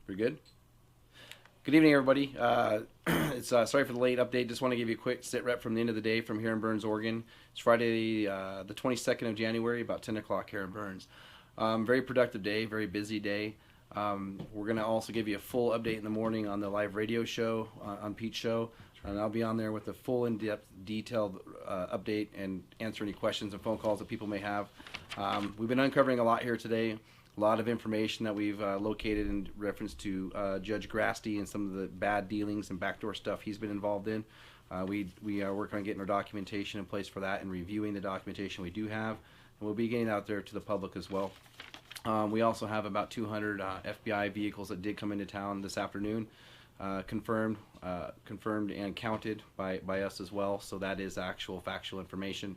Pretty good. Good evening, everybody. It's sorry for the late update. Just want to give you a quick sit rep from the end of the day from here in Burns, Oregon. It's Friday, the 22nd of January, about 10 o'clock here in Burns. Very productive day, very busy day. We're going to also give you a full update in the morning on the live radio show on Pete's show. And I'll be on there with a full, in-depth, detailed update and answer any questions and phone calls that people may have. We've been uncovering a lot here today. A lot of information that we've located in reference to Judge Grasty and some of the bad dealings and backdoor stuff he's been involved in. We are working on getting our documentation in place for that and reviewing the documentation we do have. And we'll be getting out there to the public as well. We also have about 200 FBI vehicles that did come into town this afternoon, confirmed and counted by us as well. So that is actual factual information.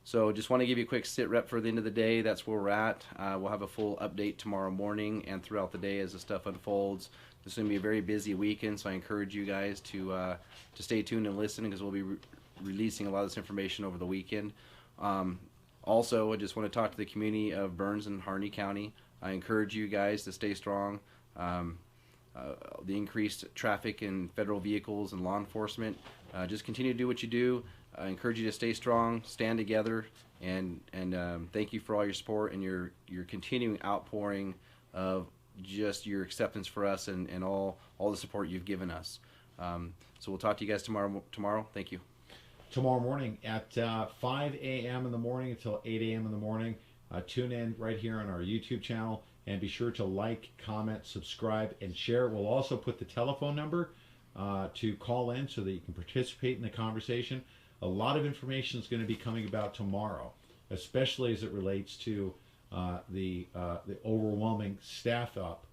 So just want to give you a quick sit rep for the end of the day. That's where we're at. We'll have a full update tomorrow morning and throughout the day as the stuff unfolds. This is going to be a very busy weekend, so I encourage you guys to stay tuned and listen because we'll be releasing a lot of this information over the weekend. Also, I just want to talk to the community of Burns and Harney County. I encourage you guys to stay strong. The increased traffic in federal vehicles and law enforcement. Just continue to do what you do. I encourage you to stay strong, stand together, and thank you for all your support and your continuing outpouring of just your acceptance for us and all the support you've given us. So we'll talk to you guys tomorrow. Thank you. Tomorrow morning at 5 a.m. in the morning until 8 a.m. in the morning. Tune in right here on our YouTube channel and be sure to like, comment, subscribe, and share. We'll also put the telephone number to call in so that you can participate in the conversation. A lot of information is going to be coming about tomorrow, especially as it relates to the overwhelming staff up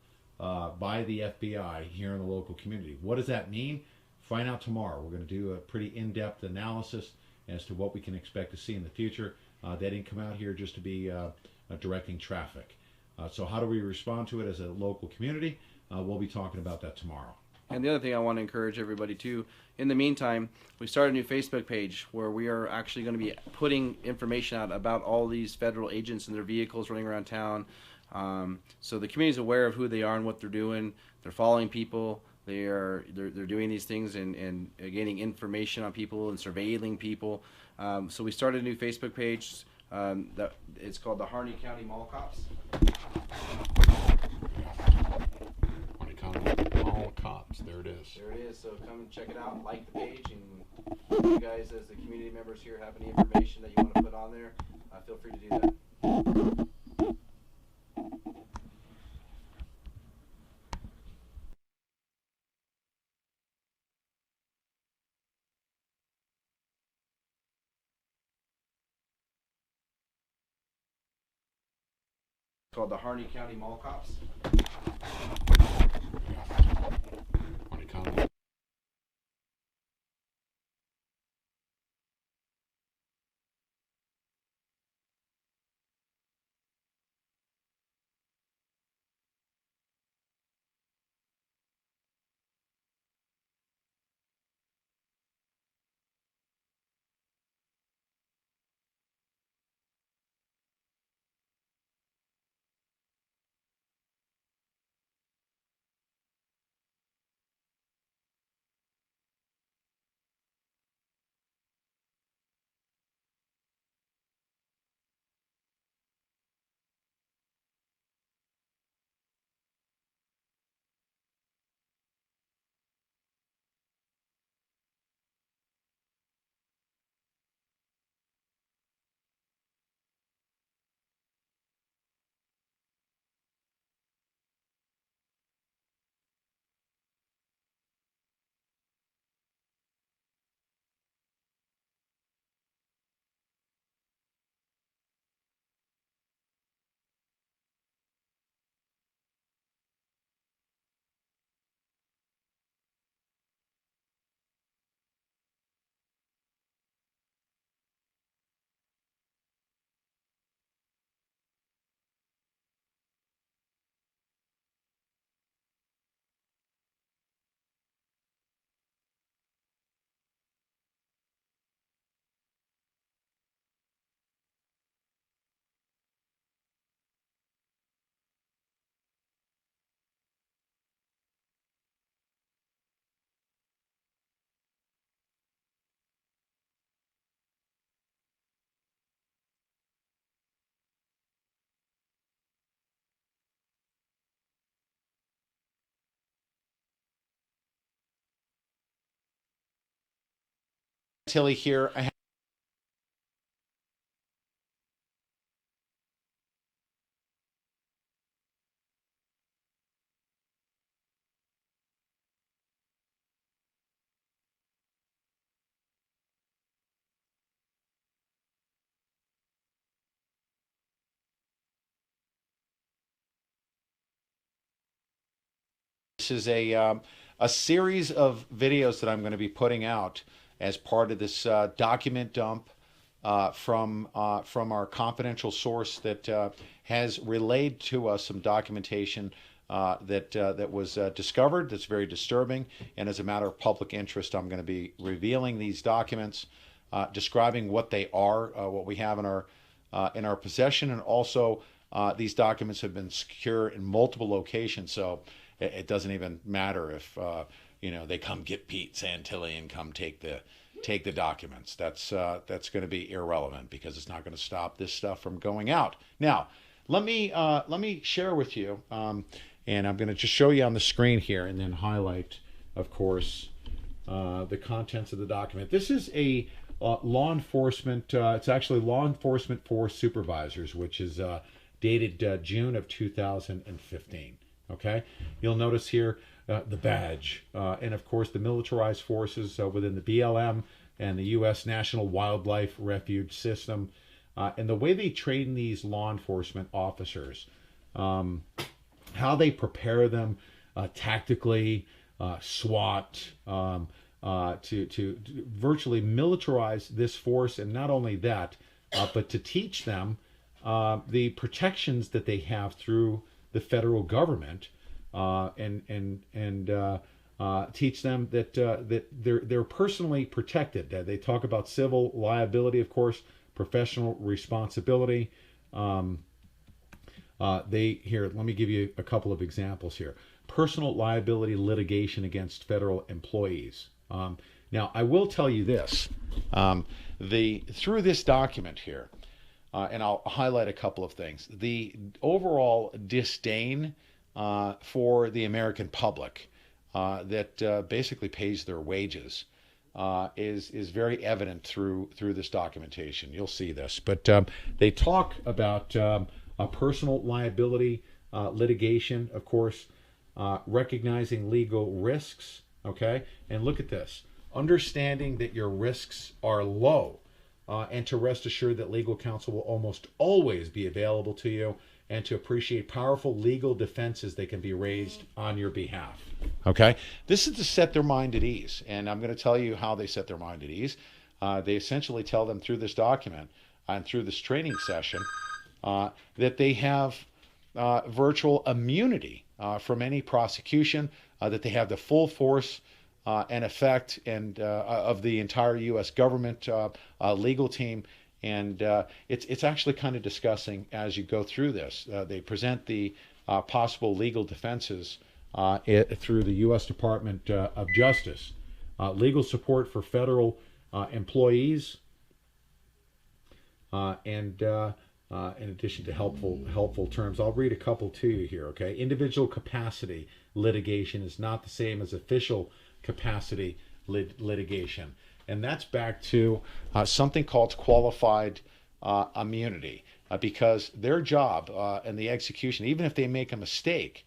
by the FBI here in the local community. What does that mean? Find out tomorrow. We're going to do a pretty in-depth analysis as to what we can expect to see in the future. They didn't come out here just to be directing traffic. So how do we respond to it as a local community? We'll be talking about that tomorrow. And the other thing I want to encourage everybody to, in the meantime, we started a new Facebook page where we are actually going to be putting information out about all these federal agents and their vehicles running around town. So the community is aware of who they are and what they're doing. They're following people. They're doing these things and gaining information on people and surveilling people. So we started a new Facebook page that it's called the Harney County Mall Cops. Mall Cops. There it is. There it is. So come and check it out. Like the page, and if you guys, as the community members here, have any information that you want to put on there, feel free to do that. It's called the Harney County Mall Cops. Tilly here. This is a series of videos that I'm going to be putting out as part of this document dump from our confidential source that has relayed to us some documentation that was discovered that's very disturbing. And as a matter of public interest, I'm going to be revealing these documents, describing what they are, what we have in our possession, and also these documents have been secure in multiple locations. So it doesn't even matter if they come get Pete Santilli and come take the documents. That's going to be irrelevant because it's not going to stop this stuff from going out. Now, let me share with you, and I'm going to just show you on the screen here, and then highlight, of course, the contents of the document. This is a law enforcement. It's actually law enforcement force supervisors, which is dated June of 2015. Okay, you'll notice here the badge, and of course the militarized forces within the BLM and the U.S. National Wildlife Refuge System, and the way they train these law enforcement officers, how they prepare them tactically, SWAT, to virtually militarize this force, and not only that, but to teach them the protections that they have through the federal government, and teach them that that they're personally protected. They talk about civil liability, of course, professional responsibility. Let me give you a couple of examples here. Personal liability litigation against federal employees. Now, I will tell you this: through this document here. And I'll highlight a couple of things. The overall disdain for the American public that basically pays their wages is very evident through this documentation. You'll see this, but they talk about personal liability litigation, of course, recognizing legal risks. Okay, and look at this: understanding that your risks are low. And to rest assured that legal counsel will almost always be available to you, and to appreciate powerful legal defenses that can be raised on your behalf. Okay? This is to set their mind at ease, and I'm going to tell you how they set their mind at ease. They essentially tell them through this document and through this training session that they have virtual immunity from any prosecution, that they have the full force and effect and of the entire U.S. government legal team, and it's actually kind of discussing as you go through this. They present the possible legal defenses through the U.S. Department of Justice, legal support for federal employees, and in addition to helpful terms. I'll read a couple to you here. Okay, individual capacity litigation is not the same as official capacity litigation, and that's back to something called qualified immunity, because their job in the execution, even if they make a mistake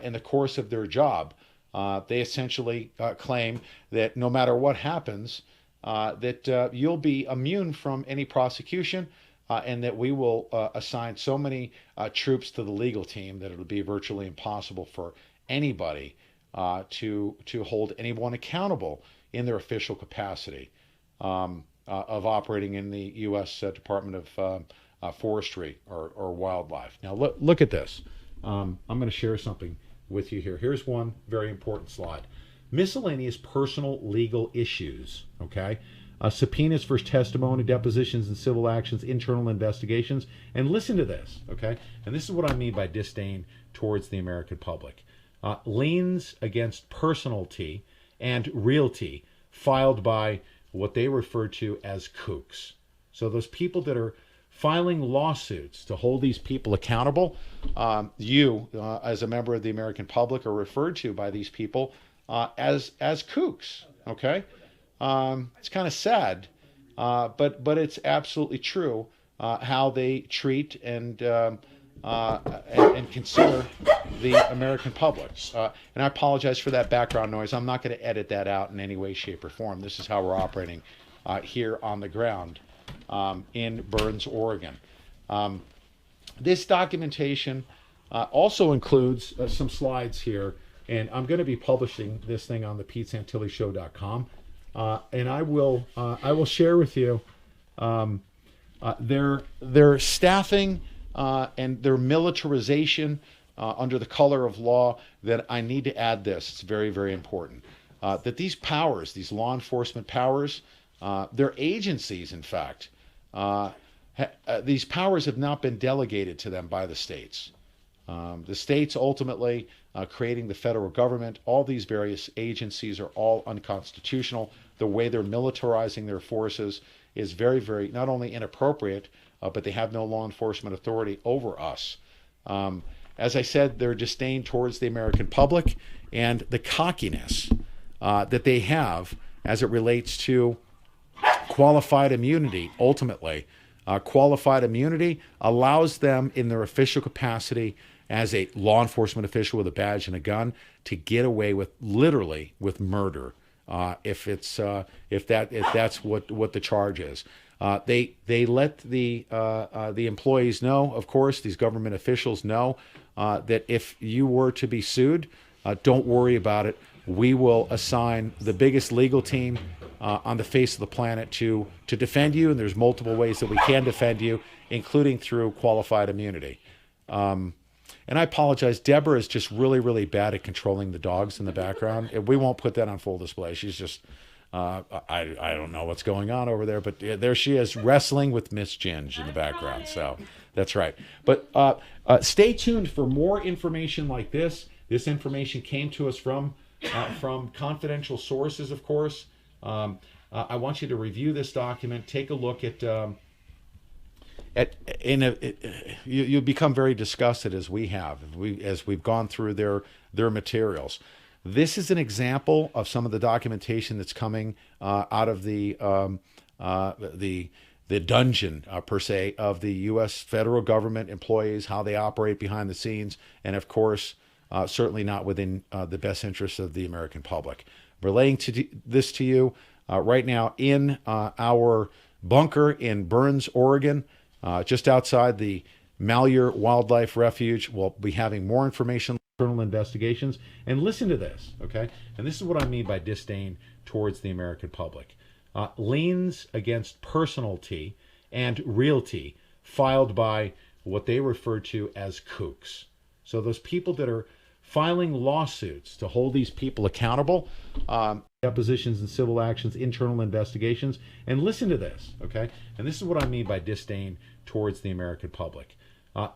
in the course of their job, they essentially claim that no matter what happens, that you'll be immune from any prosecution, and that we will assign so many troops to the legal team that it'll be virtually impossible for anybody to hold anyone accountable in their official capacity of operating in the U.S. Department of Forestry or Wildlife. Now look at this. I'm going to share something with you here. Here's one very important slide. Miscellaneous personal legal issues. Okay. Subpoenas for testimony, depositions and civil actions, internal investigations. And listen to this. Okay. And this is what I mean by disdain towards the American public. Liens against personality and realty filed by what they refer to as kooks. So those people that are filing lawsuits to hold these people accountable, you, as a member of the American public, are referred to by these people as kooks. Okay, It's kind of sad, but it's absolutely true how they treat and consider the American public. And I apologize for that background noise. I'm not going to edit that out in any way, shape, or form. This is how we're operating here on the ground in Burns, Oregon. This documentation also includes some slides here, and I'm going to be publishing this thing on the PeteSantilliShow.com, and I will share with you their staffing and their militarization under the color of law. That I need to add this. It's very, very important that these powers, these law enforcement powers, they're agencies, in fact. These powers have not been delegated to them by the states. The states ultimately creating the federal government, all these various agencies are all unconstitutional. The way they're militarizing their forces is very, very not only inappropriate, but they have no law enforcement authority over us. As I said, their disdain towards the American public and the cockiness that they have as it relates to qualified immunity. Ultimately, qualified immunity allows them in their official capacity as a law enforcement official with a badge and a gun to get away with literally with murder if that's what the charge is. They let the employees know, of course, these government officials know that if you were to be sued, don't worry about it. We will assign the biggest legal team on the face of the planet to defend you, and there's multiple ways that we can defend you, including through qualified immunity. And I apologize. Deborah is just really, really bad at controlling the dogs in the background. We won't put that on full display. She's just, I don't know what's going on over there, but there she is wrestling with Miss Ginge in the background. So that's right. But stay tuned for more information like this. This information came to us from confidential sources, of course. I want you to review this document. Take a look at. You become very disgusted as we have as we've gone through their materials. This is an example of some of the documentation that's coming out of the dungeon per se of the U.S. federal government employees, how they operate behind the scenes, and of course, certainly not within the best interests of the American public. Relaying this to you right now in our bunker in Burns, Oregon. Just outside the Malheur Wildlife Refuge. We'll be having more information, internal investigations, and listen to this, okay? And this is what I mean by disdain towards the American public. Liens against personality and realty filed by what they refer to as kooks. So those people that are filing lawsuits to hold these people accountable, depositions and civil actions, internal investigations, and listen to this, okay? And this is what I mean by disdain towards the American public.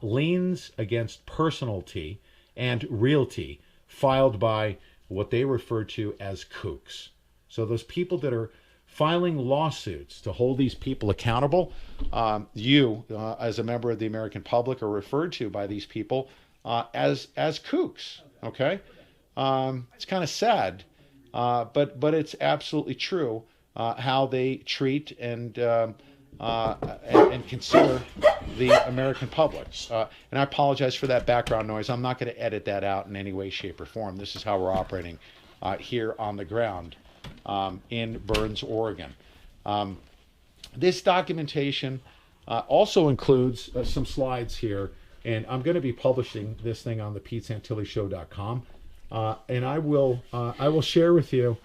Liens against personality and realty filed by what they refer to as kooks. So those people that are filing lawsuits to hold these people accountable, you, as a member of the American public, are referred to by these people as kooks, okay? It's kind of sad, but it's absolutely true how they treat and consider the American public. And I apologize for that background noise. I'm not going to edit that out in any way, shape, or form. This is how we're operating here on the ground in Burns, Oregon. This documentation also includes some slides here, and I'm going to be publishing this thing on the PeteSantilliShow.com. And I will share with you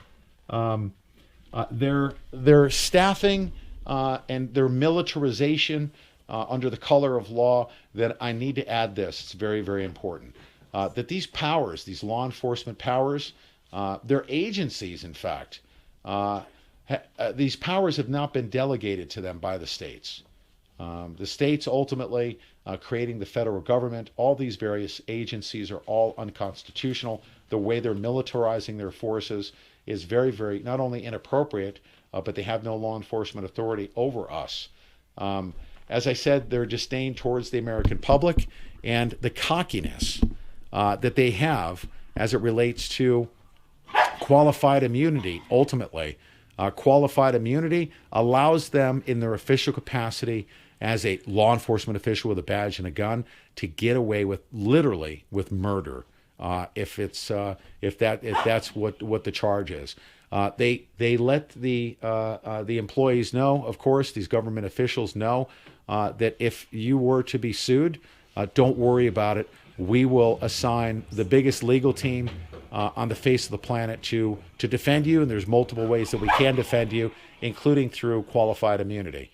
their staffing and their militarization under the color of law. That I need to add this. It's very, very important that these powers, these law enforcement powers, they're agencies, in fact. These powers have not been delegated to them by the states. The states ultimately creating the federal government, all these various agencies are all unconstitutional. The way they're militarizing their forces is very, very not only inappropriate, but they have no law enforcement authority over us. As I said, their disdain towards the American public and the cockiness that they have as it relates to qualified immunity, ultimately, Qualified immunity allows them in their official capacity as a law enforcement official with a badge and a gun to get away with literally with murder if that's what the charge is. They let the employees know, of course, these government officials know that if you were to be sued, don't worry about it. We will assign the biggest legal team on the face of the planet to defend you, and there's multiple ways that we can defend you, including through qualified immunity.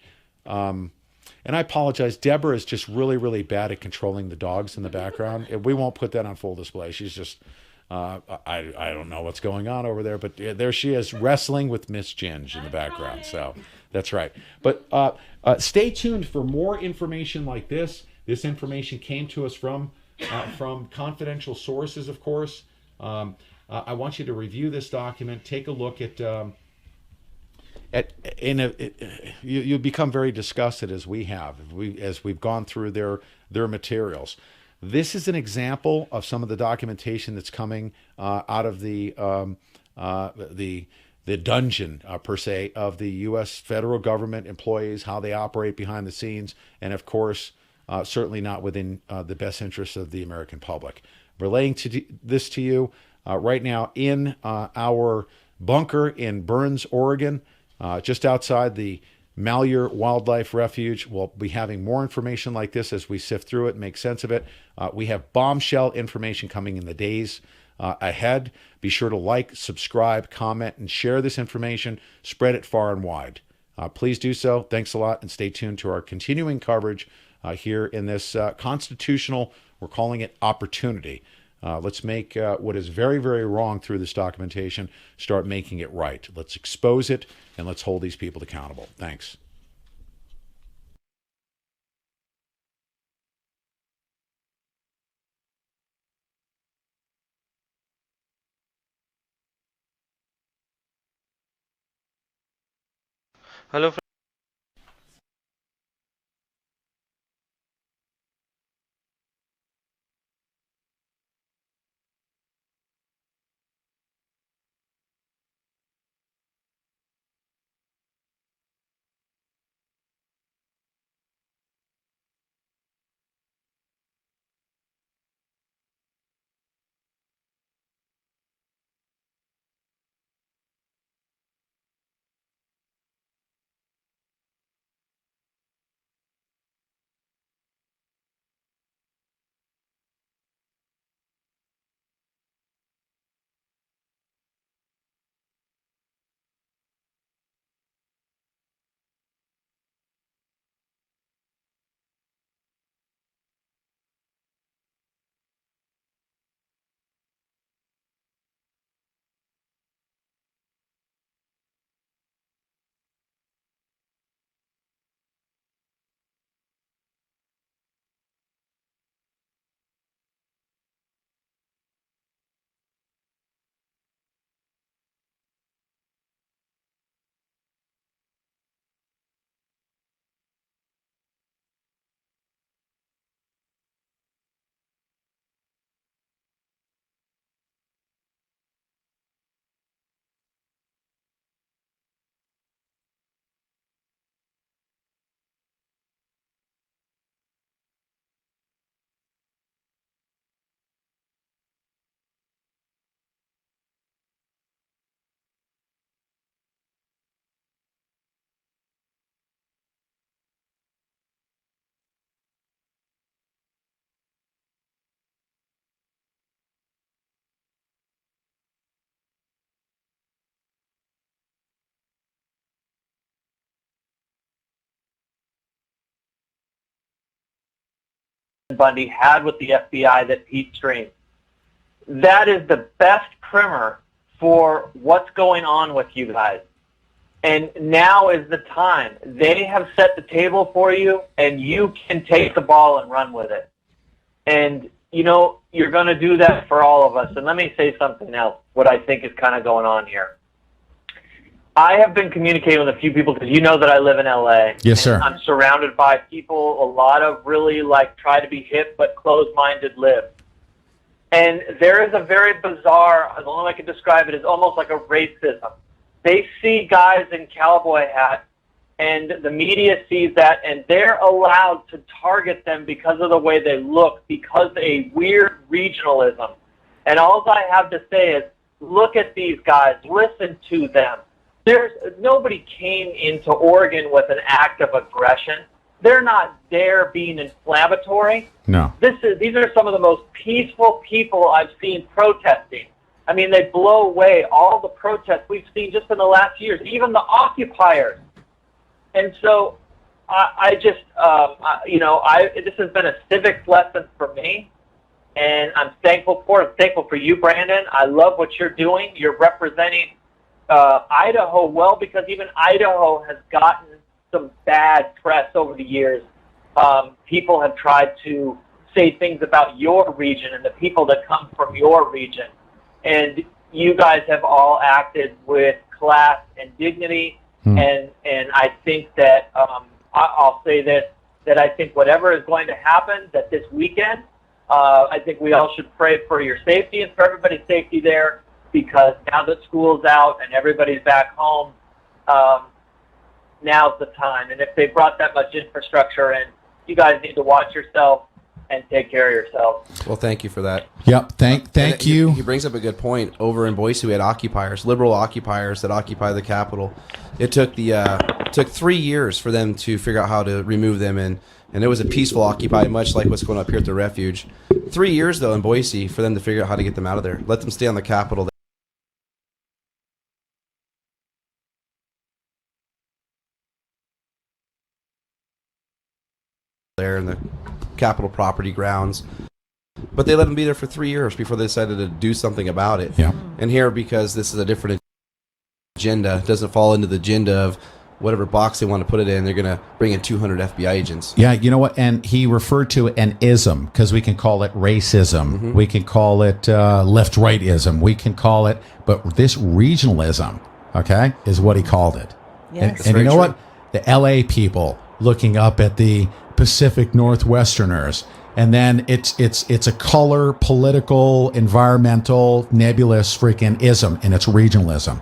And I apologize. Deborah is just really, really bad at controlling the dogs in the background. We won't put that on full display. She's just, I don't know what's going on over there, but there she is wrestling with Miss Ginge in the background. So that's right. But stay tuned for more information like this. This information came to us from confidential sources, of course. I want you to review this document. Take a look at. You'll become very disgusted as we have as we've gone through their materials. This is an example of some of the documentation that's coming out of the dungeon per se of the U.S. federal government employees, how they operate behind the scenes, and of course, certainly not within the best interests of the American public. Relaying this to you right now in our bunker in Burns, Oregon. Just outside the Malheur Wildlife Refuge. We'll be having more information like this as we sift through it and make sense of it. We have bombshell information coming in the days ahead. Be sure to like, subscribe, comment, and share this information. Spread it far and wide. Please do so. Thanks a lot, and stay tuned to our continuing coverage here in this constitutional, we're calling it opportunity. Let's make what is very, very wrong through this documentation, start making it right. Let's expose it, and let's hold these people accountable. Thanks. Hello, Bundy had with the FBI that Pete streamed. That is the best primer for what's going on with you guys. And now is the time. They have set the table for you, and you can take the ball and run with it. And, you know, you're going to do that for all of us. And let me say something else, what I think is kind of going on here. I have been communicating with a few people because you know that I live in LA. Yes, sir. I'm surrounded by people, a lot of really like try to be hip but closed-minded live. And there is a very bizarre, the only way I can describe it is almost like a racism they see guys in cowboy hats, and the media sees that, and they're allowed to target them because of the way they look, because of a weird regionalism. And all I have to say is, look at these guys, listen to them. Nobody came into Oregon with an act of aggression. They're not there being inflammatory. No. These are some of the most peaceful people I've seen protesting. I mean, they blow away all the protests we've seen just in the last years, even the occupiers. And so this has been a civics lesson for me, and I'm thankful for it. I'm thankful for you, Brandon. I love what you're doing. You're representing Idaho well, because even Idaho has gotten some bad press over the years. People have tried to say things about your region and the people that come from your region. And you guys have all acted with class and dignity. And I think that I'll say this, that I think whatever is going to happen, that this weekend, I think we all should pray for your safety and for everybody's safety there, because now that school's out and everybody's back home, now's the time. And if they brought that much infrastructure in, you guys need to watch yourself and take care of yourselves. Well, thank you for that. Yep. Thank you. He brings up a good point. Over in Boise, we had occupiers, liberal occupiers that occupy the Capitol. It took 3 years for them to figure out how to remove them, and it was a peaceful occupy, much like what's going up here at the refuge. 3 years, though, in Boise for them to figure out how to get them out of there. Let them stay on the Capitol. There in the Capitol property grounds. But they let them be there for 3 years before they decided to do something about it. Yeah. And here, because this is a different agenda, it doesn't fall into the agenda of whatever box they want to put it in, they're going to bring in 200 FBI agents. Yeah, you know what? And he referred to an ism, because we can call it racism. Mm-hmm. We can call it left-right-ism. We can call it, but this regionalism, okay, is what he called it. Yes. And you know true. what? The LA people looking up at the Pacific Northwesterners, and then it's a color, political, environmental, nebulous freaking ism, and it's regionalism.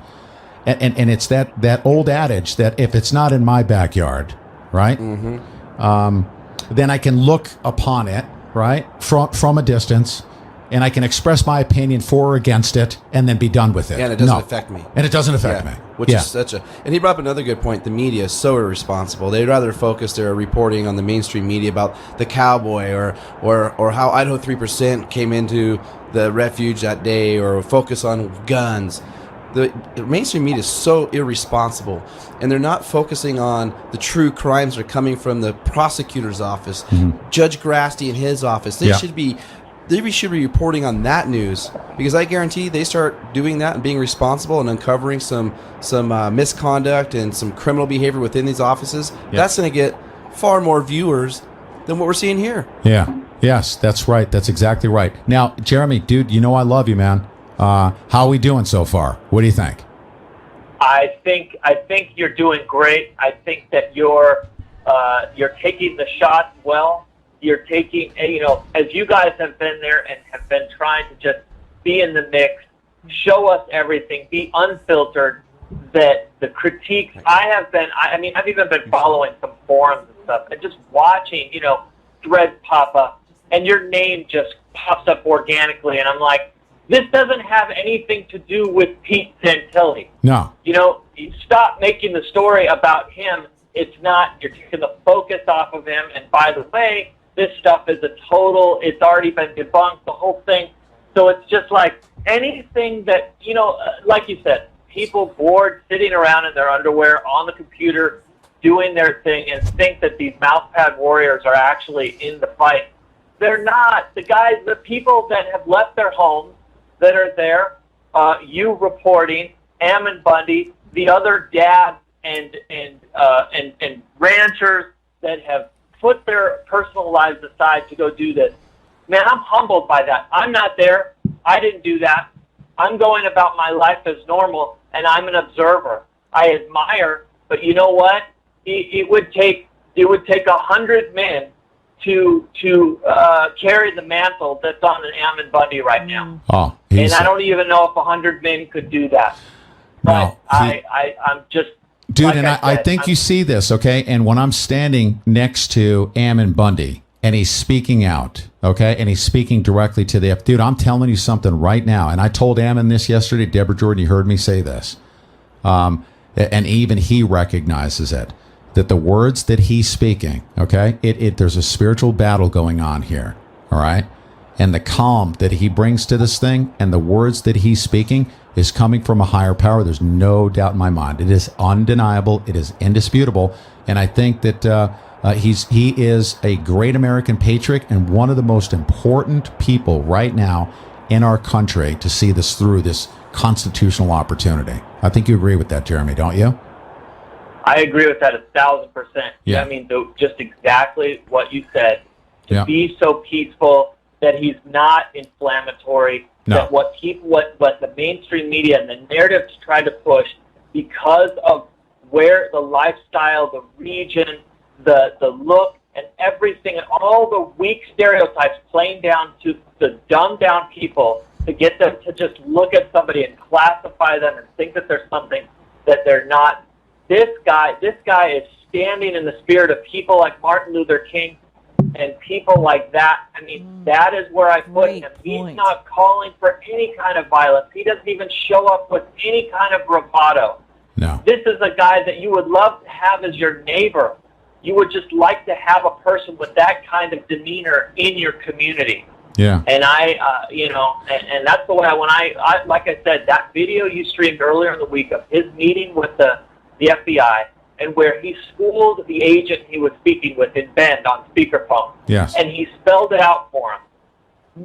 And it's that old adage that if it's not in my backyard, right, then I can look upon it, right, from a distance, and I can express my opinion for or against it, and then be done with it. And it doesn't affect me. And it doesn't affect me. Which is such a... And he brought up another good point. The media is so irresponsible. They'd rather focus their reporting on the mainstream media about the cowboy or how Idaho 3% came into the refuge that day, or focus on guns. The mainstream media is so irresponsible, and they're not focusing on the true crimes that are coming from the prosecutor's office, Judge Grasty and his office. They should be reporting on that news, because I guarantee they start doing that and being responsible and uncovering some misconduct and some criminal behavior within these offices. That's going to get far more viewers than what we're seeing here. Yeah. Yes, that's right. That's exactly right. Now, Jeremy, dude, you know I love you, man. How are we doing so far? What do you think? I think you're doing great. I think that you're taking the shots well. You're taking, as you guys have been there and have been trying to just be in the mix, show us everything, be unfiltered, that the critiques I've even been following some forums and stuff, and just watching, threads pop up, and your name just pops up organically, and I'm like, this doesn't have anything to do with Pete Santilli. No. Stop making the story about him. It's not, you're taking the focus off of him, and by the way, this stuff is it's already been debunked, the whole thing. So it's just like anything that, like you said, people bored, sitting around in their underwear on the computer, doing their thing, and think that these mousepad warriors are actually in the fight. They're not. The people that have left their homes, that are there, you reporting, Ammon Bundy, the other dads and ranchers that have put their personal lives aside to go do this. Man, I'm humbled by that. I'm not there. I didn't do that. I'm going about my life as normal, and I'm an observer. I admire, but you know what? It would take 100 men to carry the mantle that's on an Ammon Bundy right now. Oh, and I don't even know if 100 men could do that. But No, I'm just, dude, like and I think I'm- you see this, okay? And when I'm standing next to Ammon Bundy and he's speaking out, okay, and he's speaking directly to the dude, I'm telling you something right now. And I told Ammon this yesterday, Deborah Jordan, you heard me say this. And even he recognizes it, that the words that he's speaking, okay, there's a spiritual battle going on here, all right? And the calm that he brings to this thing and the words that he's speaking is coming from a higher power. There's no doubt in my mind. It is undeniable. It is indisputable. And I think that he is a great American patriot and one of the most important people right now in our country to see this through, this constitutional opportunity. I think you agree with that, Jeremy, don't you? I agree with that 1,000%. Yeah. I mean, just exactly what you said. To Yeah. be so peaceful, that he's not inflammatory, No. that what the mainstream media and the narratives try to push, because of where the lifestyle, the region, the look, and everything, and all the weak stereotypes playing down to the dumbed down people to get them to just look at somebody and classify them and think that there's something that they're not. This guy is standing in the spirit of people like Martin Luther King and people like that. I mean, that is where I put Great him. point. He's not calling for any kind of violence. He doesn't even show up with any kind of bravado. No. This is a guy that you would love to have as your neighbor. You would just like to have a person with that kind of demeanor in your community. Yeah. And and that's the way I like I said, that video you streamed earlier in the week of his meeting with the FBI, and where he schooled the agent he was speaking with in Bend on speakerphone. Yes. And he spelled it out for him.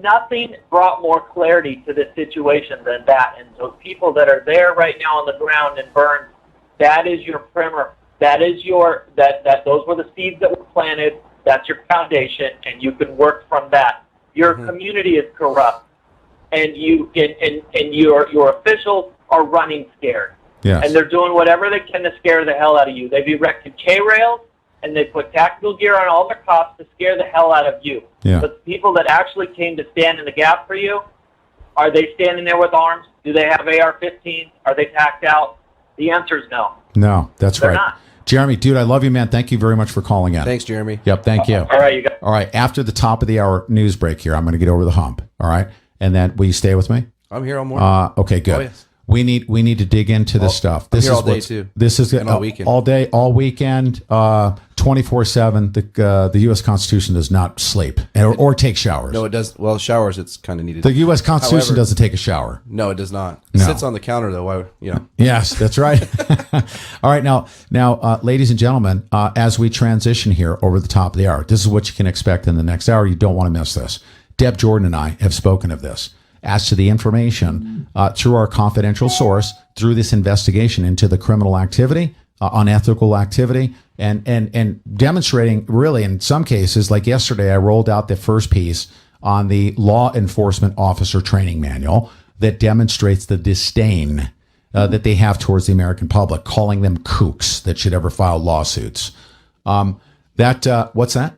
Nothing brought more clarity to this situation than that. And so people that are there right now on the ground in Burns, that is your primer. That is your those were the seeds that were planted. That's your foundation, and you can work from that. Your community is corrupt, and your officials are running scared. Yes. And they're doing whatever they can to scare the hell out of you. They've erected K-rails, and they put tactical gear on all their cops to scare the hell out of you. Yeah. But the people that actually came to stand in the gap for you, are they standing there with arms? Do they have AR-15s? Are they tacked out? The answer is no. No, that's They're right. not. Jeremy, dude, I love you, man. Thank you very much for calling in. Thanks, Jeremy. Yep, thank you. All right, you guys. All right, after the top of the hour news break here, I'm going to get over the hump. All right, and then will you stay with me? I'm here all morning. Okay, good. Oh, yes. We need to dig into this stuff. I'm This here is all day, what's- too. This is And all weekend. all day, all weekend, 24/7. The U.S. Constitution does not sleep or take showers. No, it does. Well, showers, it's kind of needed. The U.S. Constitution However- doesn't take a shower. No, it does not. It No. sits on the counter, though. Why, Yes, that's right. All right, now, ladies and gentlemen, as we transition here over the top of the hour, this is what you can expect in the next hour. You don't want to miss this. Deb Jordan and I have spoken of this as to the information through our confidential source through this investigation into the criminal activity, unethical activity, and demonstrating really in some cases, like yesterday, I rolled out the first piece on the law enforcement officer training manual that demonstrates the disdain that they have towards the American public, calling them kooks that should ever file lawsuits. What's that?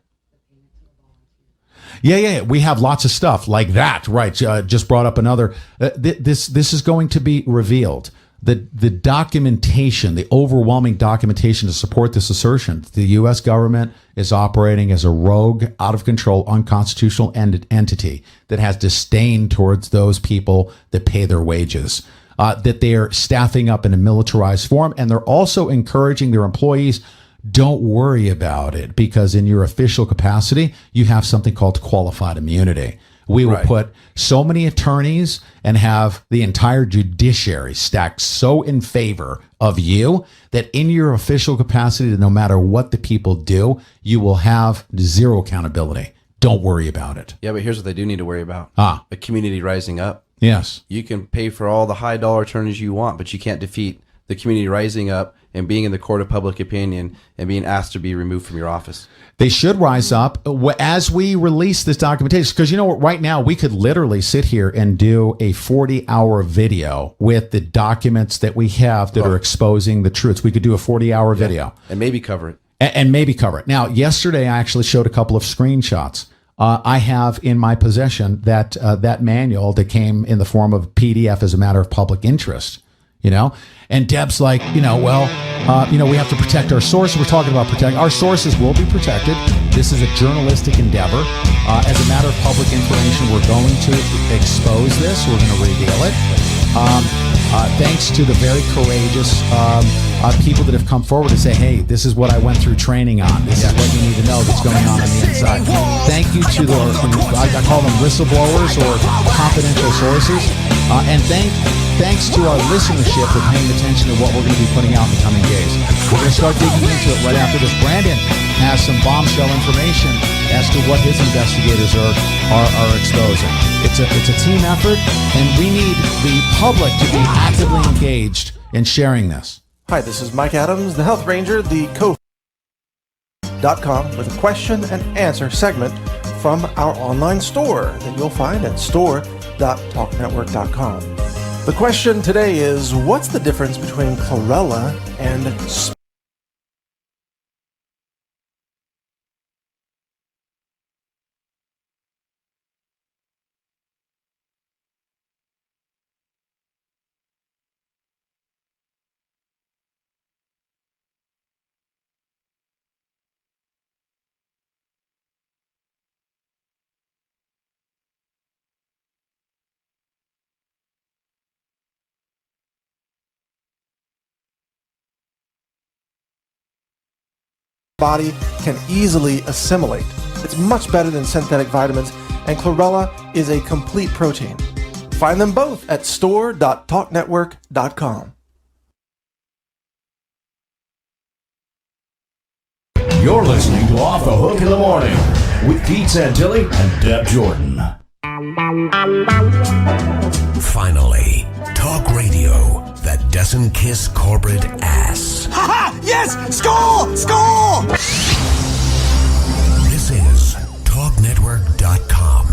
Yeah. We have lots of stuff like that. Right. Just brought up another. This is going to be revealed. The documentation, the overwhelming documentation to support this assertion, the U.S. government is operating as a rogue, out of control, unconstitutional entity that has disdain towards those people that pay their wages. That they are staffing up in a militarized form, and they're also encouraging their employees, don't worry about it, because in your official capacity, you have something called qualified immunity. We will Right. put so many attorneys and have the entire judiciary stacked so in favor of you that in your official capacity, no matter what the people do, you will have zero accountability. Don't worry about it. Yeah, but here's what they do need to worry about. A community rising up. Yes. You can pay for all the high dollar attorneys you want, but you can't defeat the community rising up and being in the court of public opinion and being asked to be removed from your office. They should rise up as we release this documentation. Because you know what, right now we could literally sit here and do a 40-hour video with the documents that we have that are exposing the truths. We could do a 40-hour video And maybe cover it. and maybe cover it. Now, yesterday I actually showed a couple of screenshots. I have in my possession that manual that came in the form of PDF as a matter of public interest. you know? And Deb's like, we have to protect our sources. We're talking about protect. Our sources will be protected. This is a journalistic endeavor. As a matter of public information, we're going to expose this. We're going to reveal it. Thanks to the very courageous people that have come forward to say, hey, this is what I went through training on. This is what you need to know that's going on the inside. Thank you to I call them whistleblowers or confidential sources. And thanks to our listenership for paying attention to what we're going to be putting out in the coming days. We're going to start digging into it right after this. Brandon has some bombshell information as to what his investigators are exposing. It's a team effort, and we need the public to be actively engaged in sharing this. Hi, this is Mike Adams, the Health Ranger, the co.com, with a question and answer segment from our online store that you'll find at store.talknetwork.com. The question today is, what's the difference between chlorella and body can easily assimilate? It's much better than synthetic vitamins, and chlorella is a complete protein. Find them both at store.talknetwork.com. You're listening to Off the Hook in the Morning with Pete Santilli and Deb Jordan. Finally, talk radio that doesn't kiss corporate ass. Ha ha! Yes! Score! Score! This is TalkNetwork.com.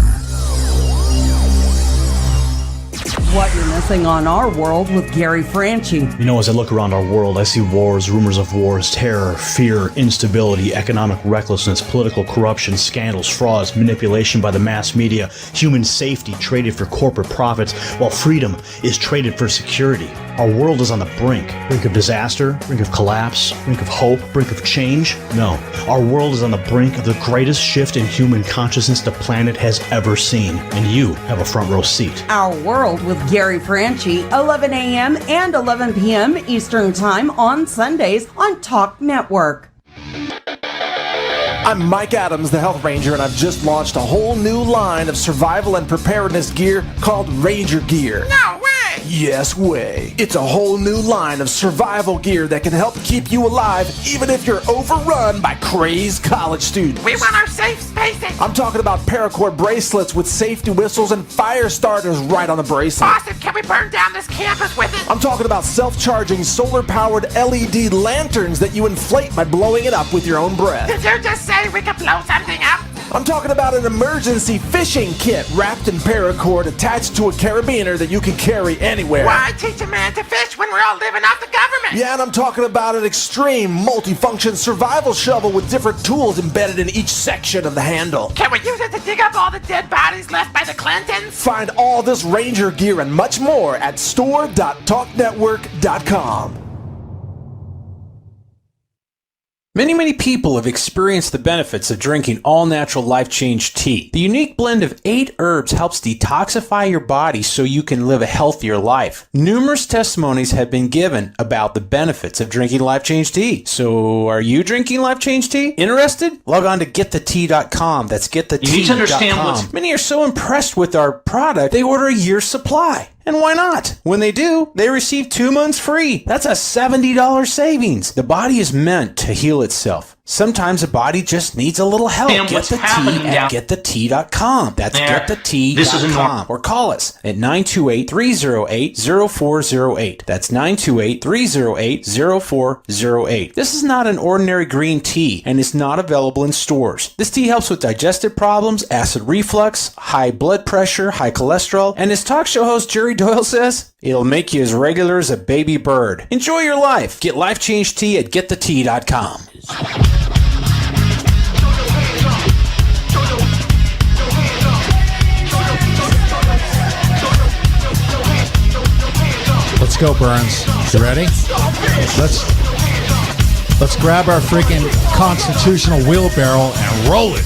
What you're missing on Our World with Gary Franchi. You know, as I look around our world, I see wars, rumors of wars, terror, fear, instability, economic recklessness, political corruption, scandals, frauds, manipulation by the mass media, human safety traded for corporate profits, while freedom is traded for security. Our world is on the brink of disaster, brink of collapse, brink of hope, brink of change. No, our world is on the brink of the greatest shift in human consciousness the planet has ever seen, and you have a front row seat. Our World with Gary Franchi, 11 a.m. and 11 p.m. Eastern Time on Sundays on Talk Network. I'm Mike Adams, the Health Ranger, and I've just launched a whole new line of survival and preparedness gear called Ranger Gear. No way! Yes way. It's a whole new line of survival gear that can help keep you alive even if you're overrun by crazed college students. We want our safe spaces! I'm talking about paracord bracelets with safety whistles and fire starters right on the bracelet. Awesome! Can we burn down this campus with it? I'm talking about self-charging, solar-powered LED lanterns that you inflate by blowing it up with your own breath. Did you just say we could blow something up? I'm talking about an emergency fishing kit wrapped in paracord attached to a carabiner that you can carry anywhere. Why teach a man to fish when we're all living off the government? Yeah, and I'm talking about an extreme multifunction survival shovel with different tools embedded in each section of the handle. Can we use it to dig up all the dead bodies left by the Clintons? Find all this Ranger gear and much more at store.talknetwork.com. Many people have experienced the benefits of drinking all-natural Life Change tea. The unique blend of 8 herbs helps detoxify your body so you can live a healthier life. Numerous testimonies have been given about the benefits of drinking Life Change tea. So, are you drinking Life Change tea? Interested? Log on to getthetea.com. That's getthetea.com. You need to understand what's... Many are so impressed with our product, they order a year's supply. And why not? When they do, they receive 2 months free. That's a $70 savings. The body is meant to heal itself. Sometimes the body just needs a little help. And Get the tea at getthetea.com. That's getthetea.com. Or call us at 928-308-0408. That's 928-308-0408. This is not an ordinary green tea, and it's not available in stores. This tea helps with digestive problems, acid reflux, high blood pressure, high cholesterol, and as talk show host Jerry Doyle says, it'll make you as regular as a baby bird. Enjoy your life. Get Life Change tea at getthetea.com. Let's go, Burns. You ready? Let's grab our freaking constitutional wheelbarrow and roll it.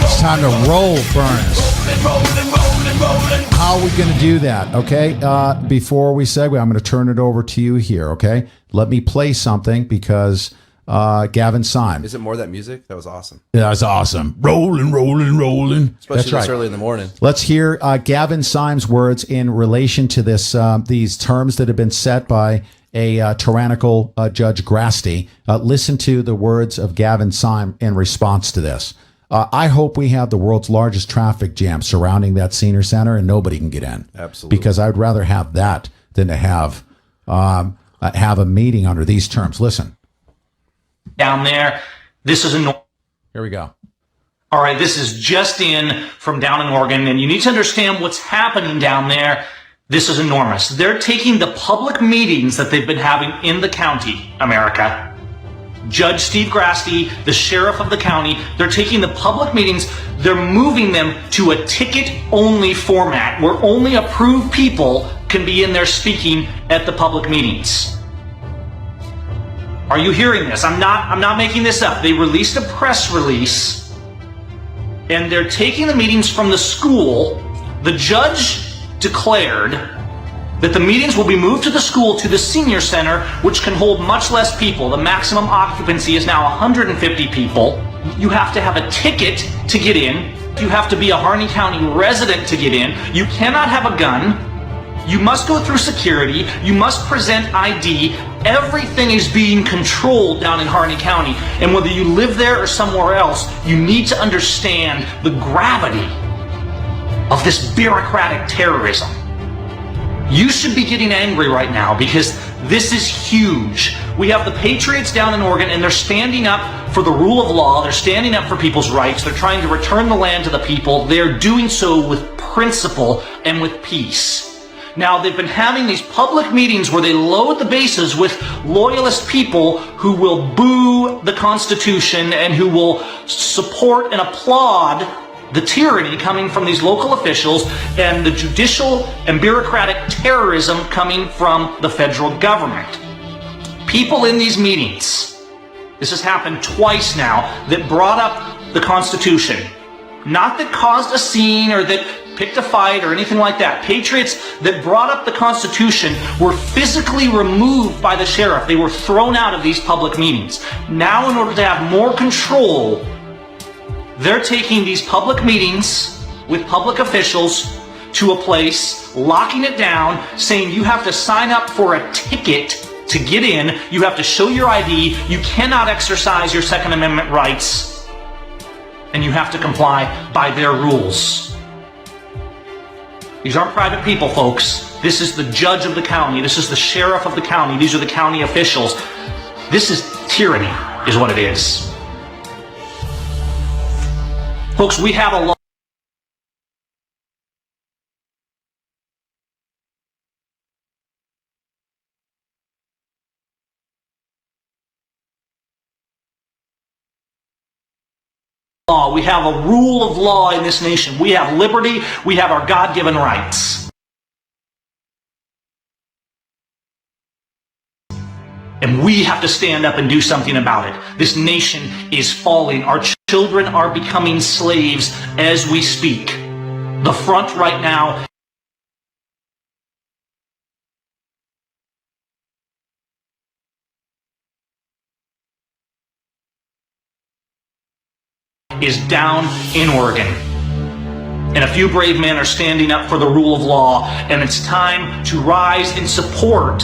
It's time to roll, Burns. How are we going to do that? Okay. Before we segue, I'm going to turn it over to you here. Okay. Let me play something because Gavin Syme. Is it more that music? That was awesome. Yeah, that's awesome. Rolling. Especially That's this right. early in the morning. Let's hear Gavin Syme's words in relation to this these terms that have been set by a tyrannical Judge Grasty. Listen to the words of Gavin Syme in response to this. I hope we have the world's largest traffic jam surrounding that senior center and nobody can get in. Absolutely. Because I'd rather have that than to have a meeting under these terms. Listen. Down there, this is a... Here we go. All right, this is just in from down in Oregon, and you need to understand what's happening down there. This is enormous. They're taking the public meetings that they've been having in the county, America. Judge Steve Grasty, the sheriff of the county, they're taking the public meetings, they're moving them to a ticket-only format where only approved people can be in there speaking at the public meetings. Are you hearing this? I'm not making this up. They released a press release and they're taking the meetings from the school. The judge declared that the meetings will be moved to the school to the senior center, which can hold much less people. The maximum occupancy is now 150 people. You have to have a ticket to get in. You have to be a Harney County resident to get in. You cannot have a gun. You must go through security. You must present ID. Everything is being controlled down in Harney County. And whether you live there or somewhere else, you need to understand the gravity of this bureaucratic terrorism. You should be getting angry right now because this is huge. We have the patriots down in Oregon and they're standing up for the rule of law. They're standing up for people's rights. They're trying to return the land to the people. They're doing so with principle and with peace. Now, they've been having these public meetings where they load the bases with loyalist people who will boo the Constitution and who will support and applaud the tyranny coming from these local officials and the judicial and bureaucratic terrorism coming from the federal government. People in these meetings, this has happened twice now, that brought up the Constitution. Not that caused a scene or that picked a fight or anything like that. Patriots that brought up the Constitution were physically removed by the sheriff. They were thrown out of these public meetings. Now, in order to have more control, they're taking these public meetings with public officials to a place, locking it down, saying you have to sign up for a ticket to get in. You have to show your ID. You cannot exercise your Second Amendment rights. And you have to comply by their rules. These aren't private people, folks. This is the judge of the county. This is the sheriff of the county. These are the county officials. This is tyranny, is what it is. Folks, we have a law. We have a rule of law in this nation. We have liberty. We have our God-given rights. And we have to stand up and do something about it. This nation is falling. Our children are becoming slaves as we speak. The front right now is down in Oregon. And a few brave men are standing up for the rule of law, and it's time to rise in support.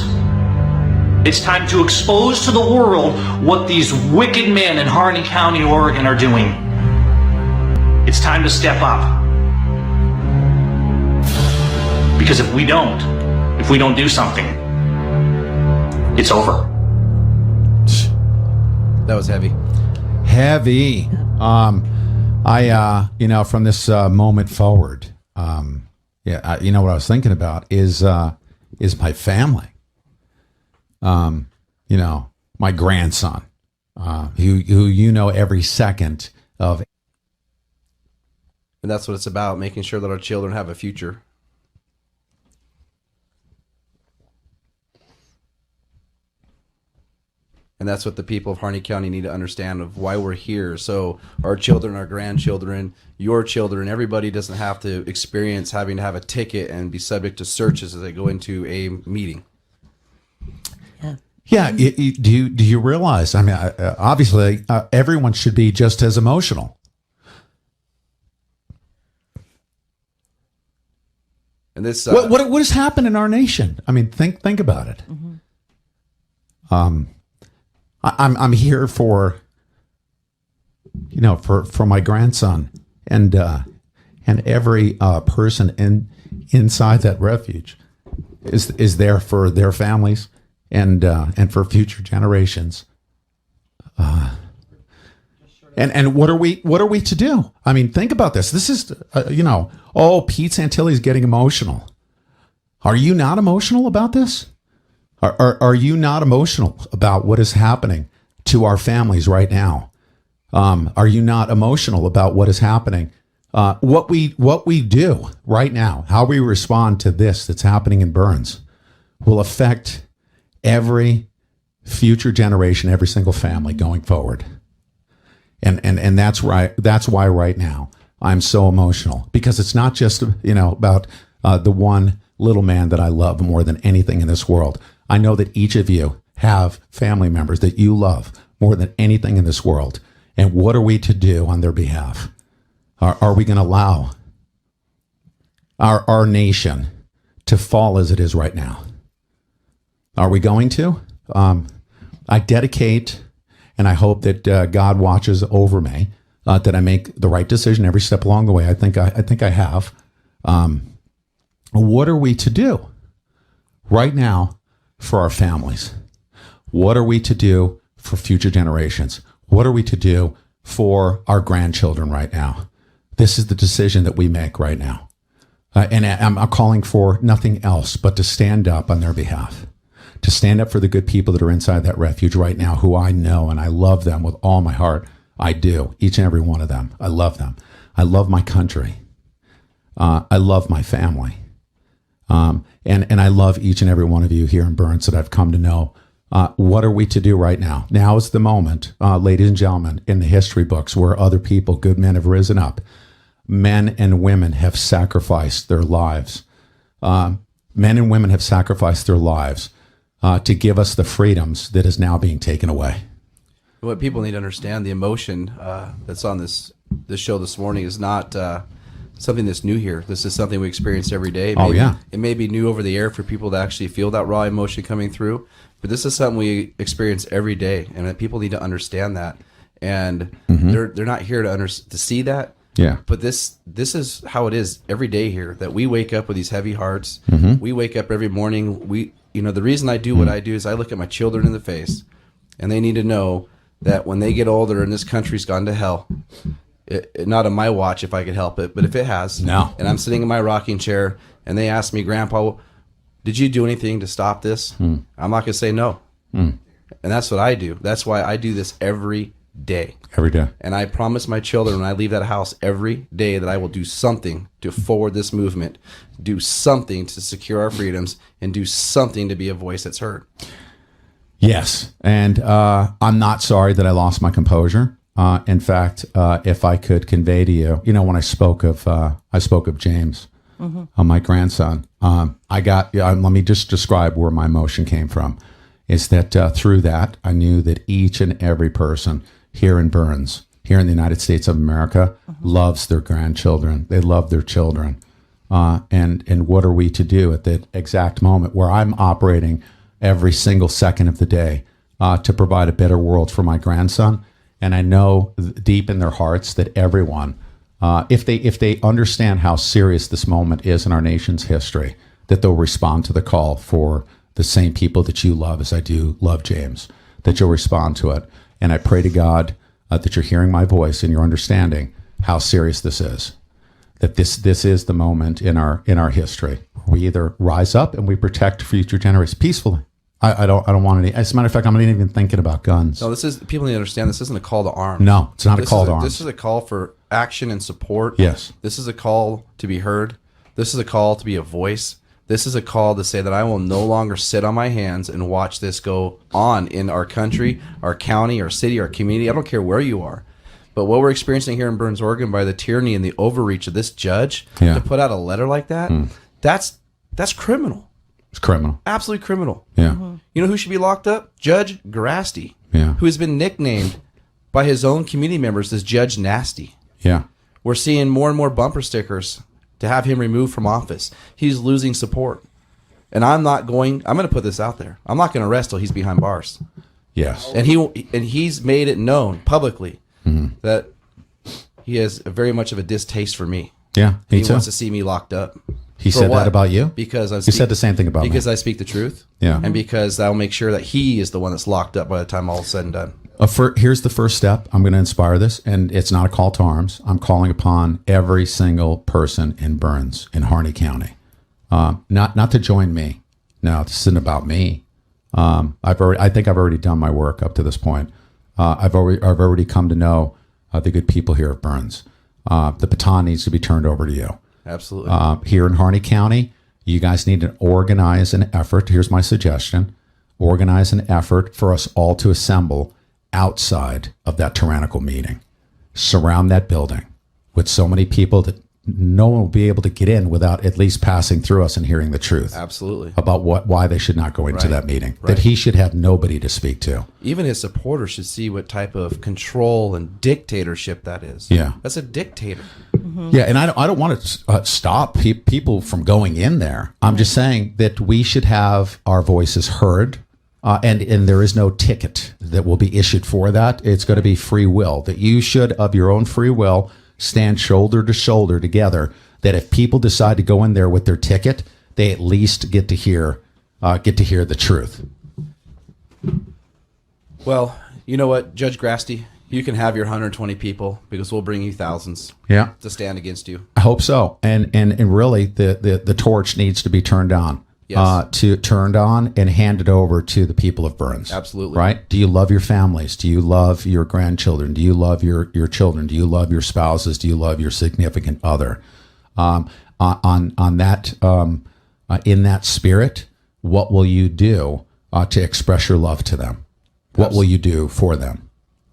It's time to expose to the world what these wicked men in Harney County, Oregon are doing. It's time to step up. Because if we don't do something, it's over. That was heavy. Heavy. From this moment forward, what I was thinking about is my family. My grandson, who every second of. And that's what it's about, making sure that our children have a future. And that's what the people of Harney County need to understand of why we're here. So our children, our grandchildren, your children, everybody doesn't have to experience having to have a ticket and be subject to searches as they go into a meeting. Yeah. Do you realize? I mean, obviously, everyone should be just as emotional. And this, what has happened in our nation? I mean, think about it. I'm here for for my grandson and every person inside that refuge is there for their families and for future generations. And what are we to do? I mean, think about this. This is Pete Santilli's getting emotional. Are you not emotional about this? Are you not emotional about what is happening to our families right now? Are you not emotional about what is happening? What we do right now, how we respond to this that's happening in Burns, will affect every future generation, every single family going forward. And that's why right now I'm so emotional, because it's not just about the one little man that I love more than anything in this world. I know that each of you have family members that you love more than anything in this world. And what are we to do on their behalf? Are we going to allow our nation to fall as it is right now? Are we going to? I dedicate, and I hope that God watches over me, that I make the right decision every step along the way. I think I have. What are we to do right now for our families? What are we to do for future generations? What are we to do for our grandchildren right now? This is the decision that we make right now. And I'm calling for nothing else but to stand up on their behalf, to stand up for the good people that are inside that refuge right now, who I know and I love them with all my heart. I do, each and every one of them. I love them. I love my country. I love my family. And I love each and every one of you here in Burns that I've come to know. What are we to do right now? Now is the moment, ladies and gentlemen, in the history books where other people, good men, have risen up. Men and women have sacrificed their lives. Men and women have sacrificed their lives to give us the freedoms that is now being taken away. What people need to understand, the emotion that's on this show this morning is not something that's new here. This is something we experience every day. It may be new over the air for people to actually feel that raw emotion coming through, but this is something we experience every day, and that people need to understand that. And they're not here to see that. Yeah. But this is how it is every day here. That we wake up with these heavy hearts. We wake up every morning. The reason I do what I do is I look at my children in the face, and they need to know that when they get older and this country's gone to hell. Not on my watch if I could help it, but if it has, no. And I'm sitting in my rocking chair and they ask me, Grandpa, did you do anything to stop this? I'm not going to say no. And that's what I do. That's why I do this every day. Every day. And I promise my children when I leave that house every day that I will do something to forward this movement, do something to secure our freedoms, and do something to be a voice that's heard. Yes. And I'm not sorry that I lost my composure. In fact, if I could convey to you, when I spoke of James, my grandson, let me just describe where my emotion came from. Is that through that, I knew that each and every person here in Burns, here in the United States of America, loves their grandchildren. They love their children. And what are we to do at that exact moment where I'm operating every single second of the day to provide a better world for my grandson? And I know deep in their hearts that everyone, if they understand how serious this moment is in our nation's history, that they'll respond to the call for the same people that you love as I do love James, that you'll respond to it. And I pray to God that you're hearing my voice and you're understanding how serious this is, that this is the moment in our history. We either rise up and we protect future generations peacefully. I don't want any. As a matter of fact, I'm not even thinking about guns. No, people need to understand this isn't a call to arms. No, it's not a call to arms. This is a call for action and support. Yes. This is a call to be heard. This is a call to be a voice. This is a call to say that I will no longer sit on my hands and watch this go on in our country, our county, our city, our community. I don't care where you are. But what we're experiencing here in Burns, Oregon, by the tyranny and the overreach of this judge to put out a letter like that, that's criminal. It's criminal. Absolutely criminal. Yeah. You know who should be locked up? Judge Grasty, Yeah. who has been nicknamed by his own community members as Judge Nasty. Yeah. We're seeing more and more bumper stickers to have him removed from office. He's losing support. And I'm going to put this out there. I'm not going to arrest till he's behind bars. Yes. And he's made it known publicly that he has very much of a distaste for me. Yeah, He too. wants to see me locked up. He For said what? that about you? Because He said the same thing about me. Because I speak the truth. Yeah. And because I'll make sure that he is the one that's locked up by the time all is said and done. Here's the first step. I'm going to inspire this, and it's not a call to arms. I'm calling upon every single person in Burns, in Harney County, not to join me. No, this isn't about me. I think I've already done my work up to this point. I've already come to know the good people here at Burns. The baton needs to be turned over to you. Absolutely. Here in Harney County, you guys need to organize an effort. Here's my suggestion. Organize an effort for us all to assemble outside of that tyrannical meeting. Surround that building with so many people that no one will be able to get in without at least passing through us and hearing the truth. Absolutely. About why they should not go into Right. that meeting. Right. That he should have nobody to speak to. Even his supporters should see what type of control and dictatorship that is. Yeah. That's a dictator. Yeah, and I don't want to stop people from going in there. I'm just saying that we should have our voices heard, and there is no ticket that will be issued for that. It's going to be free will. That you should, of your own free will, stand shoulder to shoulder together. That if people decide to go in there with their ticket, they at least get to hear the truth. Well, you know what, Judge Grasty, you can have your 120 people because we'll bring you thousands. Yeah. To stand against you. I hope so. And really, the torch needs to be turned on. Yes. Turned on and handed over to the people of Burns. Absolutely. Right? Do you love your families? Do you love your grandchildren? Do you love your children? Do you love your spouses? Do you love your significant other? On that, in that spirit, what will you do to express your love to them? What will you do for them?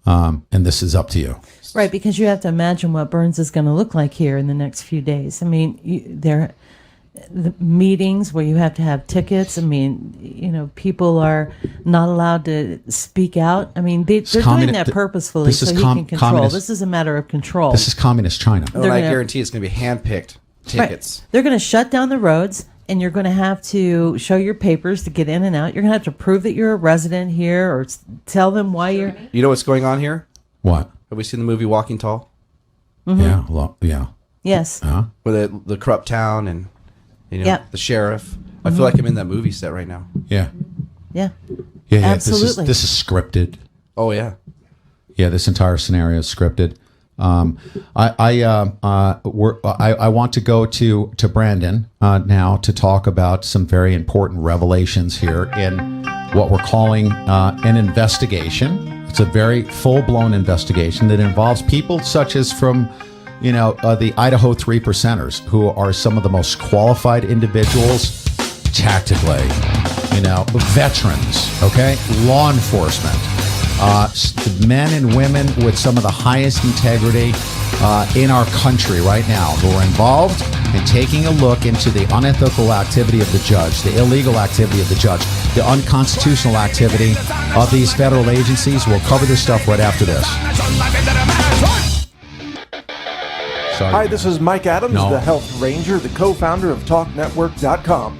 And this is up to you. Right, because you have to imagine what Burns is going to look like here in the next few days. I mean, the meetings where you have to have tickets. I mean, people are not allowed to speak out. I mean, they're doing that purposefully so he can control. This is a matter of control. This is communist China. And I guarantee it's going to be handpicked tickets. Right. They're going to shut down the roads, and you're going to have to show your papers to get in and out. You're going to have to prove that you're a resident here, or tell them why you're. You know what's going on here? What? Have we seen the movie Walking Tall? Mm-hmm. Yeah. Well, yeah. Yes. With the corrupt town and the sheriff. I feel like I'm in that movie set right now. Yeah. Yeah. Yeah. Absolutely. This is scripted. Oh yeah. Yeah. This entire scenario is scripted. I want to go to Brandon now to talk about some very important revelations here in what we're calling an investigation. It's a very full-blown investigation that involves people such as from, the Idaho 3%ers, who are some of the most qualified individuals tactically, veterans, okay, law enforcement. Men and women with some of the highest integrity in our country right now who are involved in taking a look into the unethical activity of the judge, the illegal activity of the judge, the unconstitutional activity of these federal agencies. We'll cover this stuff right after this. Sorry. Hi, this is Mike Adams, the Health Ranger, the co-founder of TalkNetwork.com.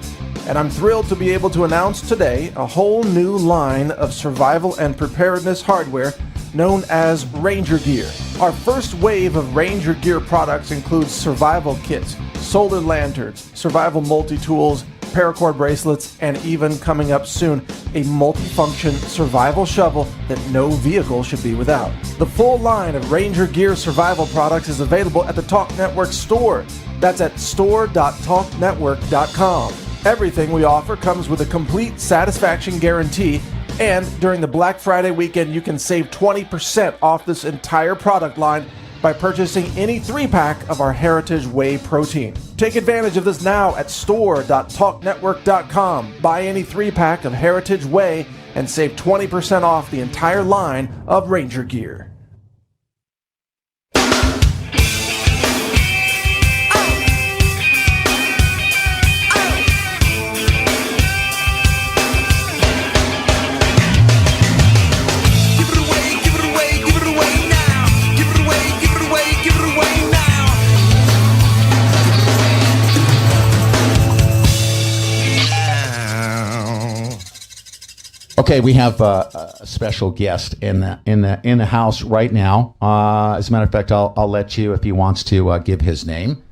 And I'm thrilled to be able to announce today a whole new line of survival and preparedness hardware known as Ranger Gear. Our first wave of Ranger Gear products includes survival kits, solar lanterns, survival multi-tools, paracord bracelets, and even coming up soon, a multifunction survival shovel that no vehicle should be without. The full line of Ranger Gear survival products is available at the Talk Network store. That's at store.talknetwork.com. Everything we offer comes with a complete satisfaction guarantee, and during the Black Friday weekend, you can save 20% off this entire product line by purchasing any 3-pack of our Heritage Whey protein. Take advantage of this now at store.talknetwork.com. Buy any 3-pack of Heritage Way and save 20% off the entire line of Ranger gear. Okay, we have a special guest in the house right now. As a matter of fact, I'll let you, if he wants to give his name,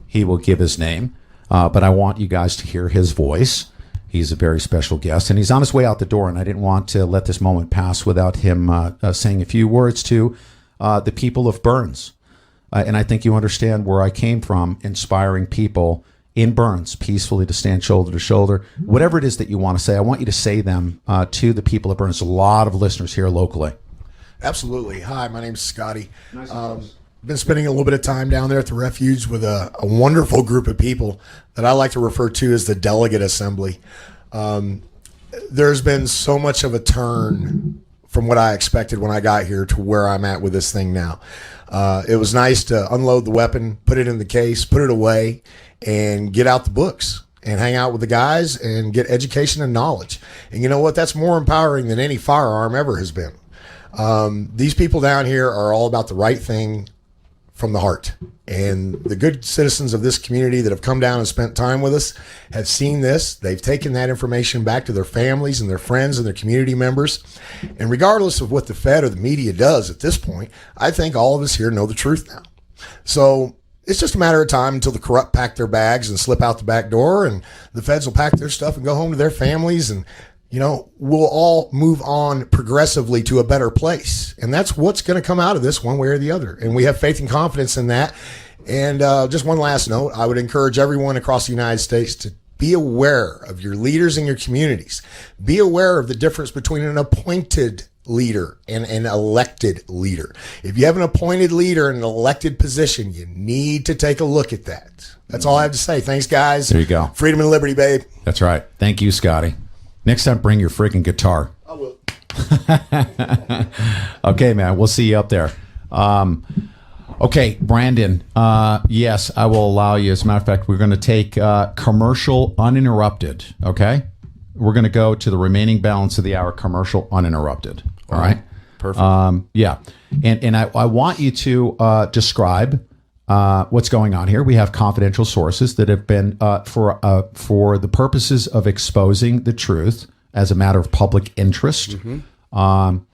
he will give his name. But I want you guys to hear his voice. He's a very special guest, and he's on his way out the door. And I didn't want to let this moment pass without him saying a few words to the people of Burns. And I think you understand where I came from, inspiring people in Burns peacefully to stand shoulder to shoulder. Whatever it is that you want to say, I want you to say them to the people of Burns. A lot of listeners here locally. Absolutely. Hi, my name's Scotty. Been spending a little bit of time down there at the refuge with a wonderful group of people that I like to refer to as the Delegate Assembly. There's been so much of a turn from what I expected when I got here to where I'm at with this thing now. It was nice to unload the weapon, put it in the case, put it away, and get out the books and hang out with the guys and get education and knowledge. And you know what? That's more empowering than any firearm ever has been. These people down here are all about the right thing from the heart. And the good citizens of this community that have come down and spent time with us have seen this. They've taken that information back to their families and their friends and their community members. And regardless of what the Fed or the media does at this point, I think all of us here know the truth now. So it's just a matter of time until the corrupt pack their bags and slip out the back door, and the Feds will pack their stuff and go home to their families, and we'll all move on progressively to a better place. And that's what's going to come out of this one way or the other. And we have faith and confidence in that. And just one last note, I would encourage everyone across the United States to be aware of your leaders in your communities. Be aware of the difference between an appointed leader and an elected leader. If you have an appointed leader in an elected position, you need to take a look at that. That's all I have to say. Thanks, guys. There you go. Freedom and liberty, babe. That's right. Thank you, Scotty. Next time, bring your freaking guitar. I will. Okay, man. We'll see you up there. Okay, Brandon. Yes, I will allow you. As a matter of fact, we're going to take commercial uninterrupted. Okay? We're going to go to the remaining balance of the hour, commercial uninterrupted. All right? Perfect. Yeah. And I want you to describe what's going on here. We have confidential sources that have been for the purposes of exposing the truth as a matter of public interest, and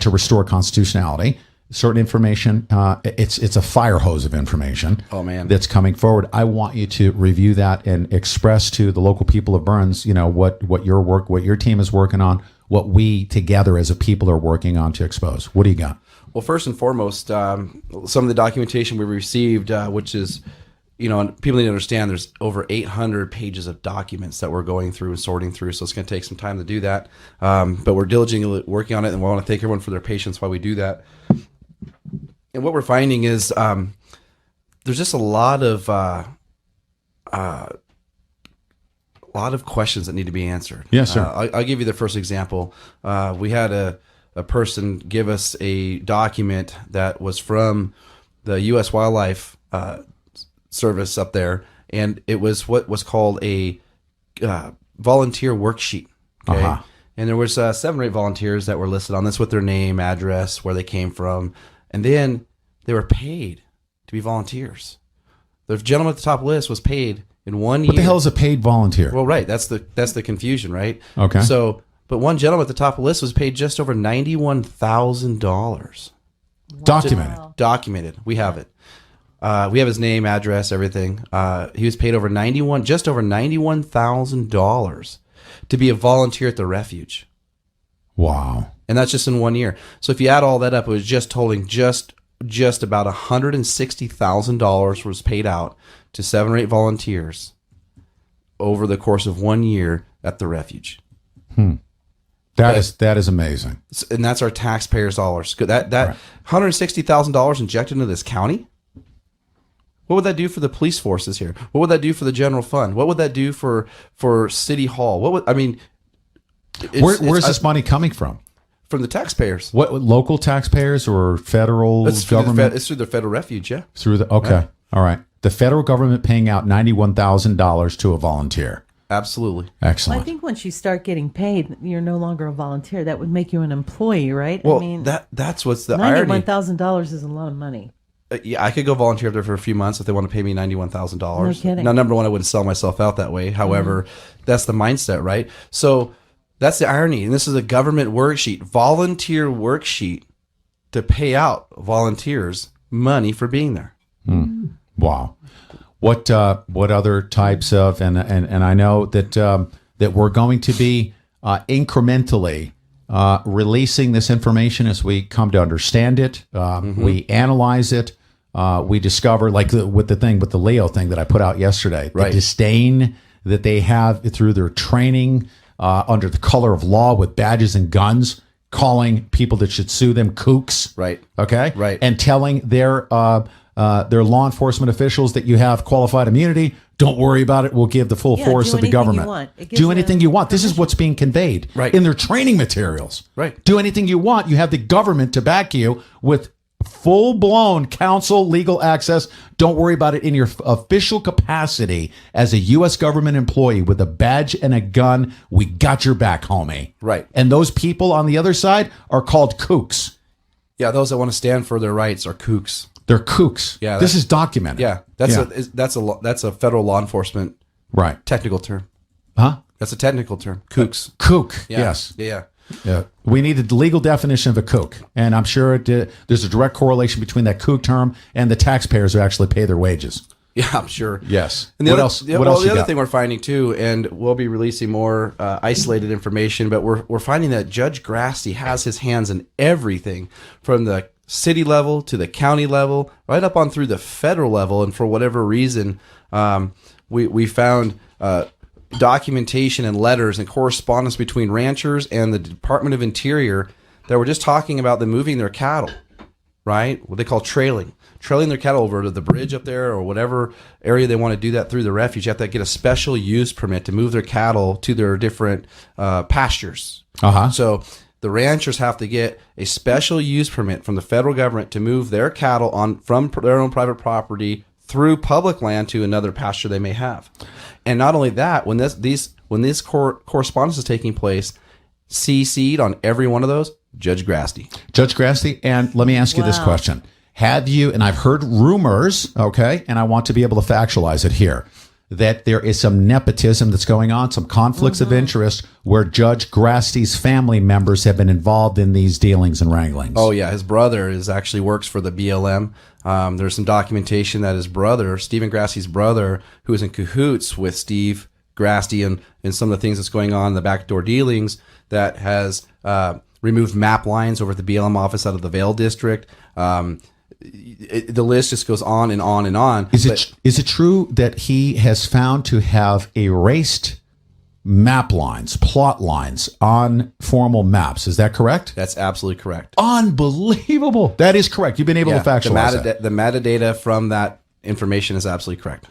to restore constitutionality. Certain information, it's a fire hose of information. Oh, man. That's coming forward. I want you to review that and express to the local people of Burns, what your team is working on, what we together as a people are working on to expose. What do you got? Well, first and foremost, some of the documentation we received, which is, and people need to understand there's over 800 pages of documents that we're going through and sorting through, so it's going to take some time to do that. But we're diligently working on it, and we want to thank everyone for their patience while we do that. And what we're finding is there's just a lot of questions that need to be answered. Yes, sir. I'll give you the first example. We had a person give us a document that was from the U.S. Wildlife Service up there, and it was what was called a volunteer worksheet. Okay? Uh-huh. And there was 7 or 8 volunteers that were listed on this with their name, address, where they came from, and then they were paid to be volunteers. The gentleman at the top list was paid in 1 year. What the hell is a paid volunteer? Well, right. That's the confusion, right? Okay. So, but one gentleman at the top of the list was paid just over $91,000. Documented. Documented. We have it. We have his name, address, everything. He was paid just over $91,000 to be a volunteer at the refuge. Wow. And that's just in 1 year. So if you add all that up, it was just totaling just about $160,000 was paid out to 7 or 8 volunteers over the course of 1 year at the refuge. That is amazing. And that's our taxpayers' dollars. That $160,000 injected into this county. What would that do for the police forces here? What would that do for the general fund? What would that do for City Hall? Where's this money coming from? From the taxpayers. What, local taxpayers or federal government? It's through the federal refuge, yeah. Okay. Right. All right. The federal government paying out $91,000 to a volunteer. Absolutely. Excellent. Well, I think once you start getting paid, you're no longer a volunteer. That would make you an employee, right? Well, I mean, that's what's the irony. $91,000 is a lot of money. Yeah, I could go volunteer there for a few months if they want to pay me $91,000. No kidding. Now, number one, I wouldn't sell myself out that way. However, that's the mindset, right? So that's the irony. And this is a government worksheet, volunteer worksheet to pay out volunteers money for being there. Wow. What other types of, and I know that we're going to be incrementally releasing this information as we come to understand it. We analyze it. We discover, like with the Leo thing that I put out yesterday, the disdain that they have through their training under the color of law with badges and guns, calling people that should sue them kooks. Right. Okay. Right. And telling their law enforcement officials that you have qualified immunity. Don't worry about it. We'll give the full force of the government. Do anything you want. This is what's being conveyed in their training materials. Right. Do anything you want. You have the government to back you with full-blown counsel, legal access. Don't worry about it in your official capacity as a U.S. government employee with a badge and a gun. We got your back, homie. Right. And those people on the other side are called kooks. Yeah, those that want to stand for their rights are kooks. They're kooks. Yeah, this is documented. Yeah, that's a federal law enforcement technical term. Huh? That's a technical term. Kooks. Kook. Yeah. Yes. Yeah. Yeah. We need the legal definition of a kook, and I'm sure there's a direct correlation between that kook term and the taxpayers who actually pay their wages. Yeah, I'm sure. Yes. And the what other, else? The, what well, else the you other got? thing we're finding too, and we'll be releasing more isolated information, but we're finding that Judge Grassi has his hands in everything from the city level to the county level, right up on through the federal level. And for whatever reason, we found documentation and letters and correspondence between ranchers and the Department of Interior that were just talking about them moving their cattle, right? What they call trailing their cattle over to the bridge up there or whatever area they want to do that through the refuge. You have to get a special use permit to move their cattle to their different pastures. So the ranchers have to get a special use permit from the federal government to move their cattle from their own private property through public land to another pasture they may have. And not only that, when this correspondence is taking place, CC'd on every one of those, Judge Grassi. Judge Grassi, and let me ask you this question. Have you, and I've heard rumors, okay, and I want to be able to factualize it here, that there is some nepotism that's going on, some conflicts of interest where Judge Grassi's family members have been involved in these dealings and wranglings. Oh, yeah. His brother actually works for the BLM. There's some documentation that his brother, Stephen Grassi's brother, who is in cahoots with Steve Grassi and some of the things that's going on in the backdoor dealings, that has removed map lines over at the BLM office out of the Vail district. The list just goes on and on and on. Is it true that he has found to have erased map lines, plot lines on formal maps? Is that correct? That's absolutely correct. Unbelievable. That is correct. You've been able to factualize that. The metadata from that information is absolutely correct.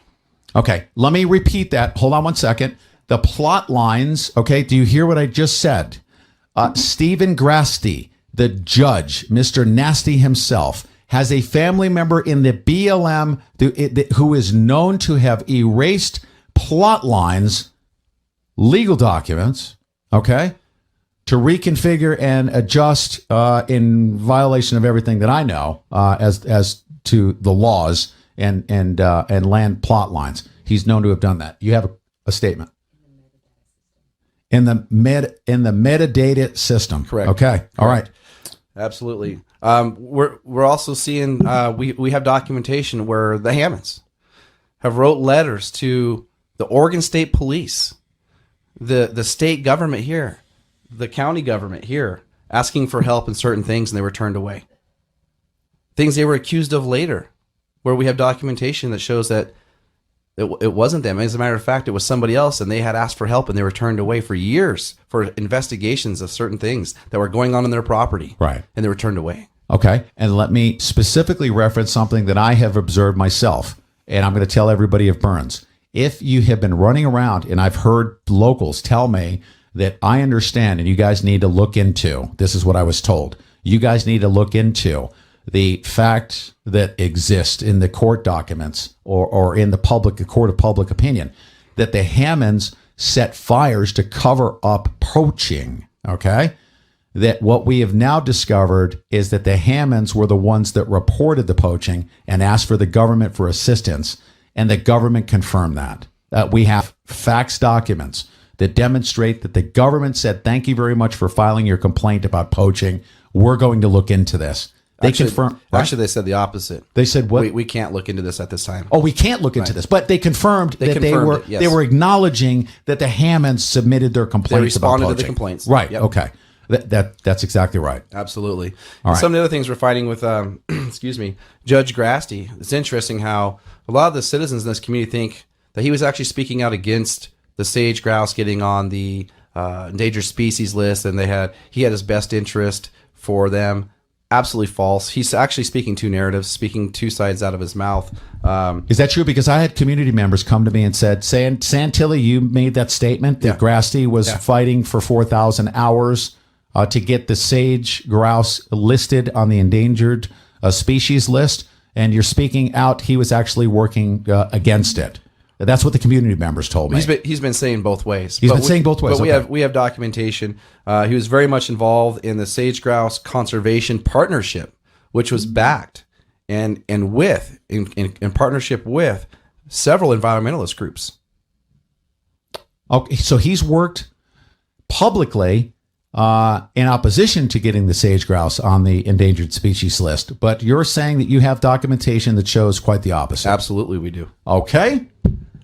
Okay, let me repeat that. Hold on one second. The plot lines, okay, do you hear what I just said? Stephen Grassi, the judge, Mr. Nasty himself, has a family member in the BLM who is known to have erased plot lines, legal documents, okay, to reconfigure and adjust in violation of everything that I know as to the laws and land plot lines. He's known to have done that. You have a statement. In the metadata system. Correct. Okay. All right. Absolutely. We're also seeing we have documentation where the Hammonds have wrote letters to the Oregon State Police, the state government here, the county government here, asking for help in certain things, and they were turned away. Things they were accused of later, where we have documentation that shows that it wasn't them. As a matter of fact, it was somebody else, and they had asked for help, and they were turned away for years for investigations of certain things that were going on their property. Right. And they were turned away. Okay. And let me specifically reference something that I have observed myself. and I'm going to tell everybody of Burns, if you have been running around, and I've heard locals tell me that I understand, and you guys need to look into, this is what I was told, you guys need to look into the fact that exists in the court documents or in the court of public opinion, that the Hammonds set fires to cover up poaching, okay? That what we have now discovered is that the Hammonds were the ones that reported the poaching and asked for the government for assistance, and the government confirmed that. We have fax documents that demonstrate that the government said, thank you very much for filing your complaint about poaching. We're going to look into this. They confirmed. Actually, they said the opposite. They said what? We can't look into this at this time. Oh, we can't look into this. But they confirmed that they were acknowledging that the Hammonds submitted their complaints about poaching. They responded to the complaints. Right. Yep. Okay. That's exactly right. Absolutely. All right. Some of the other things we're fighting with, excuse me, Judge Grasty. It's interesting how a lot of the citizens in this community think that he was actually speaking out against the sage grouse getting on the endangered species list, and he had his best interest for them. Absolutely false. He's actually speaking two narratives, speaking two sides out of his mouth. Is that true? Because I had community members come to me and said, Santilli, you made that statement that Grasty was fighting for 4,000 hours to get the sage grouse listed on the endangered species list, and you're speaking out he was actually working against it. That's what the community members told me. He's been saying both ways. He's been saying both ways. But we have documentation. He was very much involved in the sage grouse conservation partnership, which was backed and in partnership with several environmentalist groups. Okay, so he's worked publicly in opposition to getting the sage grouse on the endangered species list, but you're saying that you have documentation that shows quite the opposite. Absolutely, we do. Okay.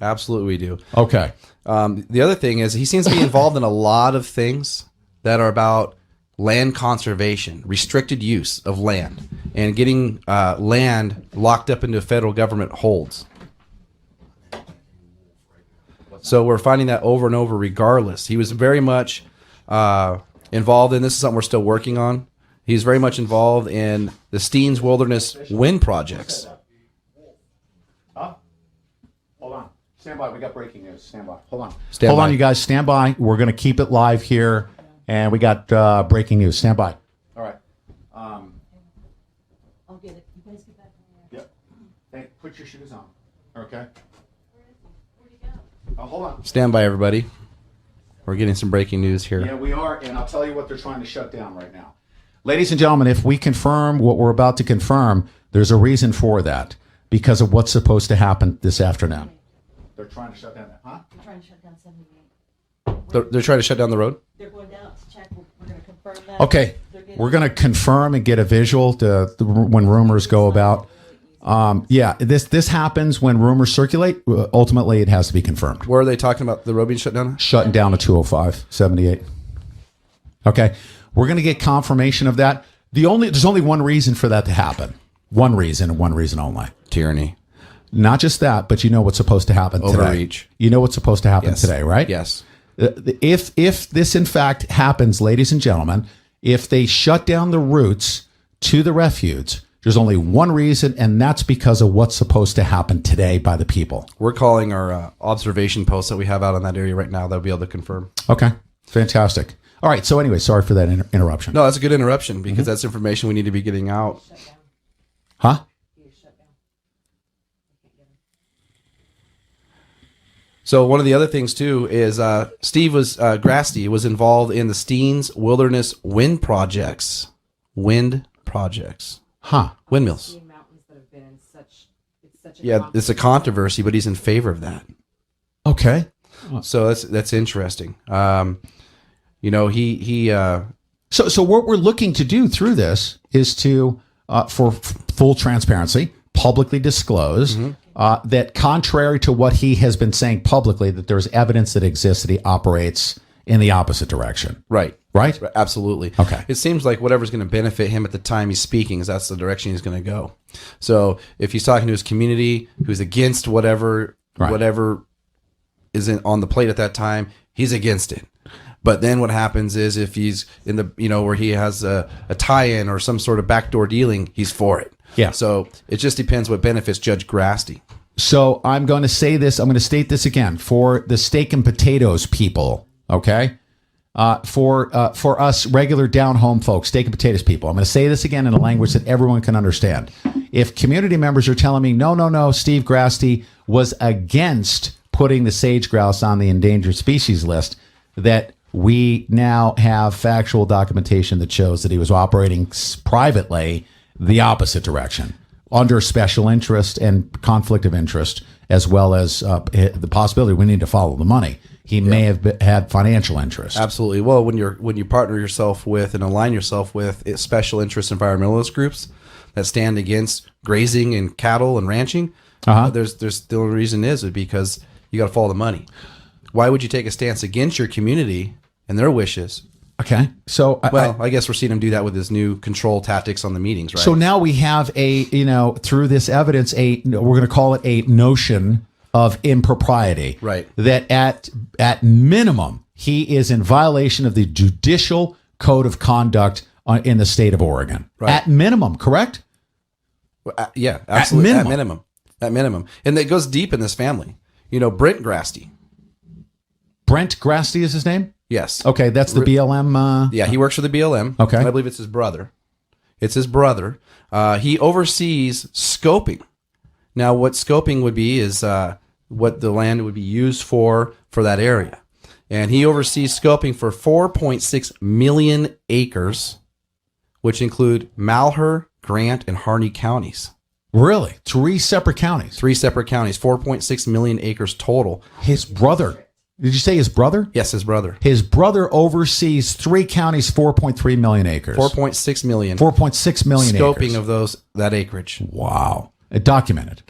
Absolutely, we do. Okay. The other thing is he seems to be involved in a lot of things that are about land conservation, restricted use of land, and getting land locked up into federal government holds. So we're finding that over and over regardless. He was very much involved in, this is something we're still working on, he's very much involved in the Steens Wilderness wind projects. Hold on. Stand by. We got breaking news. Stand by. Hold on. Hold on, you guys. Stand by. We're going to keep it live here, and we got breaking news. Stand by. All right. I'll get it. You guys get back on there. Yep. Hey, put your shoes on. Okay. Where'd you go? Hold on. Stand by, everybody. We're getting some breaking news here. Yeah, we are, and I'll tell you what they're trying to shut down right now. Ladies and gentlemen, if we confirm what we're about to confirm, there's a reason for that, because of what's supposed to happen this afternoon. They're trying to shut down that, huh? They're trying to shut down 78. They're trying to shut down the road? They're going down to check. We're going to confirm that. Okay. We're going to confirm and get a visual when rumors go about. This happens when rumors circulate. Ultimately, it has to be confirmed. Where are they talking about the road being shut down? Shutting down to 205, 78. Okay. We're going to get confirmation of that. There's only one reason for that to happen. One reason and one reason only. Tyranny. Not just that, but you know what's supposed to happen today. Overreach. You know what's supposed to happen today, right? Yes. If this in fact happens, ladies and gentlemen, if they shut down the routes to the refuge, there's only one reason, and that's because of what's supposed to happen today by the people. We're calling our observation posts that we have out in that area right now. They'll be able to confirm. Okay. Fantastic. All right. So anyway, sorry for that interruption. No, that's a good interruption because that's information we need to be getting out. Huh? So one of the other things too is Steve Grasty was involved in the Steens Wilderness wind projects. Wind projects. Huh. Windmills. Yeah, it's a controversy, but he's in favor of that. Okay. So that's interesting. He So what we're looking to do through this is to, for full transparency, publicly disclose that contrary to what he has been saying publicly, that there's evidence that exists that he operates in the opposite direction. Right. Right? Absolutely. Okay. It seems like whatever's going to benefit him at the time he's speaking is that's the direction he's going to go. So if he's talking to his community who's against whatever is on the plate at that time, he's against it. But then what happens is if he's in the, where he has a tie-in or some sort of backdoor dealing, he's for it. Yeah. So it just depends what benefits Judge Grasty. So I'm going to say this. I'm going to state this again for the steak and potatoes people. Okay. For us regular down home folks, steak and potatoes people, I'm going to say this again in a language that everyone can understand. If community members are telling me, no, Steve Grasty was against putting the sage grouse on the endangered species list, that we now have factual documentation that shows that he was operating privately the opposite direction under special interest and conflict of interest, as well as the possibility we need to follow the money. He may have had financial interest. Absolutely. Well, when you partner yourself with and align yourself with special interest environmentalist groups that stand against grazing and cattle and ranching, there's the only reason is because you got to follow the money. Why would you take a stance against your community and their wishes? Okay, so I guess we're seeing him do that with his new control tactics on the meetings, right? So now we have through this evidence, we're going to call it a notion of impropriety. Right. That at minimum, he is in violation of the judicial code of conduct in the state of Oregon. Right. At minimum, correct? Yeah, absolutely. At At minimum. At minimum. And it goes deep in this family. Brent Grasty. Brent Grasty is his name? Yes. Okay, that's the BLM. Yeah, he works for the BLM. Okay. And I believe it's his brother. He oversees scoping. Now, what scoping would be is what the land would be used for that area. And he oversees scoping for 4.6 million acres, which include Malheur, Grant, and Harney counties. Really? 3 separate counties? 3 separate counties, 4.6 million acres total. His brother. Did you say his brother? Yes, his brother. His brother oversees 3 counties, 4.3 million acres. 4.6 million. 4.6 million scoping acres. of that acreage. Wow. Documented.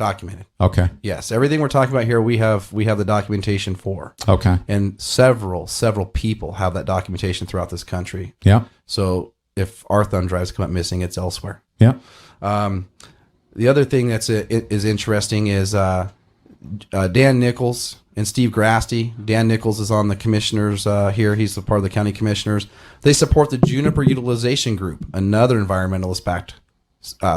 Okay. Yes, everything we're talking about here, we have the documentation for. Okay. And several people have that documentation throughout this country. Yeah. So if our thumb drives come up missing, it's elsewhere. Yeah. The other thing that's is interesting is Dan Nichols and Steve Grasty. Dan Nichols is on the commissioners here. He's a part of the county commissioners. They support the Juniper Utilization Group, another environmentalist backed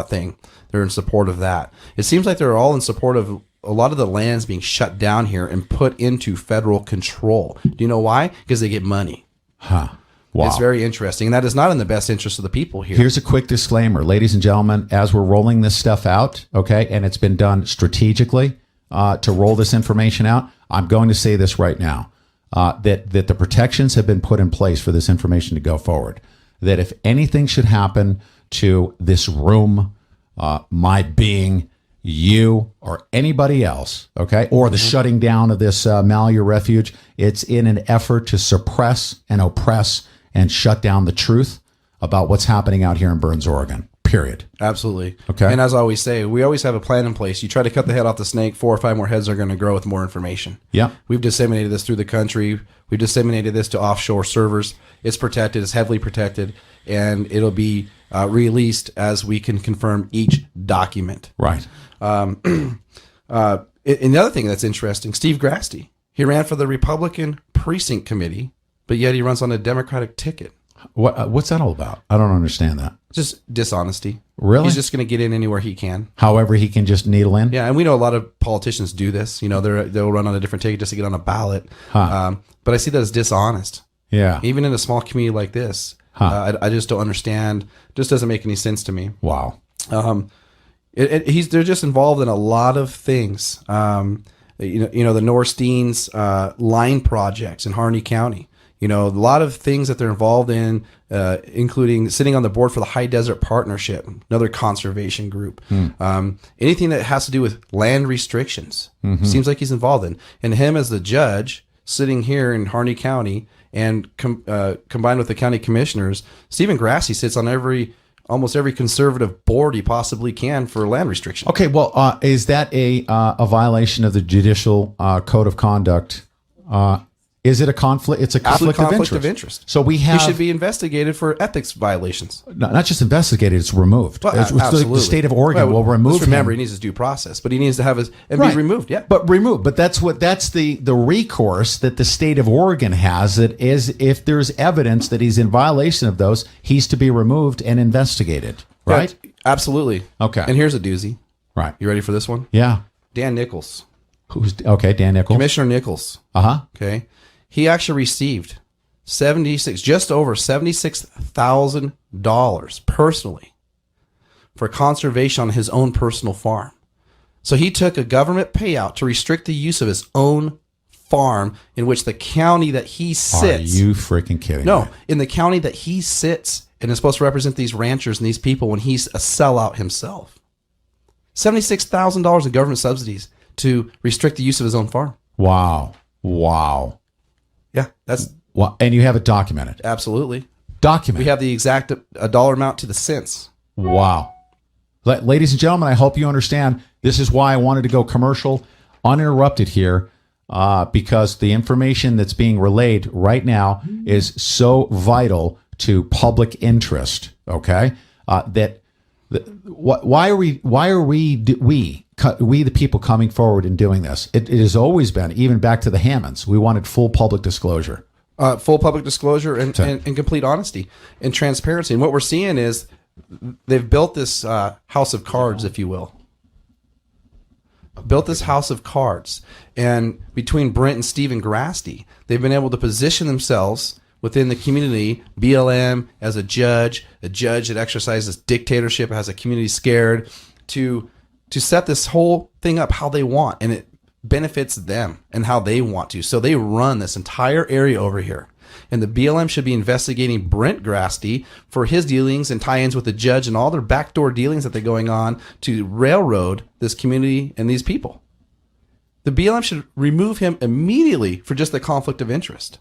thing. They're in support of that. It seems like they're all in support of a lot of the lands being shut down here and put into federal control. Do you know why? Because they get money. Huh. Wow. It's very interesting. And that is not in the best interest of the people here. Here's a quick disclaimer, ladies and gentlemen, as we're rolling this stuff out, okay, and it's been done strategically to roll this information out, I'm going to say this right now, that the protections have been put in place for this information to go forward. That if anything should happen to this room, my being, you, or anybody else, okay, or the shutting down of this Malheur refuge, it's in an effort to suppress and oppress and shut down the truth about what's happening out here in Burns, Oregon. Period. Absolutely. Okay. And as I always say, we always have a plan in place. You try to cut the head off the snake, 4 or 5 more heads are going to grow with more information. Yeah. We've disseminated this through the country. We've disseminated this to offshore servers. It's protected. It's heavily protected. And it'll be released as we can confirm each document. Right. And the other thing that's interesting, Steve Grasty, he ran for the Republican Precinct Committee, but yet he runs on a Democratic ticket. What's that all about? I don't understand that. Just dishonesty. Really? He's just going to get in anywhere he can. However he can just needle in? Yeah, and we know a lot of politicians do this. They'll run on a different ticket just to get on a ballot. Huh. But I see that as dishonest. Yeah. Even in a small community like this. I just don't understand. Just doesn't make any sense to me. Wow. They're just involved in a lot of things. The Norstein's line projects in Harney County. A lot of things that they're involved in, including sitting on the board for the High Desert Partnership, another conservation group. Anything that has to do with land restrictions, seems like he's involved in. And him as the judge sitting here in Harney County and combined with the county commissioners, Stephen Grassi sits on almost every conservative board he possibly can for land restriction. Okay, well, is that a violation of the judicial code of conduct? Is it a conflict? It's a conflict of interest. So we have. He should be investigated for ethics violations. Not just investigated; it's removed. Well, the state of Oregon will remove him. Remember, he needs his due process, but he needs to have his be removed. Yeah, but removed. But that's the recourse that the state of Oregon has. That is, if there's evidence that he's in violation of those, he's to be removed and investigated. Right? Absolutely. Okay. And here's a doozy. Right. You ready for this one? Yeah. Dan Nichols. Who's okay? Dan Nichols. Commissioner Nichols. Okay. He actually received just over $76,000 personally for conservation on his own personal farm. So he took a government payout to restrict the use of his own farm in which the county that he sits. Are you freaking kidding No, me? in the county that he sits and is supposed to represent these ranchers and these people when he's a sellout himself. $76,000 in government subsidies to restrict the use of his own farm. Wow. Yeah, that's and you have it documented. Absolutely. Documented. We have the exact dollar amount to the cents. Wow. Ladies and gentlemen, I hope you understand. This is why I wanted to go commercial uninterrupted here, because the information that's being relayed right now is so vital to public interest. Okay, why are we the people coming forward and doing this? It has always been, even back to the Hammonds, we wanted full public disclosure. Full public disclosure and complete honesty and transparency. And what we're seeing is they've built this house of cards, if you will. Built this house of cards. And between Brent and Stephen Grasty, they've been able to position themselves within the community, BLM as a judge that exercises dictatorship, has a community scared, to set this whole thing up how they want. And it benefits them and how they want to. So they run this entire area over here. And the BLM should be investigating Brent Grasty for his dealings and tie-ins with the judge and all their backdoor dealings that they're going on to railroad this community and these people. The BLM should remove him immediately for just the conflict of interest.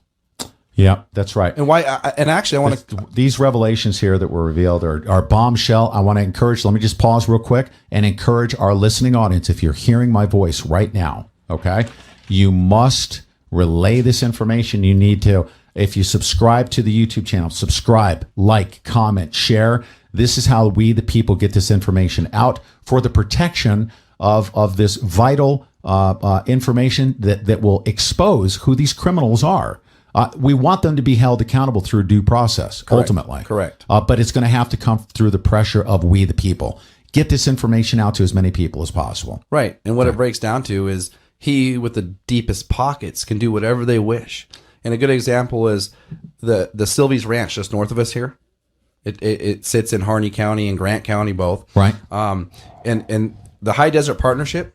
Yeah, that's right. And why? And actually, I want to. These revelations here that were revealed are bombshell. I want to encourage. Let me just pause real quick and encourage our listening audience. If you're hearing my voice right now, okay, you must relay this information. You need to. If you subscribe to the YouTube channel, subscribe, like, comment, share. This is how we, the people, get this information out for the protection of this vital information that will expose who these criminals are. We want them to be held accountable through due process, ultimately. Correct. But it's going to have to come through the pressure of we, the people. Get this information out to as many people as possible. Right. And what it breaks down to is he with the deepest pockets can do whatever they wish. And a good example is the Sylvie's Ranch just north of us here. It sits in Harney County and Grant County both. Right. And the High Desert Partnership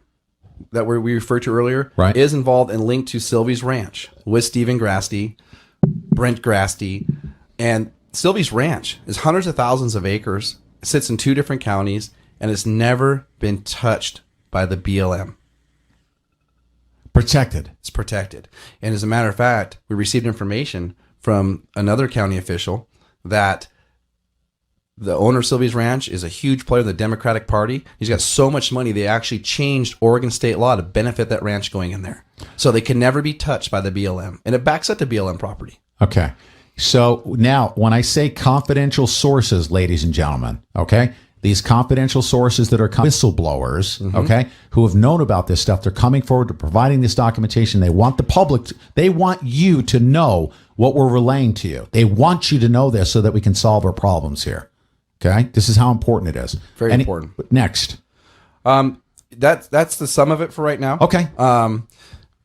that we referred to earlier is involved and linked to Sylvie's Ranch with Stephen Grasty, Brent Grasty, and Sylvie's Ranch is hundreds of thousands of acres, sits in 2 different counties, and has never been touched by the BLM. Protected. It's protected. And as a matter of fact, we received information from another county official that the owner of Sylvie's Ranch is a huge player in the Democratic Party. He's got so much money, they actually changed Oregon state law to benefit that ranch going in there. So they can never be touched by the BLM. And it backs up to BLM property. Okay. So now, when I say confidential sources, ladies and gentlemen, okay, these confidential sources that are whistleblowers, okay, who have known about this stuff, they're coming forward to providing this documentation. They want the public, they want you to know what we're relaying to you. They want you to know this so that we can solve our problems here. Okay, this is how important it is. Very important. Next, that's the sum of it for right now. Okay.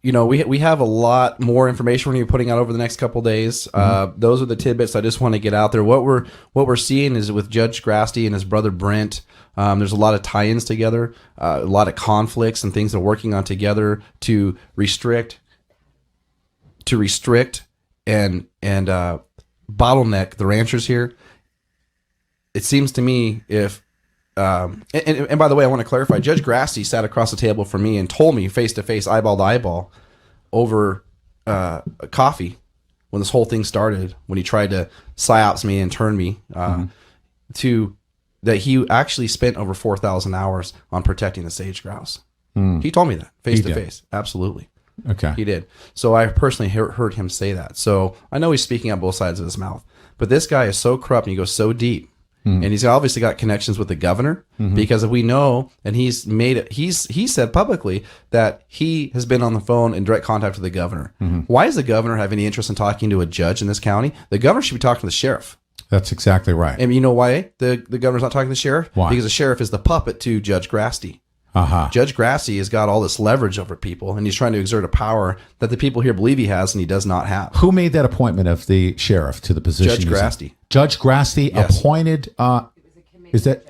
You know, we have a lot more information we're going to be putting out over the next couple days. Those are the tidbits I just want to get out there. What we're seeing is with Judge Grasty and his brother Brent. There's a lot of tie-ins together, a lot of conflicts and things they're working on together to restrict and bottleneck the ranchers here. It seems to me if and by the way, I want to clarify, Judge Grasty sat across the table from me and told me face to face, eyeball to eyeball, over coffee when this whole thing started, when he tried to psyops me and turn me to that he actually spent over 4,000 hours on protecting the sage grouse. He told me that face to face. Absolutely. Okay. He did. So I personally heard him say that. So I know he's speaking out both sides of his mouth. But this guy is so corrupt and he goes so deep. And he's obviously got connections with the governor because we know, and he's made it. He said publicly that he has been on the phone in direct contact with the governor. Why does the governor have any interest in talking to a judge in this county? The governor should be talking to the sheriff. That's exactly right. And you know why the governor's not talking to the sheriff? Why? Because the sheriff is the puppet to Judge Grasty. Judge Grassi has got all this leverage over people, and he's trying to exert a power that the people here believe he has, and he does not have. Who made that appointment of the sheriff to the position? Judge Grassi. Judge Grassi appointed. Is that?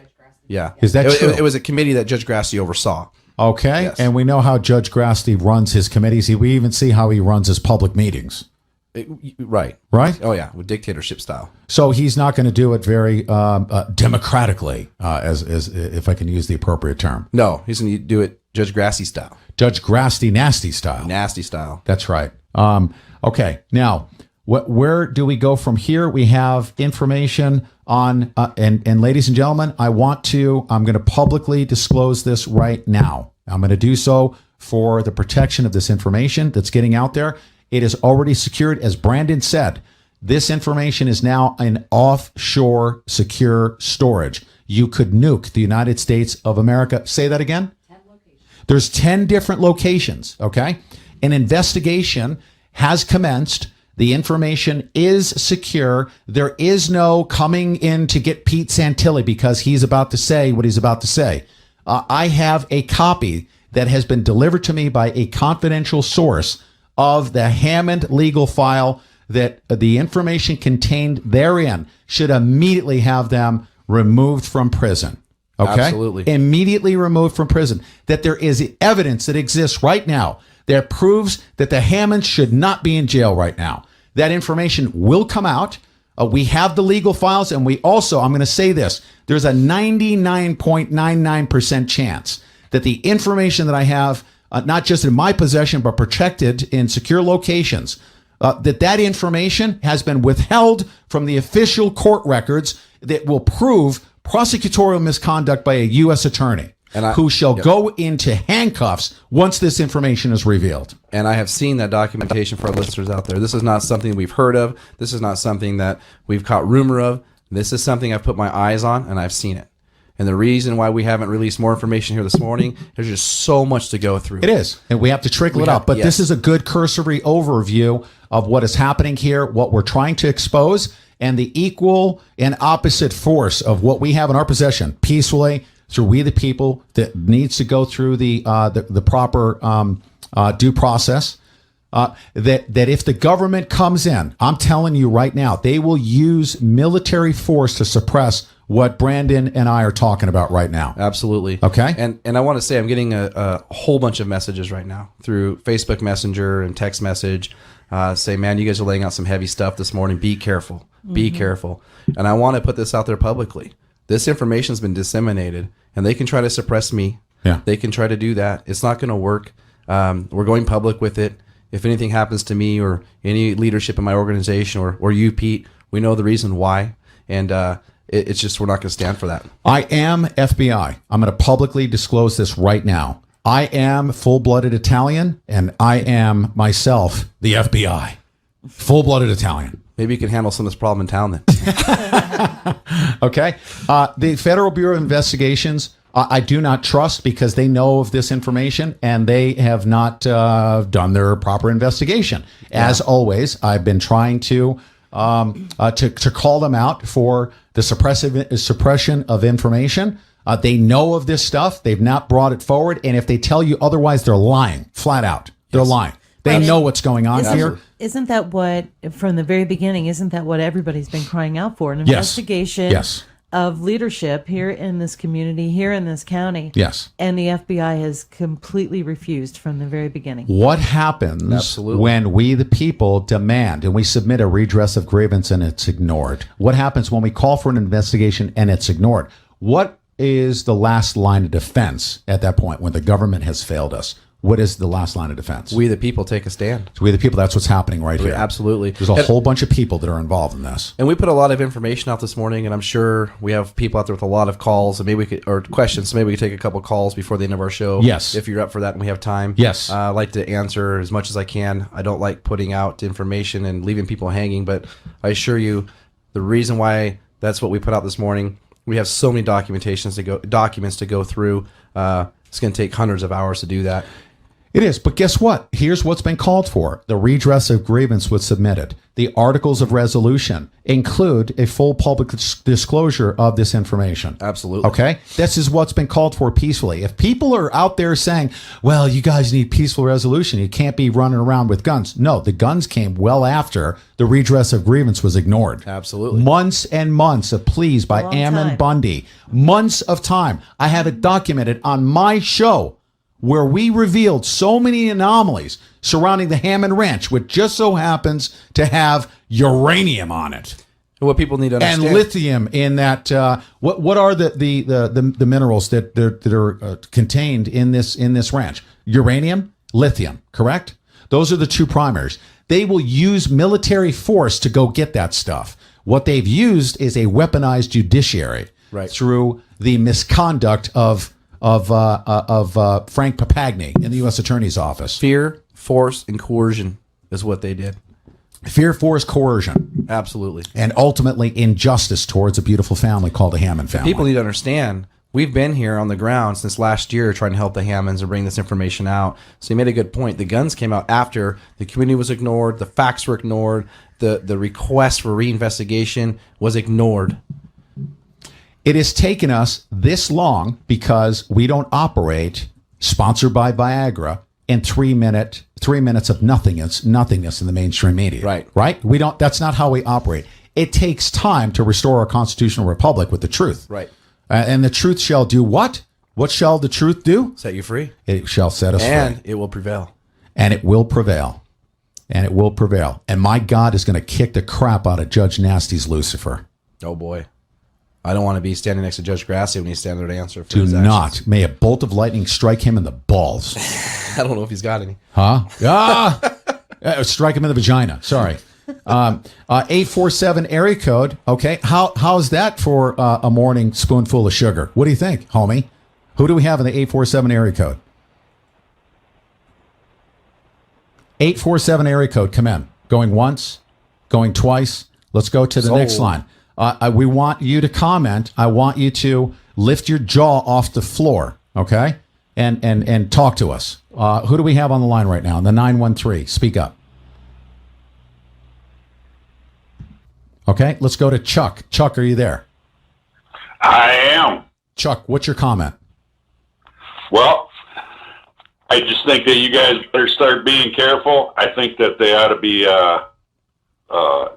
Yeah. Is that true? It was a committee that Judge Grassi oversaw. Okay, Yes. and we know how Judge Grassi runs his committees. We even see how he runs his public meetings. Right. Oh yeah, with dictatorship style. So he's not going to do it very democratically, as if I can use the appropriate term. No, he's going to do it Judge Grassi style. Judge Grassi nasty style. Nasty style. That's right. Okay, now where do we go from here? We have information on, and ladies and gentlemen, I'm going to publicly disclose this right now. I'm going to do so for the protection of this information that's getting out there. It is already secured. As Brandon said, this information is now in offshore secure storage. You could nuke the United States of America. Say that again? 10 locations. There's 10 different locations, okay? An investigation has commenced. The information is secure. There is no coming in to get Pete Santilli because he's about to say what he's about to say. I have a copy that has been delivered to me by a confidential source of the Hammond legal file that the information contained therein should immediately have them removed from prison. Okay? Absolutely. Immediately removed from prison. That there is evidence that exists right now that proves that the Hammonds should not be in jail right now. That information will come out. We have the legal files, and we also, I'm going to say this, there's a 99.99% chance that the information that I have, not just in my possession, but protected in secure locations, that information has been withheld from the official court records that will prove prosecutorial misconduct by a U.S. attorney who shall go into handcuffs once this information is revealed. And I have seen that documentation for our listeners out there. This is not something we've heard of. This is not something that we've caught rumor of. This is something I've put my eyes on, and I've seen it. And the reason why we haven't released more information here this morning, there's just so much to go through. It is. And we have to trickle it out. But this is a good cursory overview of what is happening here, what we're trying to expose, and the equal and opposite force of what we have in our possession peacefully through we the people that needs to go through the proper due process. That if the government comes in, I'm telling you right now, they will use military force to suppress what Brandon and I are talking about right now. Absolutely. Okay. And I want to say I'm getting a whole bunch of messages right now through Facebook Messenger and text message. Say, man, you guys are laying out some heavy stuff this morning. Be careful. Be careful. And I want to put this out there publicly. This information has been disseminated, and they can try to suppress me. Yeah. They can try to do that. It's not going to work. We're going public with it. If anything happens to me or any leadership in my organization or you, Pete, we know the reason why. And it's just we're not going to stand for that. I am FBI. I'm going to publicly disclose this right now. I am full-blooded Italian, and I am myself the FBI. Full-blooded Italian. Maybe you can handle some of this problem in town then. Okay. The Federal Bureau of Investigations, I do not trust because they know of this information and they have not done their proper investigation. As always, I've been trying to call them out for the suppression of information. They know of this stuff. They've not brought it forward. And if they tell you otherwise, they're lying. Flat out. They're lying. They know what's going on here. Isn't that what, from the very beginning, isn't that what everybody's been crying out for? An investigation of leadership here in this community, here in this county. Yes. And the FBI has completely refused from the very beginning. What happens when we, the people, demand and we submit a redress of grievance and it's ignored? What happens when we call for an investigation and it's ignored? What is the last line of defense at that point when the government has failed us? What is the last line of defense? We the people take a stand. So we the people, that's what's happening right here. Absolutely. There's a whole bunch of people that are involved in this. And we put a lot of information out this morning, and I'm sure we have people out there with a lot of calls and or questions, so maybe we could take a couple calls before the end of our show. Yes. If you're up for that and we have time. Yes. I like to answer as much as I can. I don't like putting out information and leaving people hanging, but I assure you the reason why that's what we put out this morning, we have so many documents to go through. It's going to take hundreds of hours to do that. It is, but guess what? Here's what's been called for. The redress of grievance was submitted. The articles of resolution include a full public disclosure of this information. Absolutely. Okay? This is what's been called for peacefully. If people are out there saying, well, you guys need peaceful resolution, you can't be running around with guns. No, the guns came well after the redress of grievance was ignored. Absolutely. Months and months of pleas by Ammon Bundy. Months of time. I have it documented on my show, where we revealed so many anomalies surrounding the Hammond Ranch, which just so happens to have uranium on it. What people need to understand. And lithium in that. What are the minerals that are contained in this ranch? Uranium, lithium, correct? Those are the two primaries. They will use military force to go get that stuff. What they've used is a weaponized judiciary through the misconduct of Frank Papagni in the U.S. Attorney's Office. Fear, force, and coercion is what they did. Fear, force, coercion. Absolutely. And ultimately injustice towards a beautiful family called the Hammond family. People need to understand, we've been here on the ground since last year trying to help the Hammonds and bring this information out. So you made a good point. The guns came out after the community was ignored, the facts were ignored, the request for reinvestigation was ignored. It has taken us this long because we don't operate, sponsored by Viagra, in 3 minutes of nothingness in the mainstream media. Right? We don't. That's not how we operate. It takes time to restore our constitutional republic with the truth. Right. And the truth shall do what? What shall the truth do? Set you free. It shall set us free. And it will prevail. And it will prevail. And it will prevail. And my God is going to kick the crap out of Judge Nasty's Lucifer. Oh, boy. I don't want to be standing next to Judge Grassi when he's standing there to answer for Do his not. actions. May a bolt of lightning strike him in the balls. I don't know if he's got any. Huh? Strike him in the vagina. Sorry. 847 area code. Okay. How's that for a morning spoonful of sugar? What do you think, homie? Who do we have in the 847 area code? 847 area code. Come in. Going once, going twice. Let's go to the next line. We want you to comment. I want you to lift your jaw off the floor, okay? And talk to us. Who do we have on the line right now? The 913. Speak up. Okay, let's go to Chuck. Chuck, are you there? I am. Chuck, what's your comment? Well, I just think that you guys better start being careful. I think that they ought to be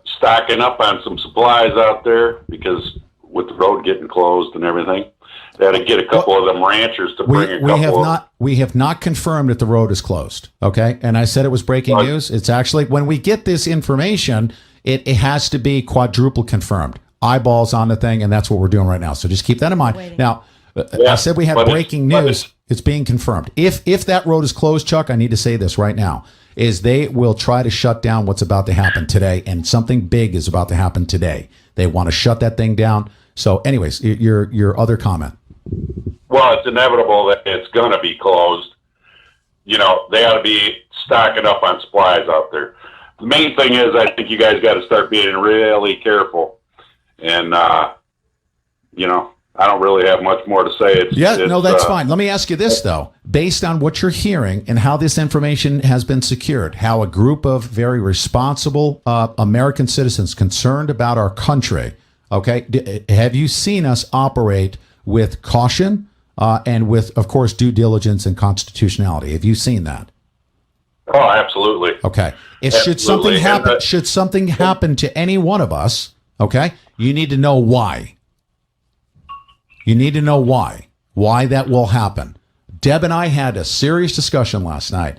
stocking up on some supplies out there, because with the road getting closed and everything, they ought to get a couple of them ranchers to bring a couple we have not confirmed that the road is closed, okay? And I said it was breaking news. It's actually, when we get this information, it has to be quadruple confirmed. Eyeballs on the thing, and that's what we're doing right now. So just keep that in mind. Now, I said we have breaking news. It's being confirmed. If that road is closed, Chuck, I need to say this right now, is they will try to shut down what's about to happen today, and something big is about to happen today. They want to shut that thing down. So anyways, your other comment. Well, it's inevitable that it's going to be closed. You know, they ought to be stocking up on supplies out there. The main thing is, I think you guys got to start being really careful. And, you know, I don't really have much more to say. That's fine. Let me ask you this, though. Based on what you're hearing and how this information has been secured, how a group of very responsible American citizens concerned about our country, okay, have you seen us operate with caution and with, of course, due diligence and constitutionality? Have you seen that? Oh, absolutely. Okay. Should something happen to any one of us, okay, you need to know why. You need to know why that will happen. Deb and I had a serious discussion last night,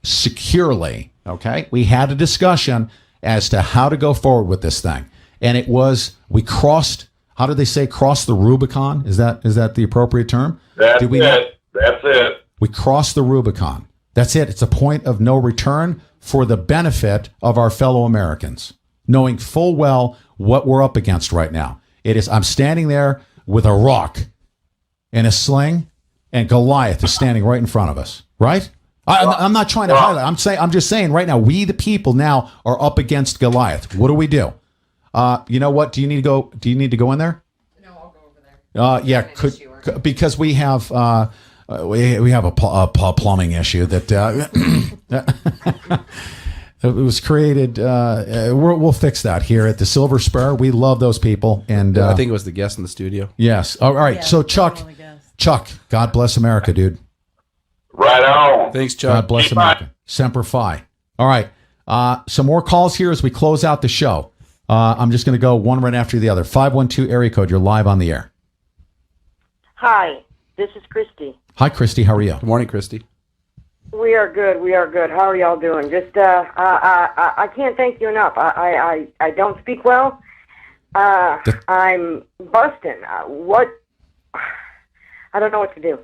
securely, okay? We had a discussion as to how to go forward with this thing. And it was, we crossed, how do they say, cross the Rubicon? Is that the appropriate term? That's it. We crossed the Rubicon. That's it. It's a point of no return for the benefit of our fellow Americans, knowing full well what we're up against right now. I'm standing there with a rock and a sling, and Goliath is standing right in front of us, right? I'm not trying to highlight. I'm just saying right now, we the people now are up against Goliath. What do we do? You know what? Do you need to go in there? No, I'll go over there. Because we have we have a plumbing issue that it was created. We'll fix that here at the Silver Spur. We love those people, and I think it was the guest in the studio. Yes. All right. So Chuck, God bless America, dude. Right on. Thanks, Chuck. God bless America. Semper Fi. All right. Some more calls here as we close out the show. I'm just going to go one right after the other. 512 area code. You're live on the air. Hi, this is Christy. Hi, Christy. How are you? Good morning, Christy. We are good. We are good. How are y'all doing? Just, I can't thank you enough. I don't speak well. I'm busting. I don't know what to do.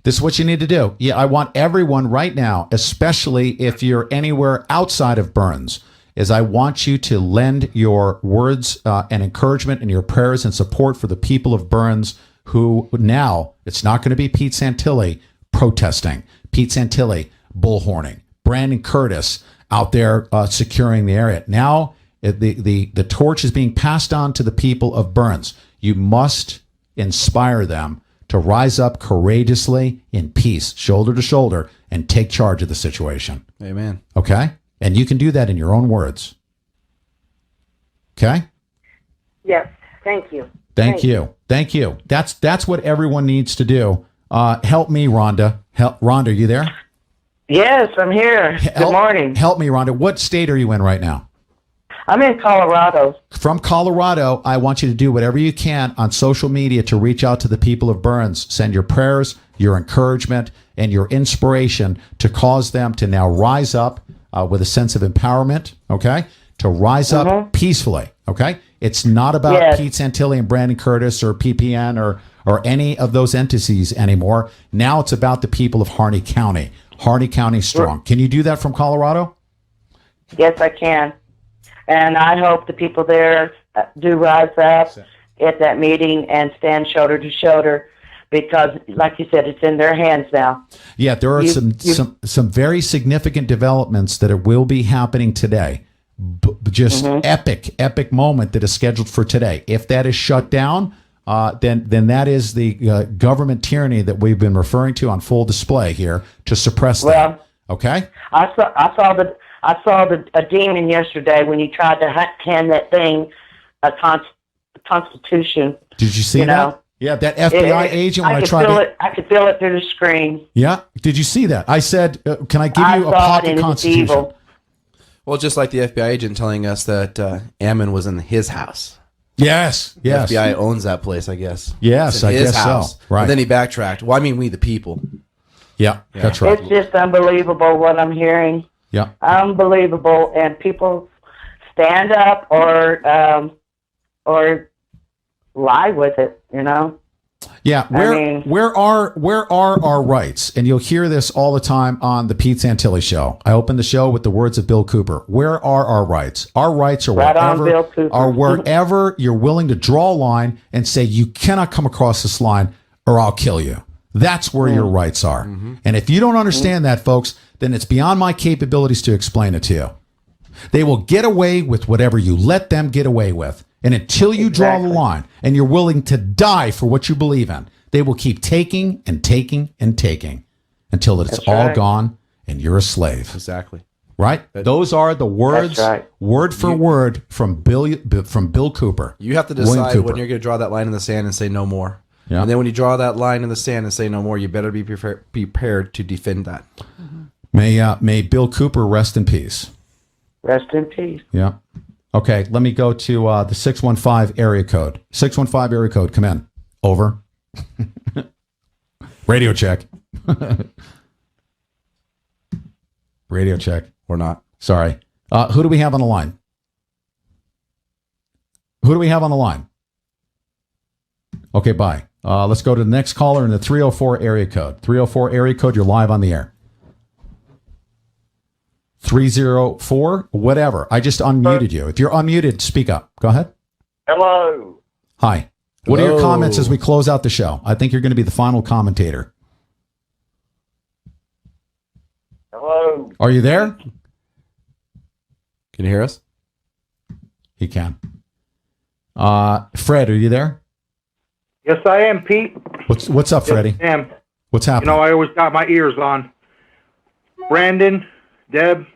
This is what you need to do. Yeah, I want everyone right now, especially if you're anywhere outside of Burns, is I want you to lend your words and encouragement and your prayers and support for the people of Burns who now, it's not going to be Pete Santilli protesting, Pete Santilli bullhorning, Brandon Curtis out there securing the area. Now the torch is being passed on to the people of Burns. You must inspire them to rise up courageously in peace, shoulder to shoulder, and take charge of the situation. Amen. Okay? And you can do that in your own words. Okay? Yes. Thank you. Thank you. That's what everyone needs to do. Help me, Rhonda. Rhonda, you there? Yes, I'm here. Good morning. Help me, Rhonda. What state are you in right now? I'm in Colorado. From Colorado, I want you to do whatever you can on social media to reach out to the people of Burns. Send your prayers, your encouragement, and your inspiration to cause them to now rise up with a sense of empowerment, okay? To rise up peacefully, okay? It's not about Pete Santilli and Brandon Curtis or PPN or any of those entities anymore. Now it's about the people of Harney County. Harney County strong. Can you do that from Colorado? Yes, I can. And I hope the people there do rise up at that meeting and stand shoulder to shoulder because, like you said, it's in their hands now. Yeah, there are some very significant developments that will be happening today. Just epic moment that is scheduled for today. If that is shut down, then that is the government tyranny that we've been referring to on full display here to suppress that. Okay? I saw a demon yesterday when he tried to hand that thing a constitution. Did you see that? Yeah, that FBI agent when I tried to... I could feel it through the screen. Yeah? Did you see that? I said, can I give you a pocket constitution? Evil. Well, just like the FBI agent telling us that Ammon was in his house. Yes. The FBI owns that place, I guess. Yes, I guess so. Right. And then he backtracked. Well, I mean, we the people. Yeah, that's right. It's just unbelievable what I'm hearing. Yeah. Unbelievable. And people stand up or lie with it, Yeah, where are our rights? And you'll hear this all the time on the Pete Santilli show. I opened the show with the words of Bill Cooper. Where are our rights? Our rights are wherever you're willing to draw a line and say you cannot come across this line or I'll kill you. That's where your rights are. And if you don't understand that, folks, then it's beyond my capabilities to explain it to you. They will get away with whatever you let them get away with. And until you draw the line and you're willing to die for what you believe in, they will keep taking and taking and taking until it's all gone and you're a slave. Exactly. Right? Those are the words, word for word, from Bill Cooper. You have to decide when you're going to draw that line in the sand and say no more. Yeah. And then when you draw that line in the sand and say no more, you better be prepared to defend that. May Bill Cooper rest in peace. Rest in peace. Yeah. Okay, let me go to the 615 area code. 615 area code, come in. Over. Radio check. Radio check. Or not. Sorry. Who do we have on the line? Okay, bye. Let's go to the next caller in the 304 area code. 304 area code, you're live on the air. 304, whatever. I just unmuted you. If you're unmuted, speak up. Go ahead. Hello. Hi. What are your comments as we close out the show? I think you're going to be the final commentator. Hello. Are you there? Can you hear us? He can. Fred, are you there? Yes, I am, Pete. What's up, Freddie? Yes, I am. What's happening? I always got my ears on. Brandon, Deb,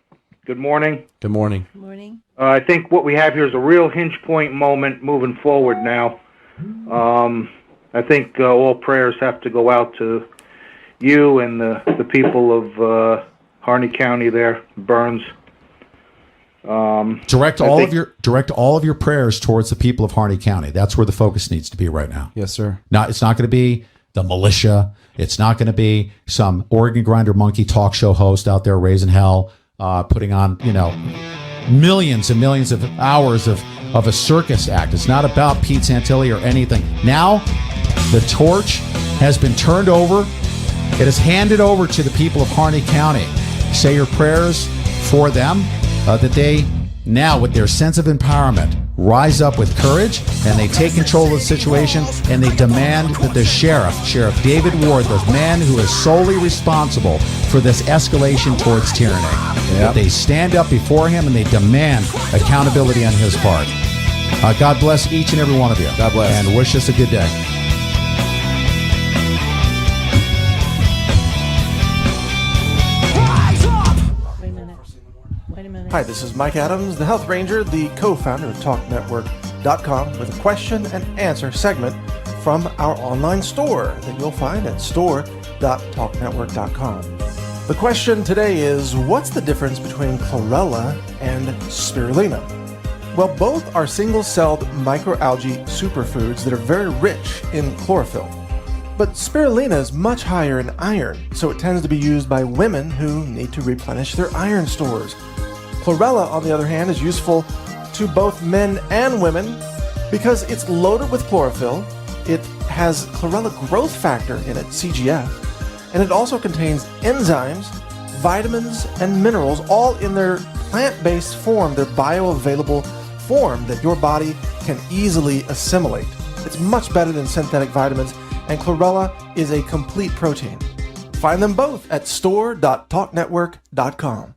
good morning. Good morning. Good morning. I think what we have here is a real hinge point moment moving forward now. I think all prayers have to go out to you and the people of Harney County there, Burns. Direct all of your prayers towards the people of Harney County. That's where the focus needs to be right now. Yes, sir. It's not going to be the militia. It's not going to be some Oregon Grinder monkey talk show host out there raising hell, putting on millions and millions of hours of a circus act. It's not about Pete Santilli or anything. Now, the torch has been turned over. It is handed over to the people of Harney County. Say your prayers for them, that they now, with their sense of empowerment, rise up with courage, and they take control of the situation, and they demand that the Sheriff David Ward, the man who is solely responsible for this escalation towards tyranny, that they stand up before him and they demand accountability on his part. God bless each and every one of you. God bless. And wish us a good day. Hi, this is Mike Adams, the Health Ranger, the co-founder of TalkNetwork.com, with a question and answer segment from our online store that you'll find at store.talknetwork.com. The question today is, what's the difference between chlorella and spirulina? Well, both are single-celled microalgae superfoods that are very rich in chlorophyll. But spirulina is much higher in iron, so it tends to be used by women who need to replenish their iron stores. Chlorella, on the other hand, is useful to both men and women because it's loaded with chlorophyll, it has chlorella growth factor in it, CGF, and it also contains enzymes, vitamins, and minerals, all in their plant-based form, their bioavailable form that your body can easily assimilate. It's much better than synthetic vitamins, and chlorella is a complete protein. Find them both at store.talknetwork.com.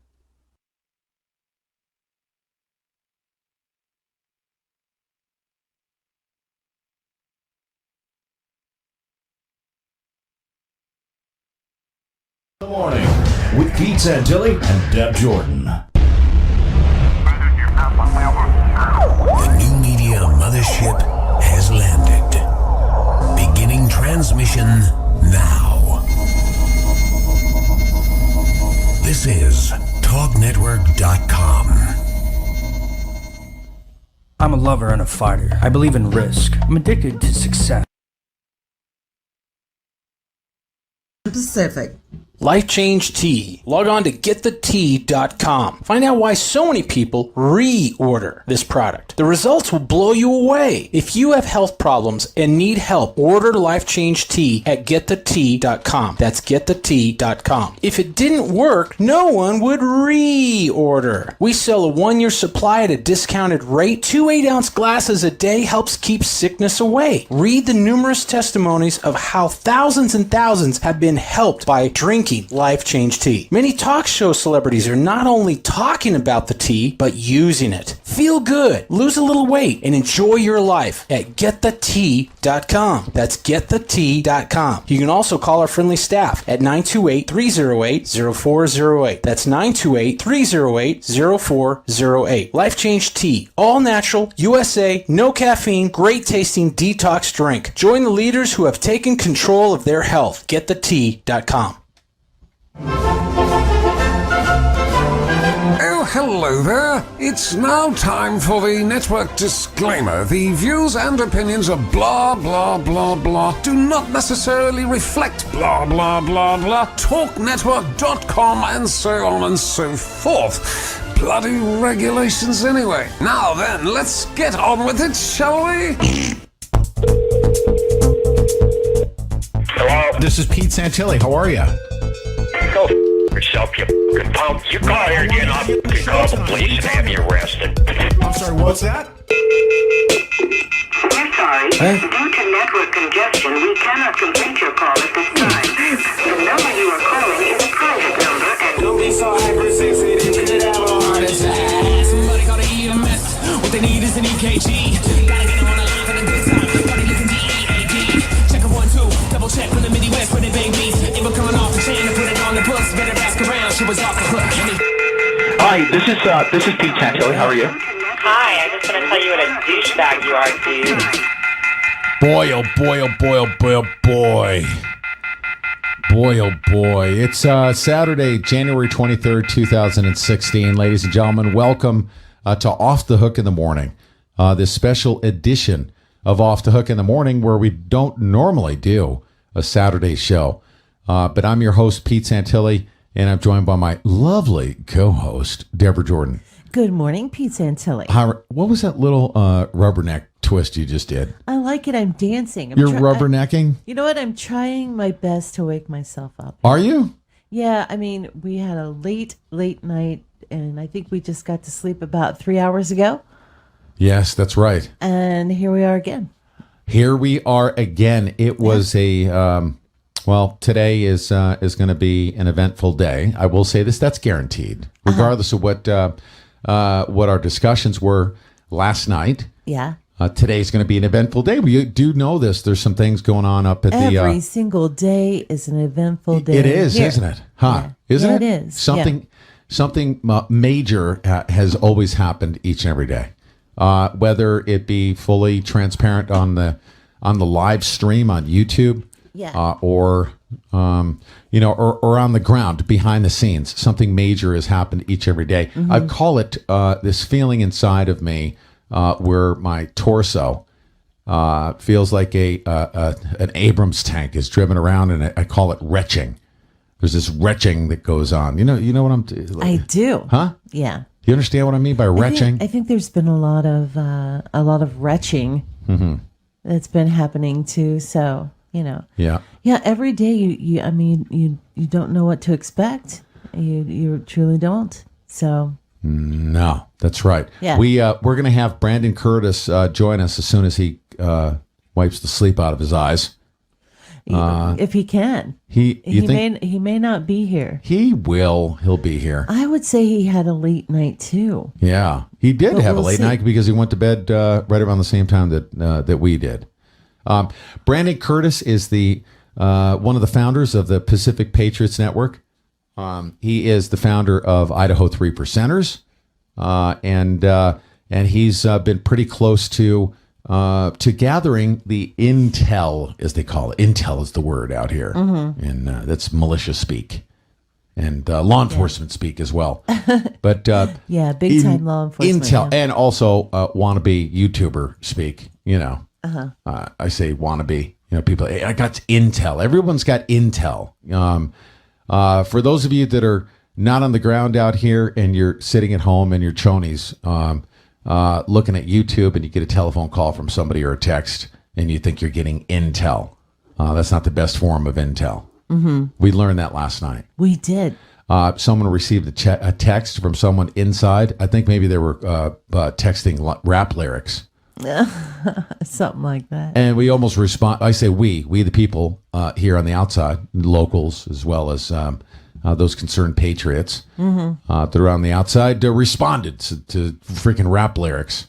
Good morning with Pete Santilli and Deb Jordan. The new media mothership has landed. Beginning transmission now. This is TalkNetwork.com. I'm a lover and a fighter. I believe in risk. I'm addicted to success. Pacific. Life Change Tea. Log on to getthetea.com. Find out why so many people reorder this product. The results will blow you away. If you have health problems and need help, order Life Change Tea at getthetea.com. That's getthetea.com. If it didn't work, no one would reorder. We sell a 1-year supply at a discounted rate. 2 8-ounce glasses a day helps keep sickness away. Read the numerous testimonies of how thousands and thousands have been helped by drinking Life Change Tea. Many talk show celebrities are not only talking about the tea, but using it. Feel good, lose a little weight, and enjoy your life at getthetea.com. That's getthetea.com. You can also call our friendly staff at 928-308-0408. That's 928-308-0408. Life Change Tea. All natural, USA, no caffeine, great tasting detox drink. Join the leaders who have taken control of their health. Getthetea.com. Oh, hello there. It's now time for the network disclaimer. The views and opinions of blah, blah, blah, blah do not necessarily reflect blah, blah, blah, blah, talknetwork.com, and so on and so forth. Bloody regulations anyway. Now then, let's get on with it, shall we? Hello? This is Pete Santilli. How are you? Go f yourself, you fucking punk. You go out here and get off and call the police and have you arrested. I'm sorry, what's that? We're sorry. Hey? Due to network congestion, we cannot complete your call at this time. The number you are calling is a private number and... Don't be so hypersensitive, could have a heart attack. Somebody call the EMS. What they need is an EKG. Gotta get them on the line for the good time. Gotta listen to EAD. Check a 1, 2, double check from the Midwest where they bang beats. Hi, this is Pete Santilli. How are you? Hi, I just want to tell you what a douchebag you are, dude. Boy, oh boy, oh boy, oh boy, oh boy. Boy, oh boy. It's Saturday, January 23rd, 2016. Ladies and gentlemen, welcome to Off the Hook in the Morning. This special edition of Off the Hook in the Morning where we don't normally do a Saturday show. But I'm your host, Pete Santilli, and I'm joined by my lovely co-host, Deborah Jordan. Good morning, Pete Santilli. What was that little rubberneck twist you just did? I like it. I'm dancing. You're rubbernecking? You know what? I'm trying my best to wake myself up. Are you? Yeah. I mean, we had a late night, and I think we just got to sleep about 3 hours ago. Yes, that's right. And here we are again. Here we are again. It was today is going to be an eventful day. I will say this, that's guaranteed, regardless of what our discussions were last night. Yeah. Today's going to be an eventful day. We do know this. There's some things going on up at Every single day is an eventful day. It is, here. Isn't it? Huh? Yeah. Isn't Yeah, it? it is. Something major has always happened each and every day. Whether it be fully transparent on the live stream on YouTube, or on the ground behind the scenes, something major has happened each every day. Mm-hmm. I call it this feeling inside of me where my torso feels like an Abrams tank is driven around, and I call it retching. There's this retching that goes on. You know what I'm? I do. Huh? Yeah. You understand what I mean by retching? I think there's been a lot of retching that's been happening too. So Yeah. Every day you don't know what to expect. You truly don't. So. No, that's right. Yeah. We're going to have Brandon Curtis join us as soon as he wipes the sleep out of his eyes. If he can. He may not be here. He will. He'll be here. I would say he had a late night too. Yeah, he did have a late see. night because he went to bed right around the same time that we did. Brandon Curtis is the one of the founders of the Pacific Patriots Network. He is the founder of Idaho 3 Percenters, and he's been pretty close to gathering the intel, as they call it. Intel is the word out here, and that's militia speak and law enforcement speak as well. But big time law enforcement intel, and also wannabe YouTuber speak. I say wannabe. People. Hey, I got intel. Everyone's got intel. For those of you that are not on the ground out here and you're sitting at home in your chonies, looking at YouTube, and you get a telephone call from somebody or a text, and you think you're getting intel. That's not the best form of intel. Mm-hmm. We learned that last night. We did. Someone received a text from someone inside. I think maybe they were texting rap lyrics. Something like that. And we almost respond. I say we the people here on the outside, locals, as well as those concerned patriots that are on the outside, responded to freaking rap lyrics.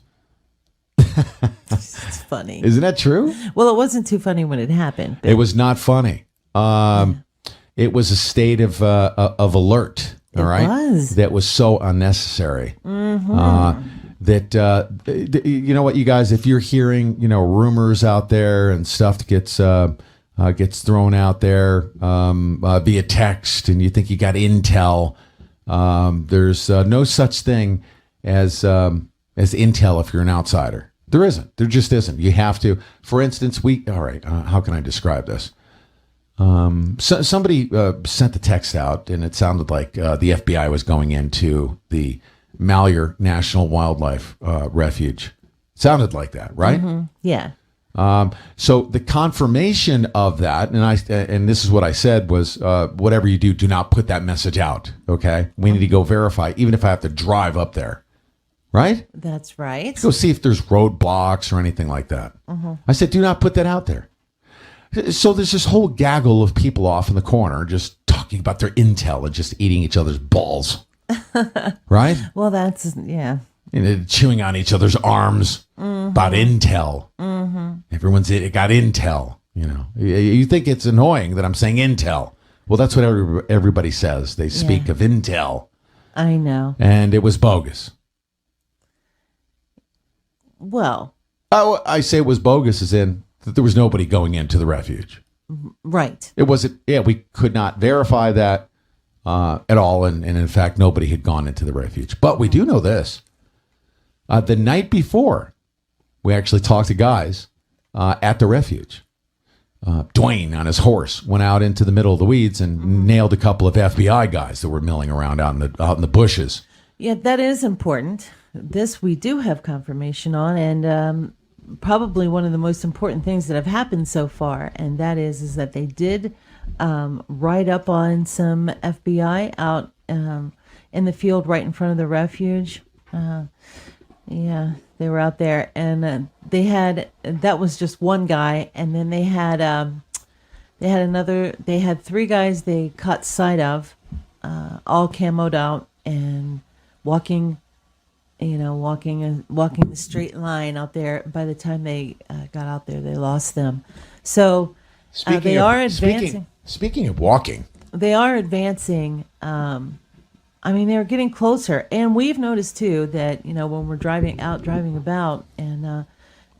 It's funny. Isn't that true? Well, it wasn't too funny when it happened. It was not funny. It was a state of alert. All right, was. That was so unnecessary. That you know what, you guys, if you're hearing rumors out there and stuff that gets thrown out there via text, and you think you got intel, there's no such thing as intel if you're an outsider. There isn't. There just isn't. You have to. For instance, how can I describe this? Somebody sent the text out, and it sounded like the FBI was going into the Malheur National Wildlife Refuge. Sounded like that, right? Mm-hmm. Yeah. So the confirmation of that, and this is what I said was, whatever you do not put that message out. Okay, we need to go verify, even if I have to drive up there, right? That's right. Go see if there's roadblocks or anything like that. I said, do not put that out there. So there's this whole gaggle of people off in the corner just talking about their intel and just eating each other's balls. Right? Well, that's, yeah. Chewing on each other's arms about intel. Everyone's got intel. You think it's annoying that I'm saying intel. Well, that's what everybody says. They speak of intel. I know. And it was bogus. Well. Oh, I say it was bogus as in that there was nobody going into the refuge. Right. It wasn't, we could not verify that at all. And in fact, nobody had gone into the refuge. But we do know this. The night before, we actually talked to guys at the refuge. Dwayne on his horse went out into the middle of the weeds and nailed a couple of FBI guys that were milling around out in the bushes. Yeah, that is important. This we do have confirmation on, and probably one of the most important things that have happened so far, and that is that they did ride up on some FBI out in the field right in front of the refuge. Yeah, they were out there, and that was just one guy, and then they had three guys they caught sight of, all camoed out and walking the straight line out there. By the time they got out there, they lost them. So they are advancing. Speaking of walking, they are advancing. They're getting closer, and we've noticed too that when we're driving about and on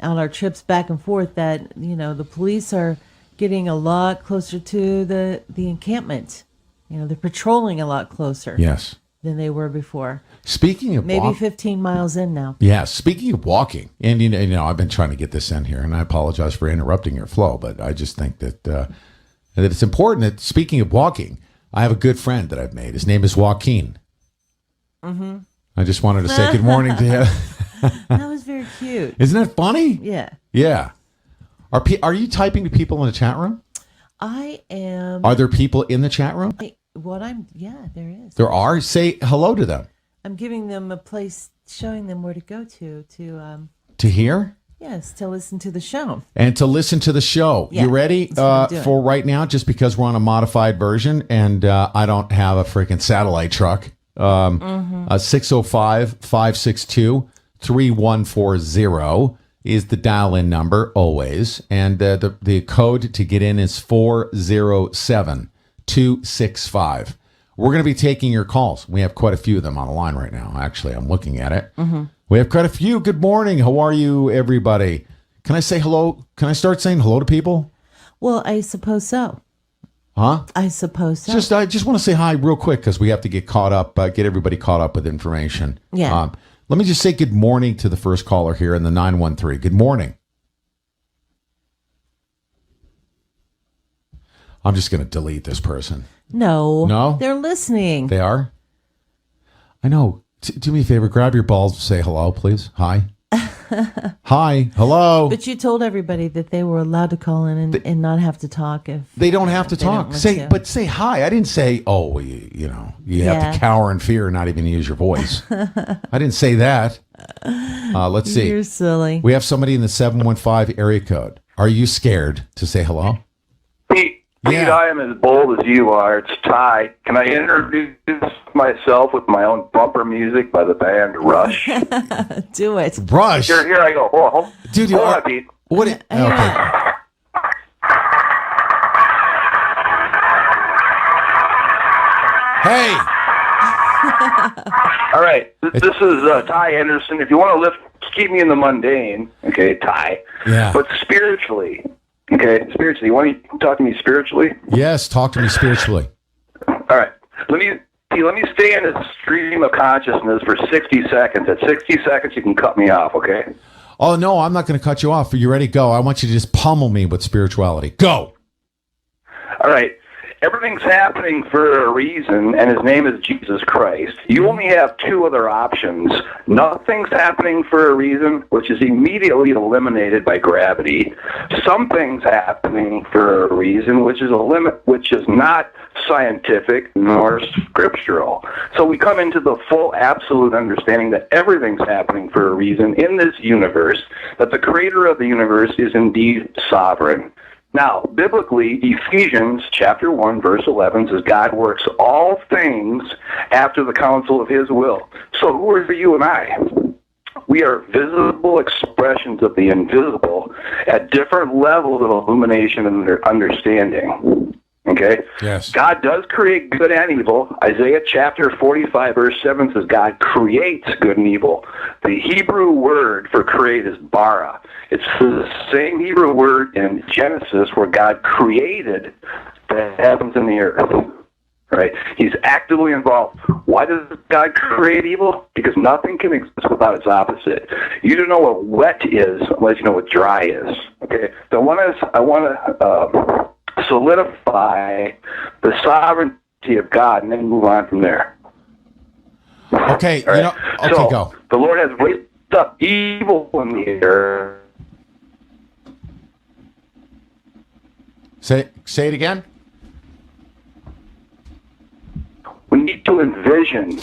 our trips back and forth, that the police are getting a lot closer to the encampment. They're patrolling a lot closer. Yes. Than they were before. Speaking of maybe 15 miles in now. Yeah. Speaking of walking, and I've been trying to get this in here, and I apologize for interrupting your flow, but I just think that it's important that speaking of walking, I have a good friend that I've made. His name is Joaquin. Mm-hmm. I just wanted to say good morning to him. That was very cute. Isn't that funny? Yeah. Yeah. Are you typing to people in the chat room? I am. Are there people in the chat room? Yeah, there is. There are. Say hello to them. I'm giving them a place, showing them where to go to To hear? Yes, to listen to the show. And to listen to the show. Yeah, you ready for right now? Just because we're on a modified version and I don't have a freaking satellite truck. 605-562-3140 is the dial-in number always. And the code to get in is 407-265. We're going to be taking your calls. We have quite a few of them on the line right now. Actually, I'm looking at it. Mm-hmm. We have quite a few. Good morning. How are you, everybody? Can I say hello? Can I start saying hello to people? Well, I suppose so. Huh? I suppose so. I just want to say hi real quick because we have to get caught up, get everybody caught up with information. Yeah. Let me just say good morning to the first caller here in the 913. Good morning. I'm just going to delete this person. No. They're listening. They are? I know. Do me a favor. Grab your balls and say hello, please. Hi. Hi. Hello. But you told everybody that they were allowed to call in and not have to talk if they don't have to talk. Say hi. I didn't say, you have to cower in fear and not even use your voice. I didn't say that. Let's see. You're silly. We have somebody in the 715 area code. Are you scared to say hello? Pete, I am as bold as you are. It's Ty. Can I introduce myself with my own bumper music by the band Rush? Do it. Rush? Here I go. Hold on. Dude, hold on, Pete. What? Okay. Hey. All right. This is Ty Anderson. If you want to lift, keep me in the mundane. Okay, Ty. Yeah. But spiritually. Okay, spiritually. You want to talk to me spiritually? Yes, talk to me spiritually. All right. Let me stay in a stream of consciousness for 60 seconds. At 60 seconds, you can cut me off, okay? Oh, no, I'm not going to cut you off. Are you ready? Go. I want you to just pummel me with spirituality. Go. All right. Everything's happening for a reason, and his name is Jesus Christ. You only have two other options. Nothing's happening for a reason, which is immediately eliminated by gravity. Something's happening for a reason, which is not scientific nor scriptural. So we come into the full absolute understanding that everything's happening for a reason in this universe, that the creator of the universe is indeed sovereign. Now, biblically, Ephesians chapter 1, verse 11 says, God works all things after the counsel of his will. So who are you and I? We are visible expressions of the invisible at different levels of illumination and understanding. Okay? Yes. God does create good and evil. Isaiah chapter 45, verse 7 says God creates good and evil. The Hebrew word for create is bara. It's the same Hebrew word in Genesis where God created the heavens and the earth. Right? He's actively involved. Why does God create evil? Because nothing can exist without its opposite. You don't know what wet is unless you know what dry is. Okay? So I want to solidify the sovereignty of God and then move on from there. Okay, All right? So, go. The Lord has raised up evil in the earth. Say it again. We need to envision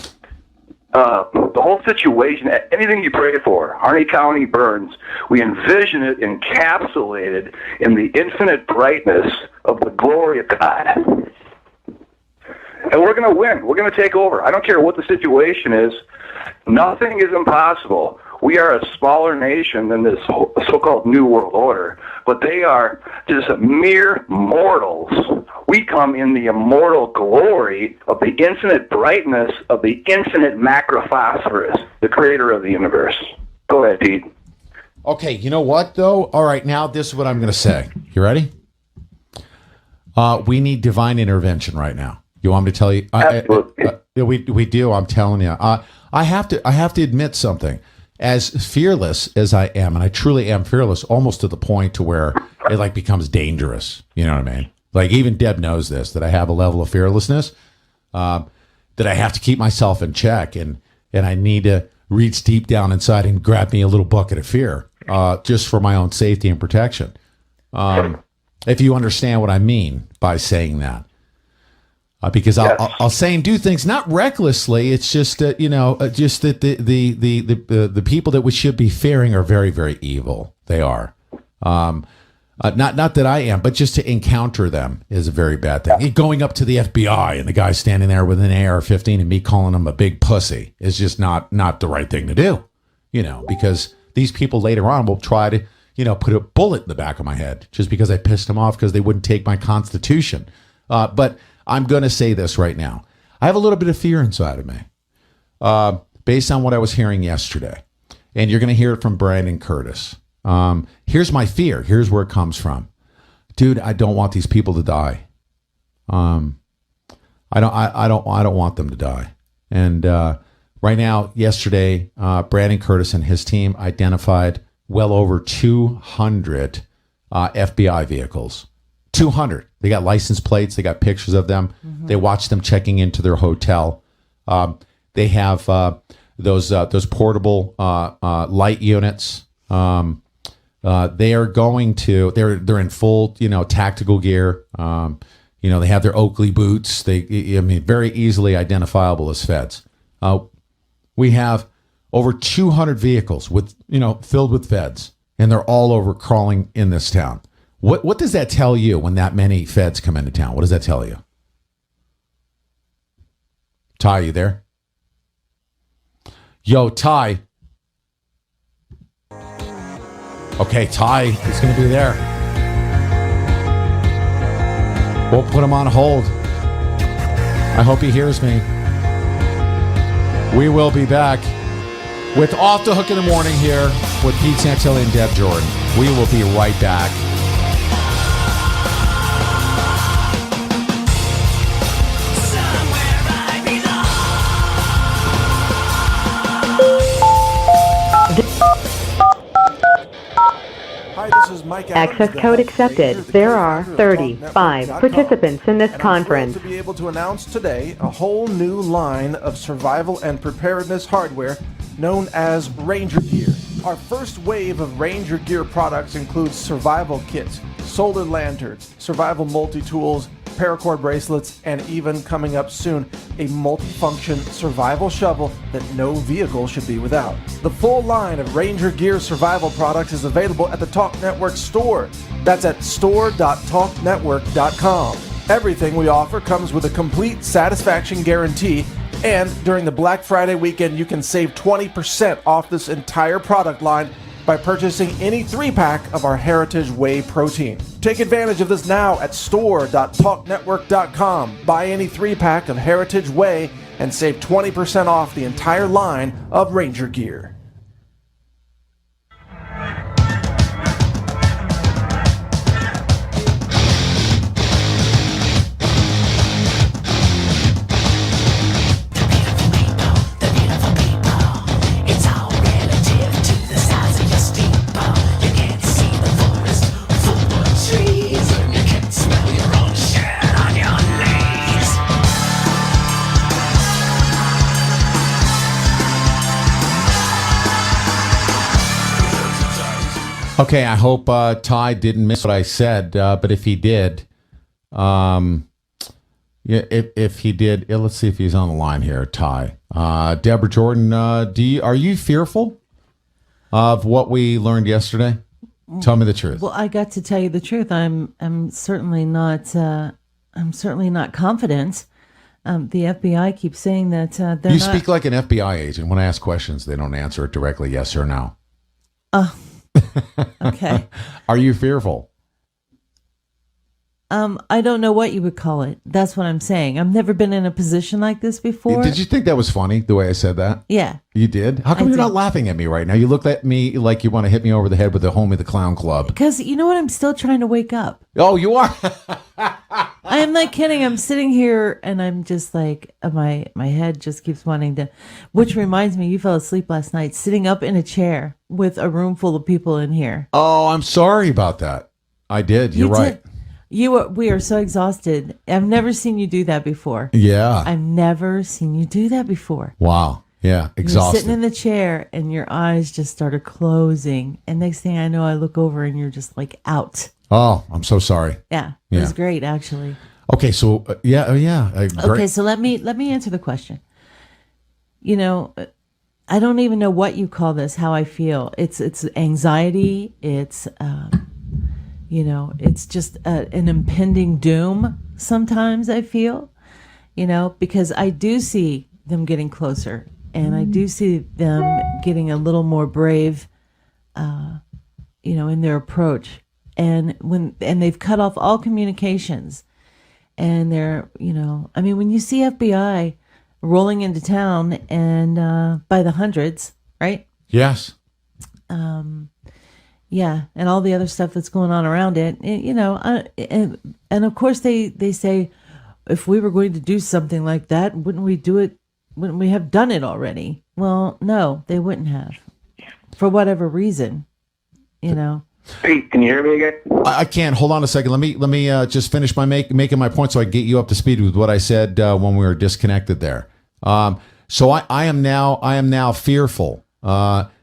the whole situation, anything you pray for, Harney County burns, we envision it encapsulated in the infinite brightness of the glory of God. And we're going to win. We're going to take over. I don't care what the situation is. Nothing is impossible. We are a smaller nation than this so-called New World Order, but they are just mere mortals. We come in the immortal glory of the infinite brightness of the infinite macrophosphorus, the creator of the universe. Go ahead, Pete. Okay, you know what, though? All right, now this is what I'm going to say. You ready? We need divine intervention right now. You want me to tell you? We do. I'm telling you. I have to admit something. As fearless as I am, and I truly am fearless, almost to the point to where it like becomes dangerous. You know what I mean? Like even Deb knows this, that I have a level of fearlessness that I have to keep myself in check, and I need to reach deep down inside and grab me a little bucket of fear, just for my own safety and protection. If you understand what I mean by saying that. Because I'll say and do things not recklessly. It's just that just that the people that we should be fearing are very, very evil. They are. Not that I am, but just to encounter them is a very bad thing. Going up to the FBI and the guy standing there with an AR-15 and me calling him a big pussy is just not the right thing to do. Because these people later on will try to put a bullet in the back of my head just because I pissed them off because they wouldn't take my Constitution. But I'm going to say this right now. I have a little bit of fear inside of me based on what I was hearing yesterday. And you're going to hear it from Brandon Curtis. Here's my fear. Here's where it comes from. Dude, I don't want these people to die. I don't want them to die. And right now, yesterday, Brandon Curtis and his team identified well over 200 FBI vehicles. 200. They got license plates. They got pictures of them. Mm-hmm. They watched them checking into their hotel. They have those portable light units. They are going to. They're in full tactical gear. They have their Oakley boots. Very easily identifiable as feds. We have over 200 vehicles filled with feds, and they're all over crawling in this town. What does that tell you when that many feds come into town? What does that tell you? Ty, you there? Yo, Ty. Okay, Ty is going to be there. We'll put him on hold. I hope he hears me. We will be back with Off the Hook in the Morning here with Pete Santilli and Deb Jordan. We will be right back. Hi, this is Mike Adams, Access code accepted. There are 35 participants in this conference. To be able to announce today a whole new line of survival and preparedness hardware known as Ranger Gear. Our first wave of Ranger Gear products includes survival kits, solar lanterns, survival multi-tools, paracord bracelets, and even coming up soon, a multifunction survival shovel that no vehicle should be without. The full line of Ranger Gear survival products is available at the Talk Network store. That's at store.talknetwork.com. Everything we offer comes with a complete satisfaction guarantee, and during the Black Friday weekend, you can save 20% off this entire product line by purchasing any 3-pack of our Heritage Whey protein. Take advantage of this now at store.talknetwork.com. Buy any 3-pack of Heritage Whey and save 20% off the entire line of Ranger gear. Okay, I hope Ty didn't miss what I said, but if he did, if he did, let's see if he's on the line here, Ty. Deborah Jordan, are you fearful of what we learned yesterday? Tell me the truth. Well, I got to tell you the truth. I'm certainly not. I'm certainly not confident. The FBI keeps saying that they're You not. speak like an FBI agent. When I ask questions, they don't answer it directly, yes or no. Okay. Are you fearful? I don't know what you would call it. That's what I'm saying. I've never been in a position like this before. Did you think that was funny, the way I said that? Yeah. You did? How come you're not laughing at me right now? You look at me like you want to hit me over the head with the Homie the Clown Club. Because you know what? I'm still trying to wake up. Oh, you are? I am not kidding. I'm sitting here and I'm just like, my head just keeps wanting to, which reminds me, you fell asleep last night sitting up in a chair with a room full of people in here. Oh, I'm sorry about that. I did. You're right. We are so exhausted. I've never seen you do that before. Yeah. I've never seen you do that before. Wow. Yeah. You're Exhausted. sitting in the chair and your eyes just started closing. And next thing I know, I look over and you're just like out. Oh, I'm so sorry. Yeah. It was great, actually. Okay. So, great. Okay. So let me answer the question. You know, I don't even know what you call this, how I feel. It's anxiety. It's, it's just an impending doom sometimes, I feel, because I do see them getting closer and I do see them getting a little more brave, in their approach. And they've cut off all communications and they're, when you see FBI rolling into town and by the hundreds, right? Yes. Yeah, and all the other stuff that's going on around it, and of course they say, if we were going to do something like that, wouldn't we do it? Wouldn't we have done it already? Well, no, they wouldn't have, for whatever reason, Pete, can you hear me again? I can. Hold on a second. Let me just finish my making my point so I can get you up to speed with what I said when we were disconnected there. So I am now fearful.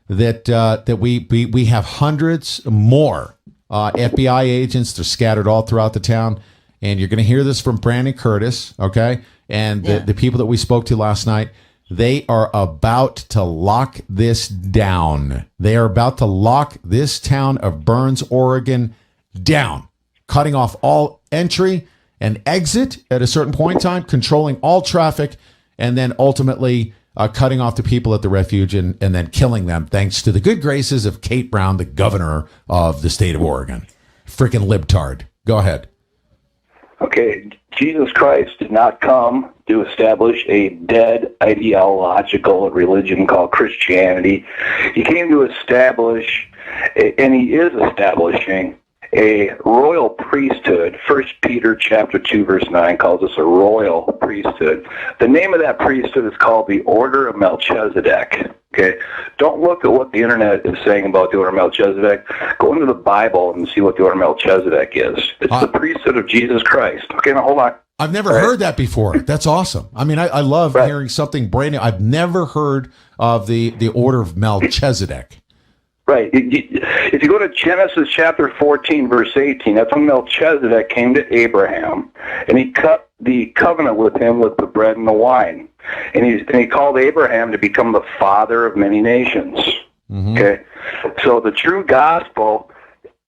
That we have hundreds more FBI agents. They're scattered all throughout the town, and you're going to hear this from Brandon Curtis, okay? And the people that we spoke to last night, they are about to lock this down. They are about to lock this town of Burns, Oregon, down, cutting off all entry and exit at a certain point in time, controlling all traffic, and then ultimately cutting off the people at the refuge and then killing them thanks to the good graces of Kate Brown, the governor of the state of Oregon. Freaking libtard. Go ahead. Okay, Jesus Christ did not come to establish a dead ideological religion called Christianity. He came to establish, and he is establishing, a royal priesthood. 1 Peter chapter 2 verse 9 calls us a royal priesthood. The name of that priesthood is called the Order of Melchizedek. Okay, don't look at what the internet is saying about the Order of Melchizedek. Go into the Bible and see what the Order of Melchizedek is. It's the priesthood of Jesus Christ. Okay, now hold on. I've never heard that before. That's awesome. I mean, I love hearing something brand new. I've never heard of the Order of Melchizedek. Right. If you go to Genesis chapter 14, verse 18, that's when Melchizedek came to Abraham, and he cut the covenant with him with the bread and the wine. And he called Abraham to become the father of many nations. Mm-hmm. Okay? So the true gospel,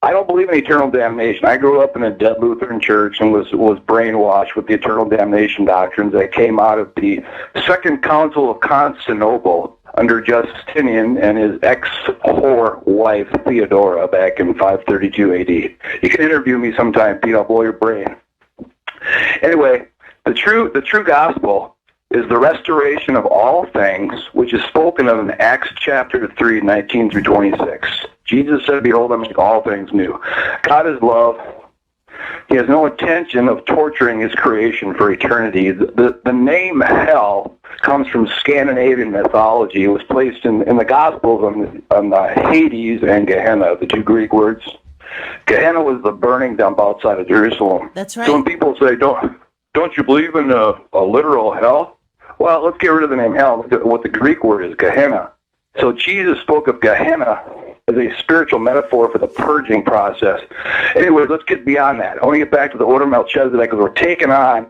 I don't believe in eternal damnation. I grew up in a dead Lutheran church and was brainwashed with the eternal damnation doctrines that came out of the Second Council of Constantinople under Justinian and his ex-whore wife Theodora back in 532 AD. You can interview me sometime, Pete. I'll blow your brain. Anyway, the true gospel is the restoration of all things, which is spoken of in Acts chapter 3, 19 through 26. Jesus said, "Behold, I make all things new." God is love. He has no intention of torturing his creation for eternity. The name hell comes from Scandinavian mythology. It was placed in the Gospels on Hades and Gehenna, the two Greek words. Gehenna was the burning dump outside of Jerusalem. That's right. So when people say, don't you believe in a literal hell? Well, let's get rid of the name hell. Look at what the Greek word is, Gehenna. So Jesus spoke of Gehenna as a spiritual metaphor for the purging process. Anyway, let's get beyond that. I want to get back to the order of Melchizedek, because we're taking on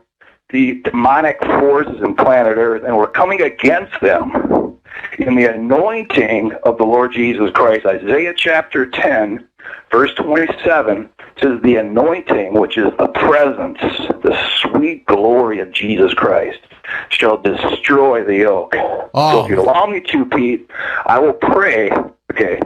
the demonic forces in planet Earth, and we're coming against them in the anointing of the Lord Jesus Christ. Isaiah chapter 10, verse 27 says the anointing, which is the presence, the sweet glory of Jesus Christ, shall destroy the yoke. So if you allow me to, Pete, I will pray, okay,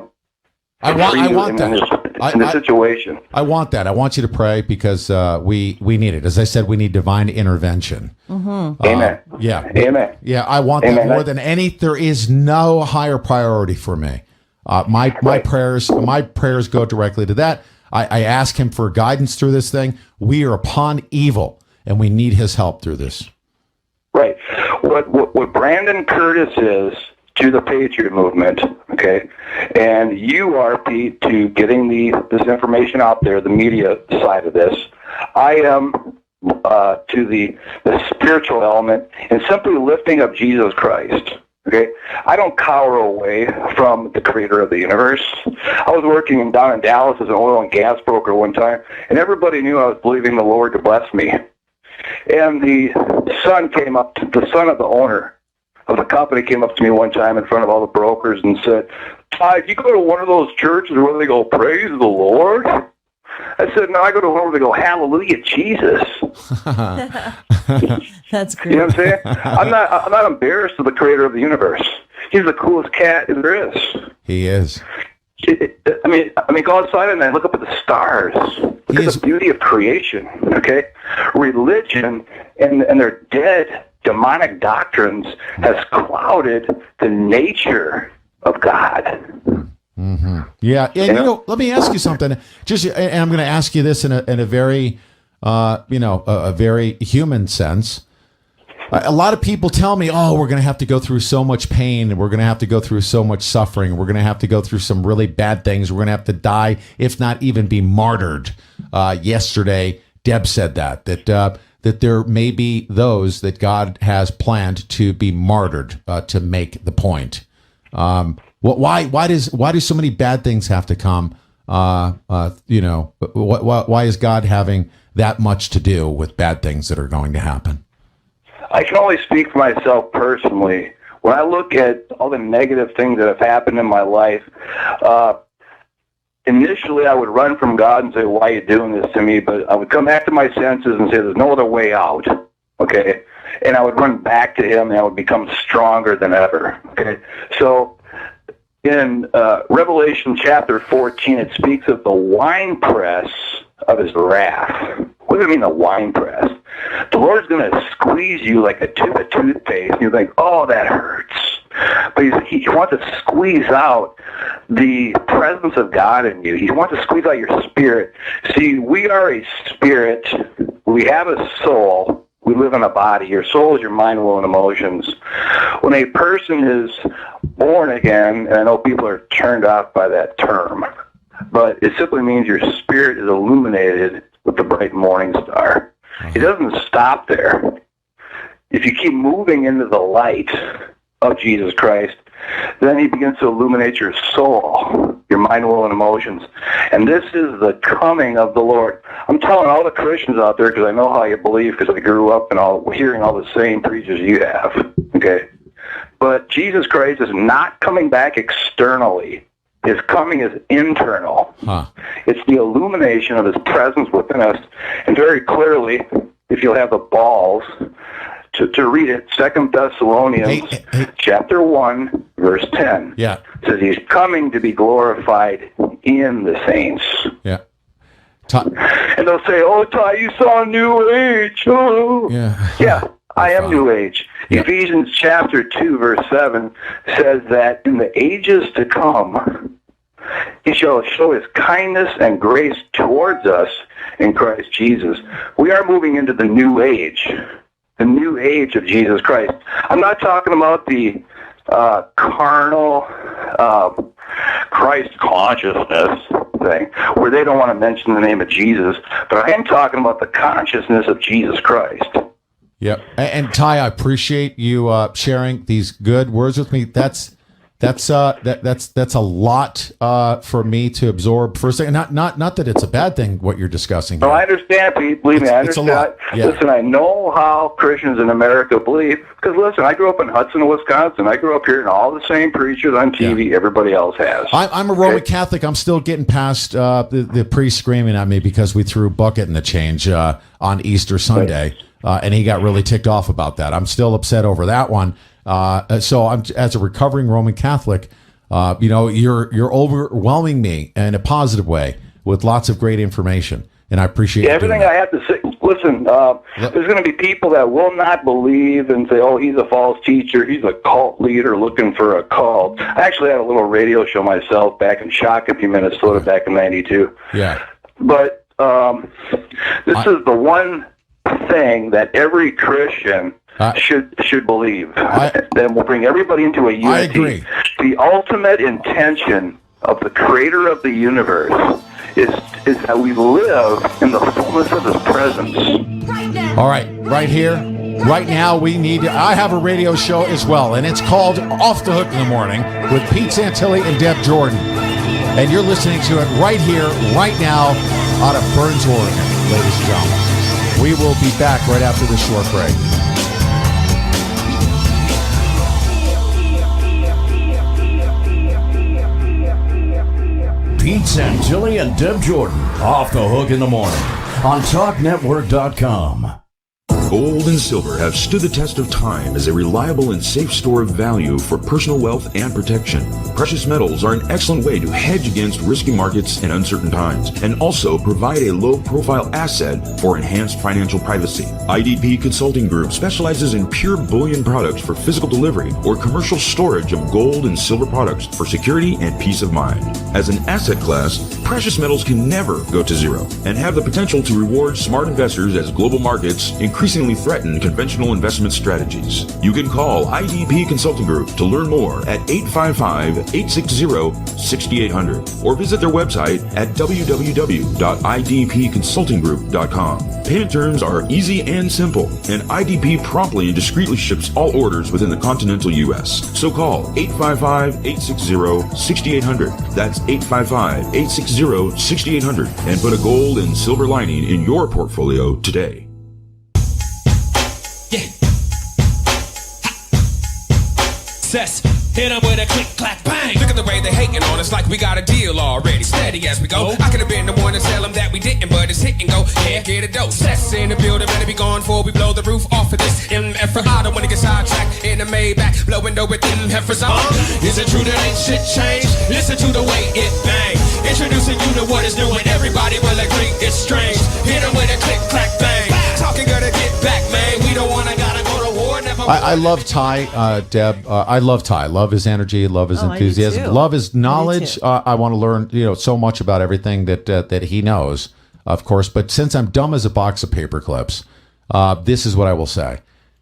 I want that. In this situation. I want that. I want you to pray, because we need it. As I said, we need divine intervention. Mm-hmm. Amen. Yeah. Amen. Yeah, I want that more than any. There is no higher priority for me. My prayers go directly to that. I ask him for guidance through this thing. We are upon evil, and we need his help through this. Right. What Brandon Curtis is to the Patriot movement, okay, and you are, Pete, to getting this information out there, the media side of this. I am to the spiritual element and simply lifting up Jesus Christ. Okay, I don't cower away from the creator of the universe. I was working down in Dallas as an oil and gas broker one time, and everybody knew I was believing the Lord to bless me. And the son of the owner of the company came up to me one time in front of all the brokers and said, "Todd, you go to one of those churches where they go, 'Praise the Lord'?" I said, "No, I go to one where they go, 'Hallelujah, Jesus.'" That's great. You know what I'm saying? I'm not embarrassed of the creator of the universe. He's the coolest cat there is. He is. I mean, go outside and look up at the stars. Look at the beauty of creation. Okay, religion and their dead demonic doctrines has clouded the nature of God. Mm-hmm. Yeah, and let me ask you something. And I'm going to ask you this in a very, a very human sense. A lot of people tell me, "Oh, we're going to have to go through so much pain, and we're going to have to go through so much suffering. We're going to have to go through some really bad things. We're going to have to die, if not even be martyred." Yesterday, Deb said that there may be those that God has planned to be martyred to make the point. Why do so many bad things have to come? Why is God having that much to do with bad things that are going to happen? I can only speak for myself personally. When I look at all the negative things that have happened in my life, initially I would run from God and say, "Why are you doing this to me?" But I would come back to my senses and say, "There's no other way out." Okay? And I would run back to him, and I would become stronger than ever. Okay? So in Revelation chapter 14, it speaks of the winepress of his wrath. What does it mean, the winepress? The Lord's going to squeeze you like a tube of toothpaste, and you think, "Oh, that hurts." But he wants to squeeze out the presence of God in you. He wants to squeeze out your spirit. See, we are a spirit. We have a soul. We live in a body. Your soul is your mind, will, and emotions. When a person is born again, and I know people are turned off by that term, but it simply means your spirit is illuminated with the bright morning star. It doesn't stop there. If you keep moving into the light of Jesus Christ, then he begins to illuminate your soul, your mind, will, and emotions. And this is the coming of the Lord. I'm telling all the Christians out there, because I know how you believe, because I grew up and hearing all the same preachers you have. Okay? But Jesus Christ is not coming back externally. His coming is internal. It's the illumination of his presence within us. And very clearly, if you'll have the balls to read it. 2 Thessalonians chapter 1, verse 10. Yeah. It says he's coming to be glorified in the saints. Yeah. And they'll say, "Oh, Ty, you saw New Age." Oh. Yeah, I am New Age. Yeah. Ephesians chapter 2, verse 7 says that in the ages to come, he shall show his kindness and grace towards us in Christ Jesus. We are moving into the new age of Jesus Christ. I'm not talking about the carnal Christ consciousness thing, where they don't want to mention the name of Jesus, but I am talking about the consciousness of Jesus Christ. Yep. And Ty, I appreciate you sharing these good words with me. That's a lot for me to absorb for a second. Not that it's a bad thing what you're discussing here. No, I understand, Pete. Believe me, I understand. It's a lot. Yeah. Listen, I know how Christians in America believe. Because listen, I grew up in Hudson, Wisconsin. I grew up hearing all the same preachers on TV everybody else has. I'm a Roman Catholic. I'm still getting past the priest screaming at me because we threw bucket in the change on Easter Sunday, and he got really ticked off about that. I'm still upset over that one. So I'm, as a recovering Roman Catholic, you're overwhelming me in a positive way with lots of great information, and I appreciate everything I have to say. Listen, there's going to be people that will not believe and say, "Oh, he's a false teacher. He's a cult leader looking for a cult." I actually had a little radio show myself back in Shakopee, Minnesota, back in '92. Yeah, but this is the one thing that every Christian should believe. Then we'll bring everybody into a unity. I agree. The ultimate intention of the creator of the universe is that we live in the fullness of his presence. All right, right here, right now, I have a radio show as well, and it's called Off the Hook in the Morning with Pete Santilli and Deb Jordan. And you're listening to it right here, right now, out of Burns, Oregon, ladies and gentlemen. We will be back right after this short break. Pete Santilli and Deb Jordan, Off the Hook in the Morning on TalkNetwork.com. Gold and silver have stood the test of time as a reliable and safe store of value for personal wealth and protection. Precious metals are an excellent way to hedge against risky markets and uncertain times, and also provide a low-profile asset for enhanced financial privacy. IDP Consulting Group specializes in pure bullion products for physical delivery or commercial storage of gold and silver products for security and peace of mind. As an asset class, precious metals can never go to zero and have the potential to reward smart investors as global markets increasingly threaten conventional investment strategies. You can call IDP Consulting Group to learn more at 855-860-6800 or visit their website at www.idpconsultinggroup.com. Payment terms are easy and simple, and IDP promptly and discreetly ships all orders within the continental U.S. So call 855-860-6800. That's 855-860-6800 and put a gold and silver lining in your portfolio today. Hit them with a click, clack, bang. Look at the way they hating on us like we got a deal already. Steady as we go. I could have been the one to tell them that we didn't, but it's hit and go. Yeah, get a dose. Sets in the building, better be gone before we blow the roof off of this MF. I don't wanna get sidetracked in the Maybach, blowing dough with them heifers on. Is it true that ain't shit changed? Listen to the way it bang. Introducing you to what is new, and everybody will agree it's strange. Hit them with a click, clack, bang. Talking gonna get back, man. We don't wanna gotta go to war. Never. I love Ty, Deb. I love Ty. Love his energy. Love his enthusiasm. Love his knowledge. I want to learn, so much about everything that he knows, of course. But since I'm dumb as a box of paper clips, this is what I will say: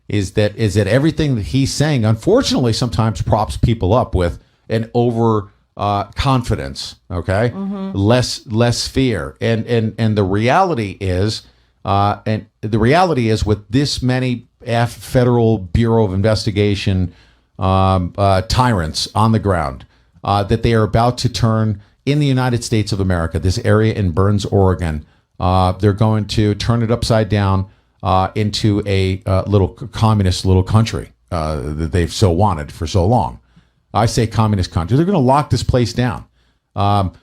is that everything that he's saying, unfortunately, sometimes props people up with an over confidence. Okay, less fear, and the reality is, with this many Federal Bureau of Investigation tyrants on the ground, that they are about to turn in the United States of America, this area in Burns, Oregon, they're going to turn it upside down into a little communist little country that they've so wanted for so long. I say communist country. They're going to lock this place down. And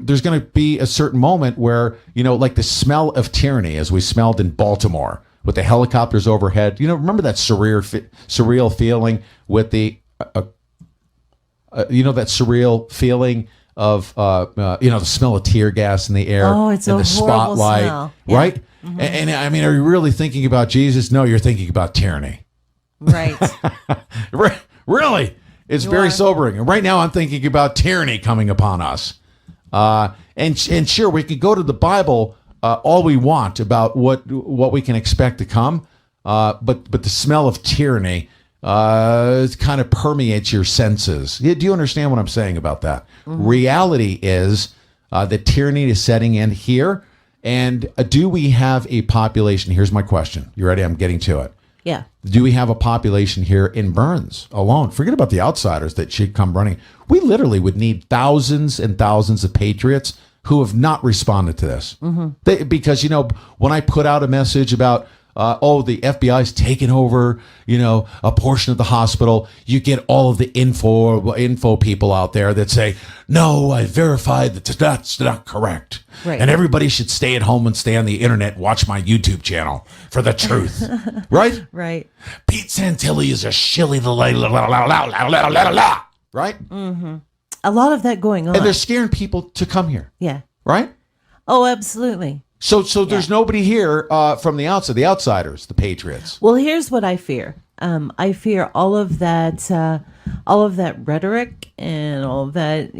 there's going to be a certain moment where, like the smell of tyranny, as we smelled in Baltimore, with the helicopters overhead. Remember that surreal feeling with the, that surreal feeling of, the smell of tear gas in the air it's and a the horrible spotlight, smell. right? Mm-hmm. And I mean, are you really thinking about Jesus? No, you're thinking about tyranny. Right. Really? It's very sobering. And right now I'm thinking about tyranny coming upon us. And sure, we could go to the Bible all we want about what we can expect to come, but the smell of tyranny kind of permeates your senses. Do you understand what I'm saying about that? Mm-hmm. Reality is that tyranny is setting in here. And do we have a population? Here's my question. You ready? I'm getting to it. Yeah. Do we have a population here in Burns alone? Forget about the outsiders that should come running. We literally would need thousands and thousands of patriots who have not responded to this. Mm-hmm. Because, when I put out a message about, the FBI's taken over, a portion of the hospital, you get all of the info people out there that say, no, I verified that's not correct. Right. And everybody should stay at home and stay on the internet and watch my YouTube channel for the truth. Right? Right. Pete Santilli is a shilly right? Mm-hmm. A lot of that going on. And they're scaring people to come here. Yeah. Right? Oh, absolutely. So there's nobody here from the outside, the outsiders, the patriots. Well, here's what I fear. I fear all of that rhetoric and all of that,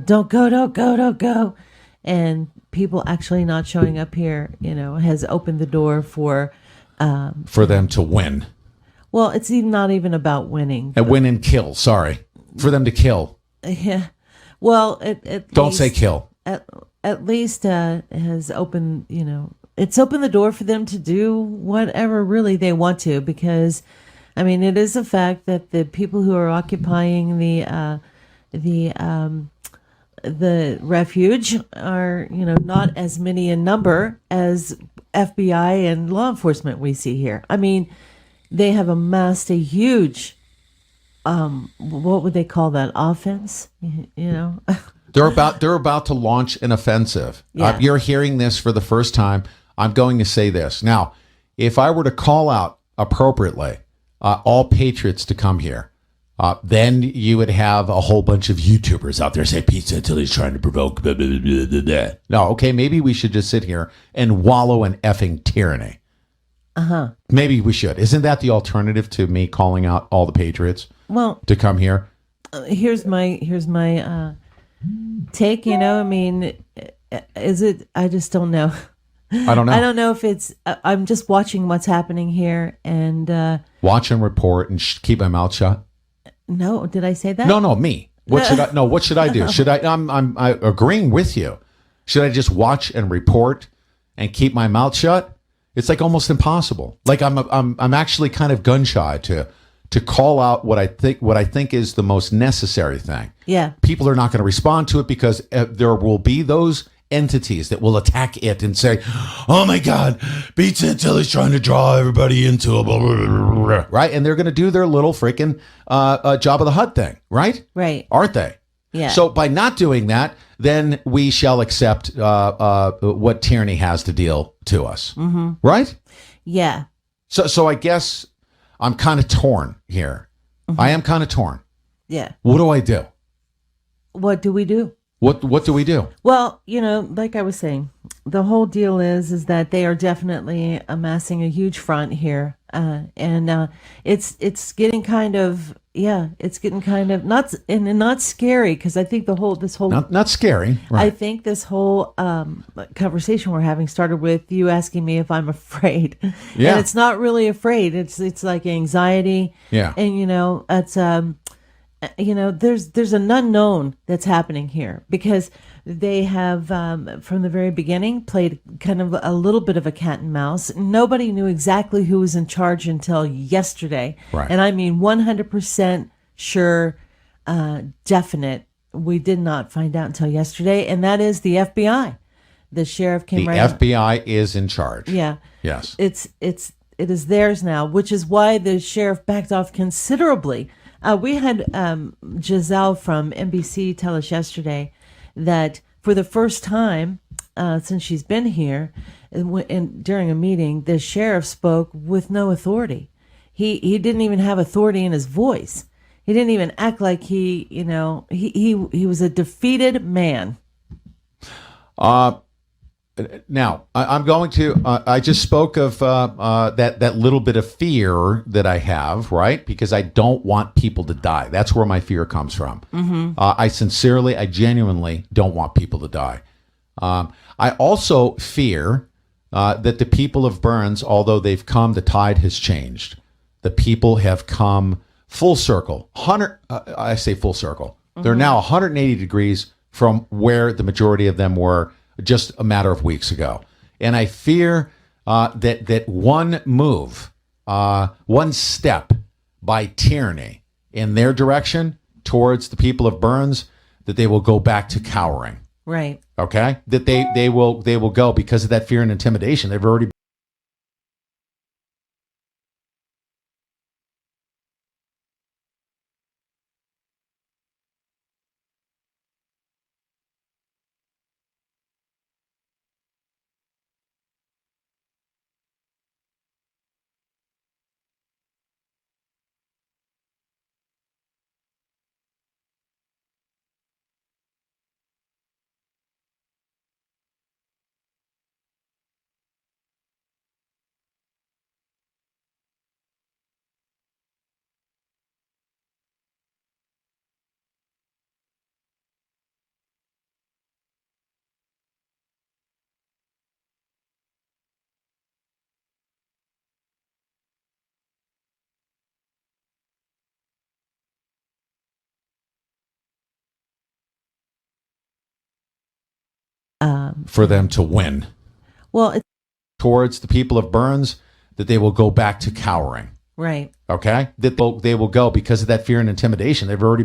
don't go. And people actually not showing up here, has opened the door for them to win. Well, it's not even about winning. And win and kill, sorry. For them to kill. Yeah. Well, don't say kill. At least has opened, it's opened the door for them to do whatever really they want to, because, I mean, it is a fact that the people who are occupying the refuge are, not as many in number as FBI and law enforcement we see here. I mean, they have amassed a huge, what would they call that, offense? They're about to launch an offensive. Yeah. You're hearing this for the first time. I'm going to say this. Now, if I were to call out appropriately all patriots to come here, then you would have a whole bunch of YouTubers out there say, Pete Santilli's trying to provoke. Blah, blah, blah, blah, blah. No, okay, maybe we should just sit here and wallow in effing tyranny. Uh-huh. Maybe we should. Isn't that the alternative to me calling out all the patriots to come here? Here's my take, I mean, is it, I just don't know. I don't know. I don't know if it's, I'm just watching what's happening here and watch and report and keep my mouth shut. No, did I say that? No, me. What should I do? Should I'm agreeing with you. Should I just watch and report and keep my mouth shut? It's like almost impossible. Like I'm actually kind of gun shy to call out what I think is the most necessary thing. Yeah. People are not going to respond to it because there will be those entities that will attack it and say, oh my God, Pete Santilli's trying to draw everybody into a blah, blah, blah, blah, right? And they're going to do their little freaking Job of the Hutt thing, right? Right. Aren't they? Yeah. So by not doing that, then we shall accept what tyranny has to deal to us. Mm-hmm. Right? Yeah. So I guess I'm kind of torn here. Mm-hmm. I am kind of torn. Yeah. What do I do? What do we do? What do we do? Well, like I was saying, the whole deal is that they are definitely amassing a huge front here, and it's getting kind of not scary, because I think this whole not scary. Right. I think this whole conversation we're having started with you asking me if I'm afraid. Yeah. And it's not really afraid. It's like anxiety. Yeah. And it's there's an unknown that's happening here, because they have from the very beginning played kind of a little bit of a cat and mouse. Nobody knew exactly who was in charge until yesterday. Right. And I mean 100% sure, definite. We did not find out until yesterday, and that is the FBI. The sheriff came the right. FBI is in charge. Yeah. Yes. It is theirs now, which is why the sheriff backed off considerably. We had Giselle from NBC tell us yesterday that for the first time since she's been here, And during a meeting, the sheriff spoke with no authority. He didn't even have authority in his voice. He didn't even act like he was a defeated man. Now, I'm going to, I just spoke of that little bit of fear that I have, right? Because I don't want people to die. That's where my fear comes from. Mm-hmm. I genuinely don't want people to die. I also fear that the people of Burns, although they've come, the tide has changed. The people have come full circle. I say full circle. Mm-hmm. They're now 180 degrees from where the majority of them were just a matter of weeks ago. And I fear that one move, one step by tyranny in their direction towards the people of Burns, that they will go back to cowering. Right. Okay? That they will go because of that fear and intimidation. They've already for them to win. Well, it's towards the people of Burns, that they will go back to cowering. right. Okay? That they will go because of that fear and intimidation. They've already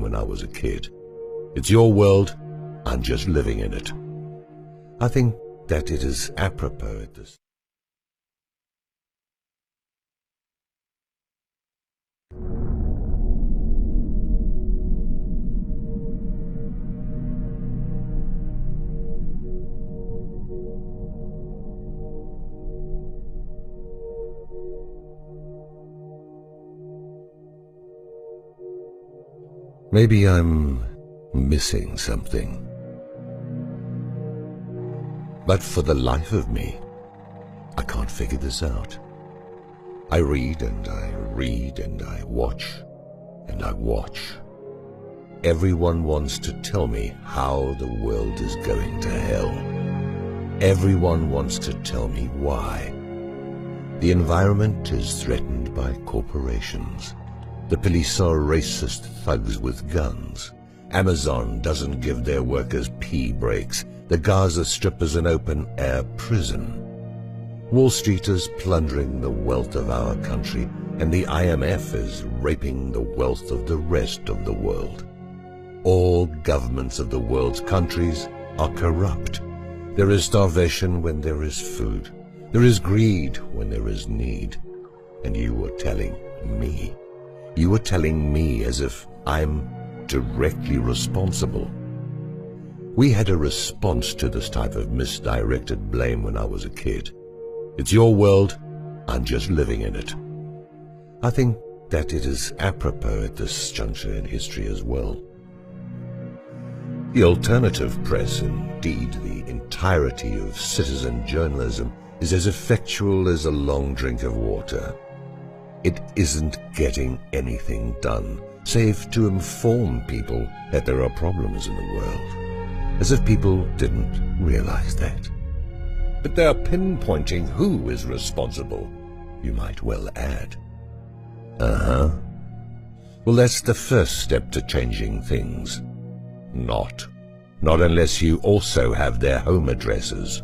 when I was a kid. It's your world, I'm just living in it. I think that it is apropos at this. Maybe I'm missing something. But for the life of me, I can't figure this out. I read and I read and I watch and I watch. Everyone wants to tell me how the world is going to hell. Everyone wants to tell me why. The environment is threatened by corporations. The police are racist thugs with guns. Amazon doesn't give their workers pee breaks. The Gaza Strip is an open-air prison. Wall Street is plundering the wealth of our country, and the IMF is raping the wealth of the rest of the world. All governments of the world's countries are corrupt. There is starvation when there is food. There is greed when there is need. And you were telling me as if I'm directly responsible. We had a response to this type of misdirected blame when I was a kid. It's your world, I'm just living in it. I think that it is apropos at this juncture in history as well. The alternative press, indeed the entirety of citizen journalism, is as effectual as a long drink of water. It isn't getting anything done, save to inform people that there are problems in the world, as if people didn't realize that. But they're pinpointing who is responsible, you might well add. Uh-huh. Well, that's the first step to changing things. Not unless you also have their home addresses.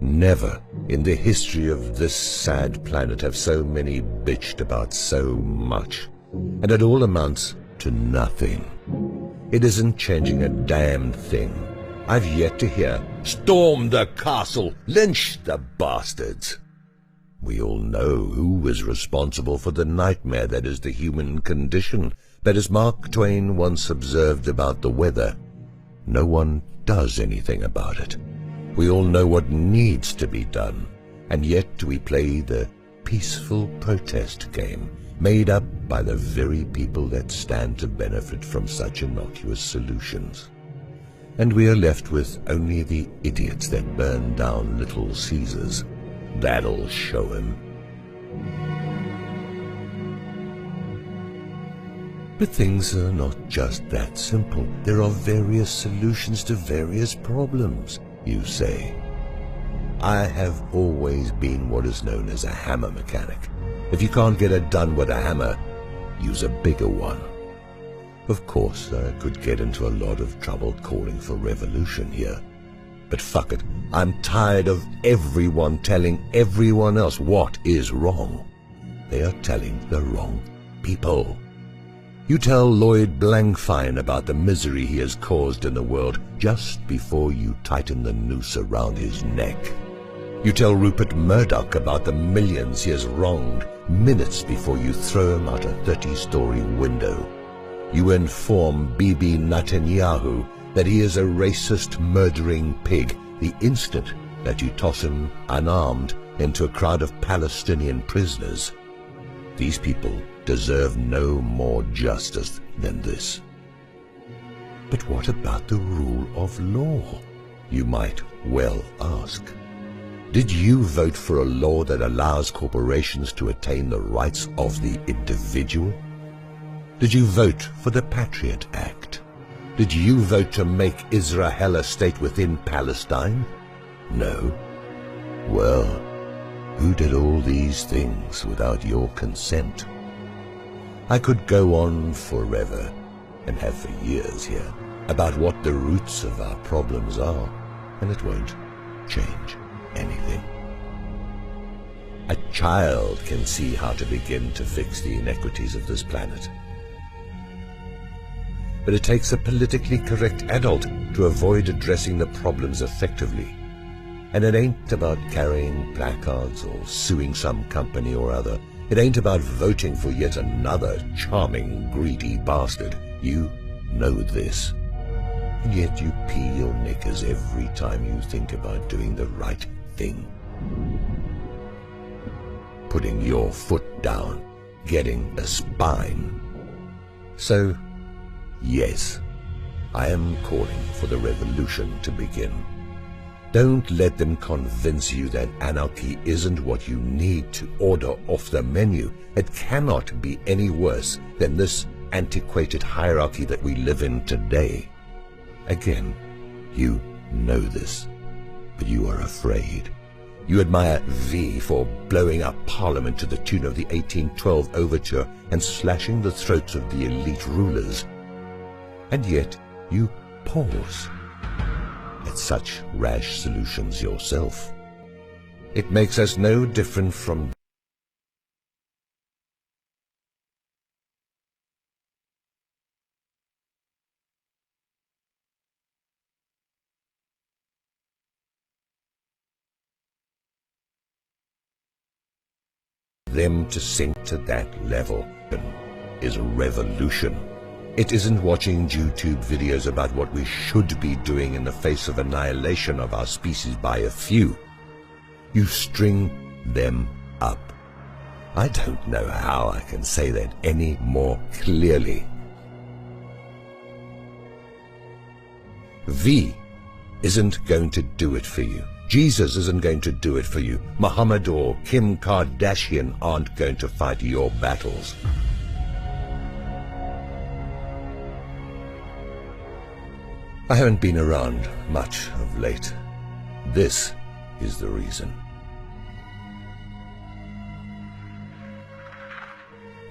Never in the history of this sad planet have so many bitched about so much, and it all amounts to nothing. It isn't changing a damn thing. I've yet to hear, "Storm the castle, lynch the bastards." We all know who is responsible for the nightmare that is the human condition, that as Mark Twain once observed about the weather. No one does anything about it. We all know what needs to be done, and yet we play the peaceful protest game, made up by the very people that stand to benefit from such innocuous solutions. And we are left with only the idiots that burn down Little Caesars. That'll show him. But things are not just that simple. There are various solutions to various problems, you say. I have always been what is known as a hammer mechanic. If you can't get it done with a hammer, use a bigger one. Of course, I could get into a lot of trouble calling for revolution here. But fuck it, I'm tired of everyone telling everyone else what is wrong. They are telling the wrong people. You tell Lloyd Blankfein about the misery he has caused in the world just before you tighten the noose around his neck. You tell Rupert Murdoch about the millions he has wronged minutes before you throw him out a 30-story window. You inform Bibi Netanyahu that he is a racist, murdering pig the instant that you toss him unarmed into a crowd of Palestinian prisoners. These people deserve no more justice than this. But what about the rule of law? You might well ask. Did you vote for a law that allows corporations to attain the rights of the individual? Did you vote for the Patriot Act? Did you vote to make Israel a state within Palestine? No. Well, who did all these things without your consent? I could go on forever, and have for years here, about what the roots of our problems are, and it won't change anything. A child can see how to begin to fix the inequities of this planet. But it takes a politically correct adult to avoid addressing the problems effectively. And it ain't about carrying placards or suing some company or other. It ain't about voting for yet another charming, greedy bastard. You know this. And yet you pee your knickers every time you think about doing the right thing. Putting your foot down, getting a spine. So, yes, I am calling for the revolution to begin. Don't let them convince you that anarchy isn't what you need to order off the menu. It cannot be any worse than this antiquated hierarchy that we live in today. Again, you know this, but you are afraid. You admire V for blowing up Parliament to the tune of the 1812 overture and slashing the throats of the elite rulers. And yet you pause at such rash solutions yourself. It makes us no different from them to sink to that level is a revolution. It isn't watching YouTube videos about what we should be doing in the face of annihilation of our species by a few. You string them up. I don't know how I can say that any more clearly. V isn't going to do it for you. Jesus isn't going to do it for you. Muhammad or Kim Kardashian aren't going to fight your battles. I haven't been around much of late. This is the reason.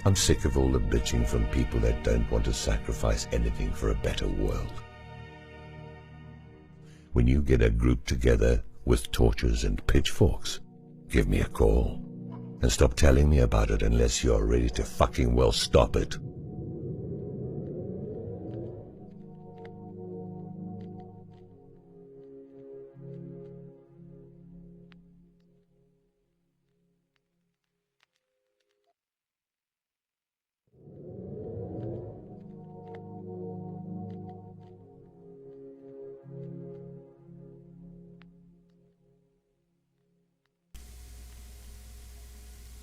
I'm sick of all the bitching from people that don't want to sacrifice anything for a better world. When you get a group together with torches and pitchforks, give me a call. And stop telling me about it unless you're ready to fucking well stop it.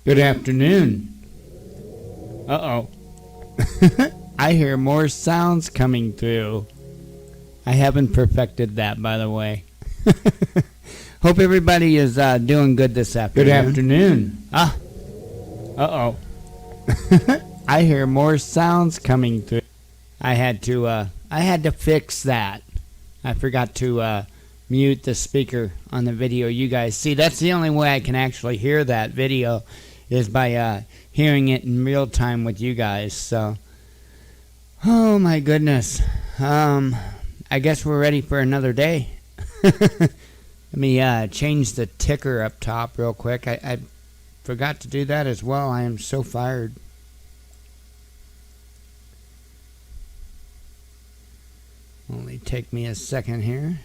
Good afternoon. Uh-oh. I hear more sounds coming through. I haven't perfected that, by the way. Hope everybody is doing good this afternoon. Good afternoon. Uh-oh. I hear more sounds coming through. I had to fix that. I forgot to mute the speaker on the video you guys see. That's the only way I can actually hear that video, is by hearing it in real time with you guys. So, oh my goodness. I guess we're ready for another day. Let me change the ticker up top real quick. I forgot to do that as well. I am so fired. Only take me a second here.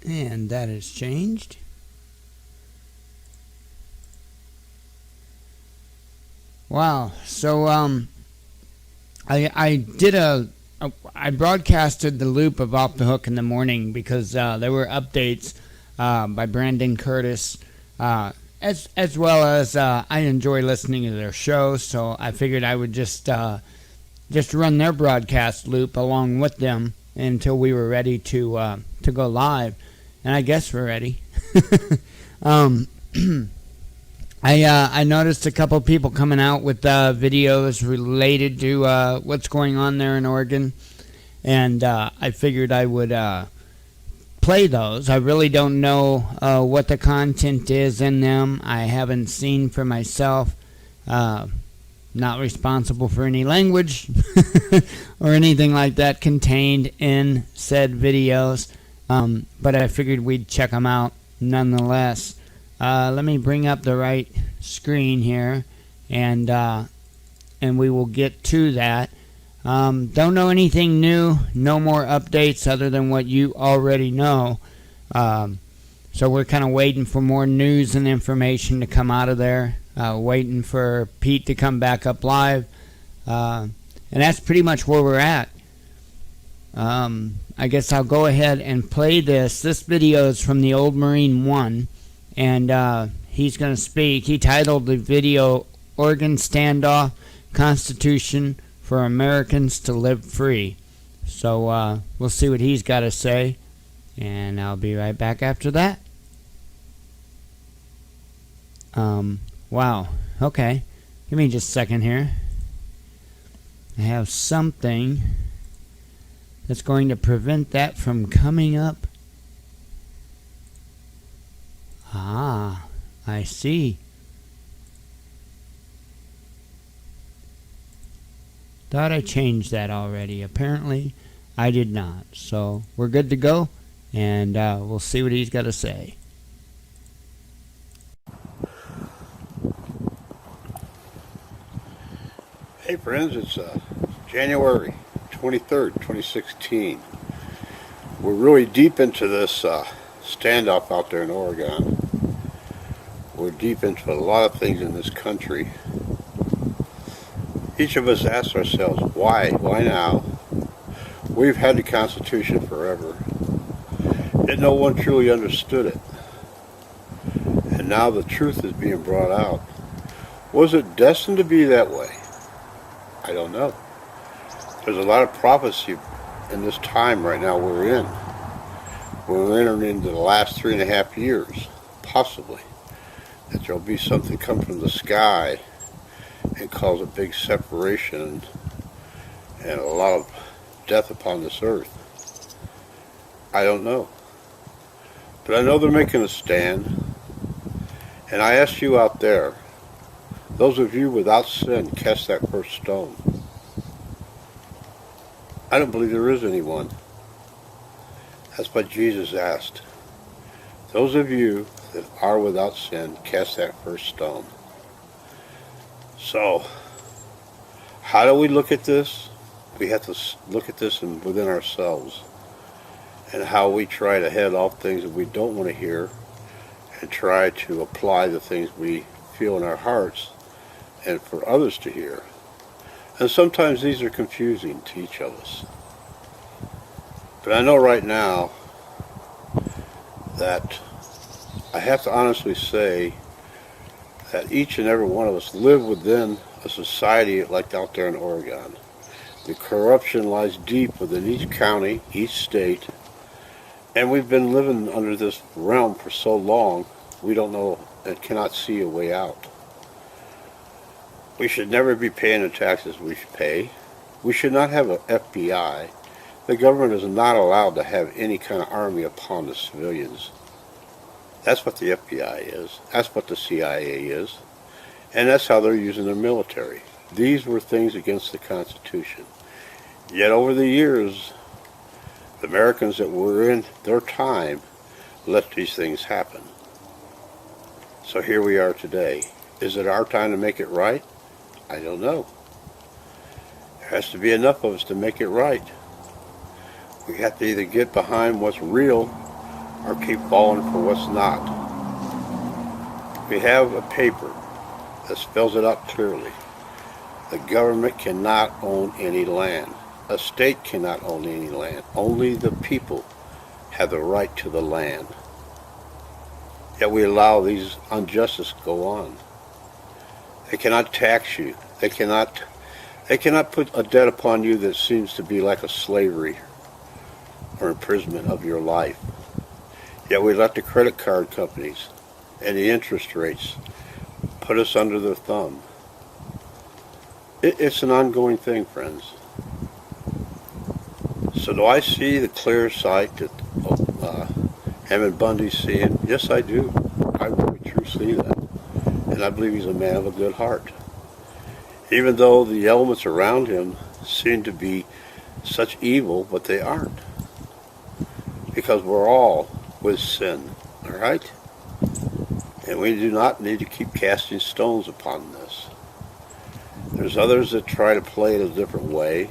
And that has changed. Wow. So I broadcasted the loop of Off the Hook in the morning because there were updates by Brandon Curtis, as well as I enjoy listening to their show, so I figured I would just run their broadcast loop along with them until we were ready to go live. And I guess we're ready. I noticed a couple people coming out with videos related to what's going on there in Oregon, and I figured I would play those. I really don't know what the content is in them. I haven't seen for myself. Not responsible for any language or anything like that contained in said videos. But I figured we'd check them out nonetheless. Let me bring up the right screen here, and we will get to that. Don't know anything new, no more updates other than what you already know. So we're kind of waiting for more news and information to come out of there, waiting for Pete to come back up live, and that's pretty much where we're at. I guess I'll go ahead and play this. This video is from the Old Marine 1, and he's going to speak. He titled the video, Oregon Standoff, Constitution for Americans to Live Free. So we'll see what he's got to say, and I'll be right back after that. Wow. Okay. Give me just a second here. I have something that's going to prevent that from coming up. Ah, I see. Thought I changed that already. Apparently, I did not. So, we're good to go, and we'll see what he's got to say. Hey friends, it's January 23rd, 2016. We're really deep into this standoff out there in Oregon. we're deep into a lot of things in this country. Each of us asks ourselves, why? Why now? We've had the Constitution forever, and no one truly understood it. And now the truth is being brought out. Was it destined to be that way? I don't know. There's a lot of prophecy in this time right now we're in. We're entering into the last 3.5 years, possibly, that there'll be something come from the sky and cause a big separation and a lot of death upon this earth. I don't know. But I know they're making a stand. And I ask you out there, those of you without sin, cast that first stone. I don't believe there is anyone. That's what Jesus asked. Those of you that are without sin, cast that first stone. So, how do we look at this? We have to look at this within ourselves and how we try to head off things that we don't want to hear and try to apply the things we feel in our hearts and for others to hear. And sometimes these are confusing to each of us. But I know right now that I have to honestly say that each and every one of us live within a society like out there in Oregon. The corruption lies deep within each county, each state, and we've been living under this realm for so long, we don't know and cannot see a way out. We should never be paying the taxes we should pay. We should not have an FBI. The government is not allowed to have any kind of army upon the civilians. That's what the FBI is. That's what the CIA is. And that's how they're using their military. These were things against the Constitution. Yet over the years, the Americans that were in their time let these things happen. So here we are today. Is it our time to make it right? I don't know. There has to be enough of us to make it right. We have to either get behind what's real or keep falling for what's not. We have a paper that spells it out clearly. The government cannot own any land. A state cannot own any land. Only the people have the right to the land. Yet we allow these injustices to go on. They cannot tax you. They cannot put a debt upon you that seems to be like a slavery or imprisonment of your life. Yet we let the credit card companies and the interest rates put us under their thumb. It's an ongoing thing, friends. So do I see the clear sight that Hammond Bundy's seeing? Yes, I do. I really truly see that. And I believe he's a man of a good heart. Even though the elements around him seem to be such evil, but they aren't. Because we're all with sin, all right? And we do not need to keep casting stones upon this. There's others that try to play it a different way.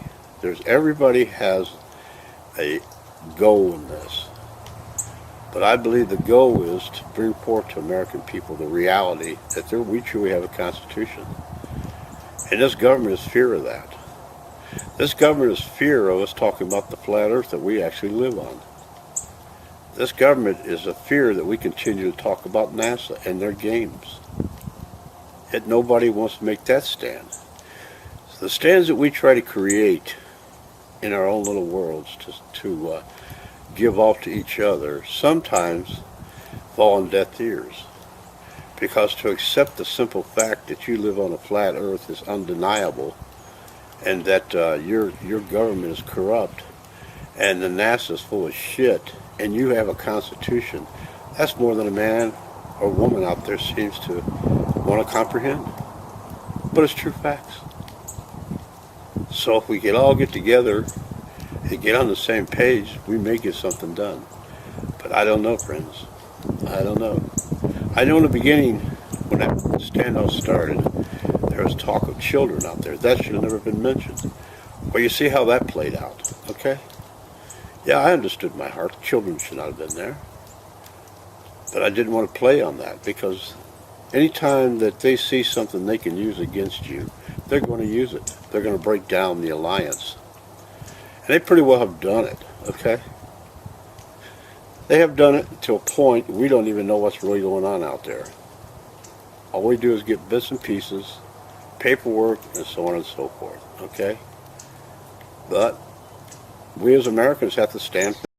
Everybody has a goal in this. But I believe the goal is to bring forth to American people the reality that we truly have a Constitution. And this government is fear of that. This government is fear of us talking about the flat earth that we actually live on. This government is a fear that we continue to talk about NASA and their games. Yet nobody wants to make that stand. So the stands that we try to create in our own little worlds to give off to each other sometimes fall on deaf ears. Because to accept the simple fact that you live on a flat earth is undeniable, and that your government is corrupt, and the NASA is full of shit, and you have a Constitution, that's more than a man or woman out there seems to want to comprehend. But it's true facts. So if we can all get together and get on the same page, we may get something done. But I don't know, friends. I don't know. I know in the beginning, when that standoff started, there was talk of children out there. That should have never been mentioned. Well, you see how that played out, okay? Yeah, I understood my heart. Children should not have been there. But I didn't want to play on that because anytime that they see something they can use against you, they're going to use it. They're going to break down the alliance. And they pretty well have done it, okay? They have done it to a point we don't even know what's really going on out there. All we do is get bits and pieces, paperwork, and so on and so forth, okay? But we as Americans have to stand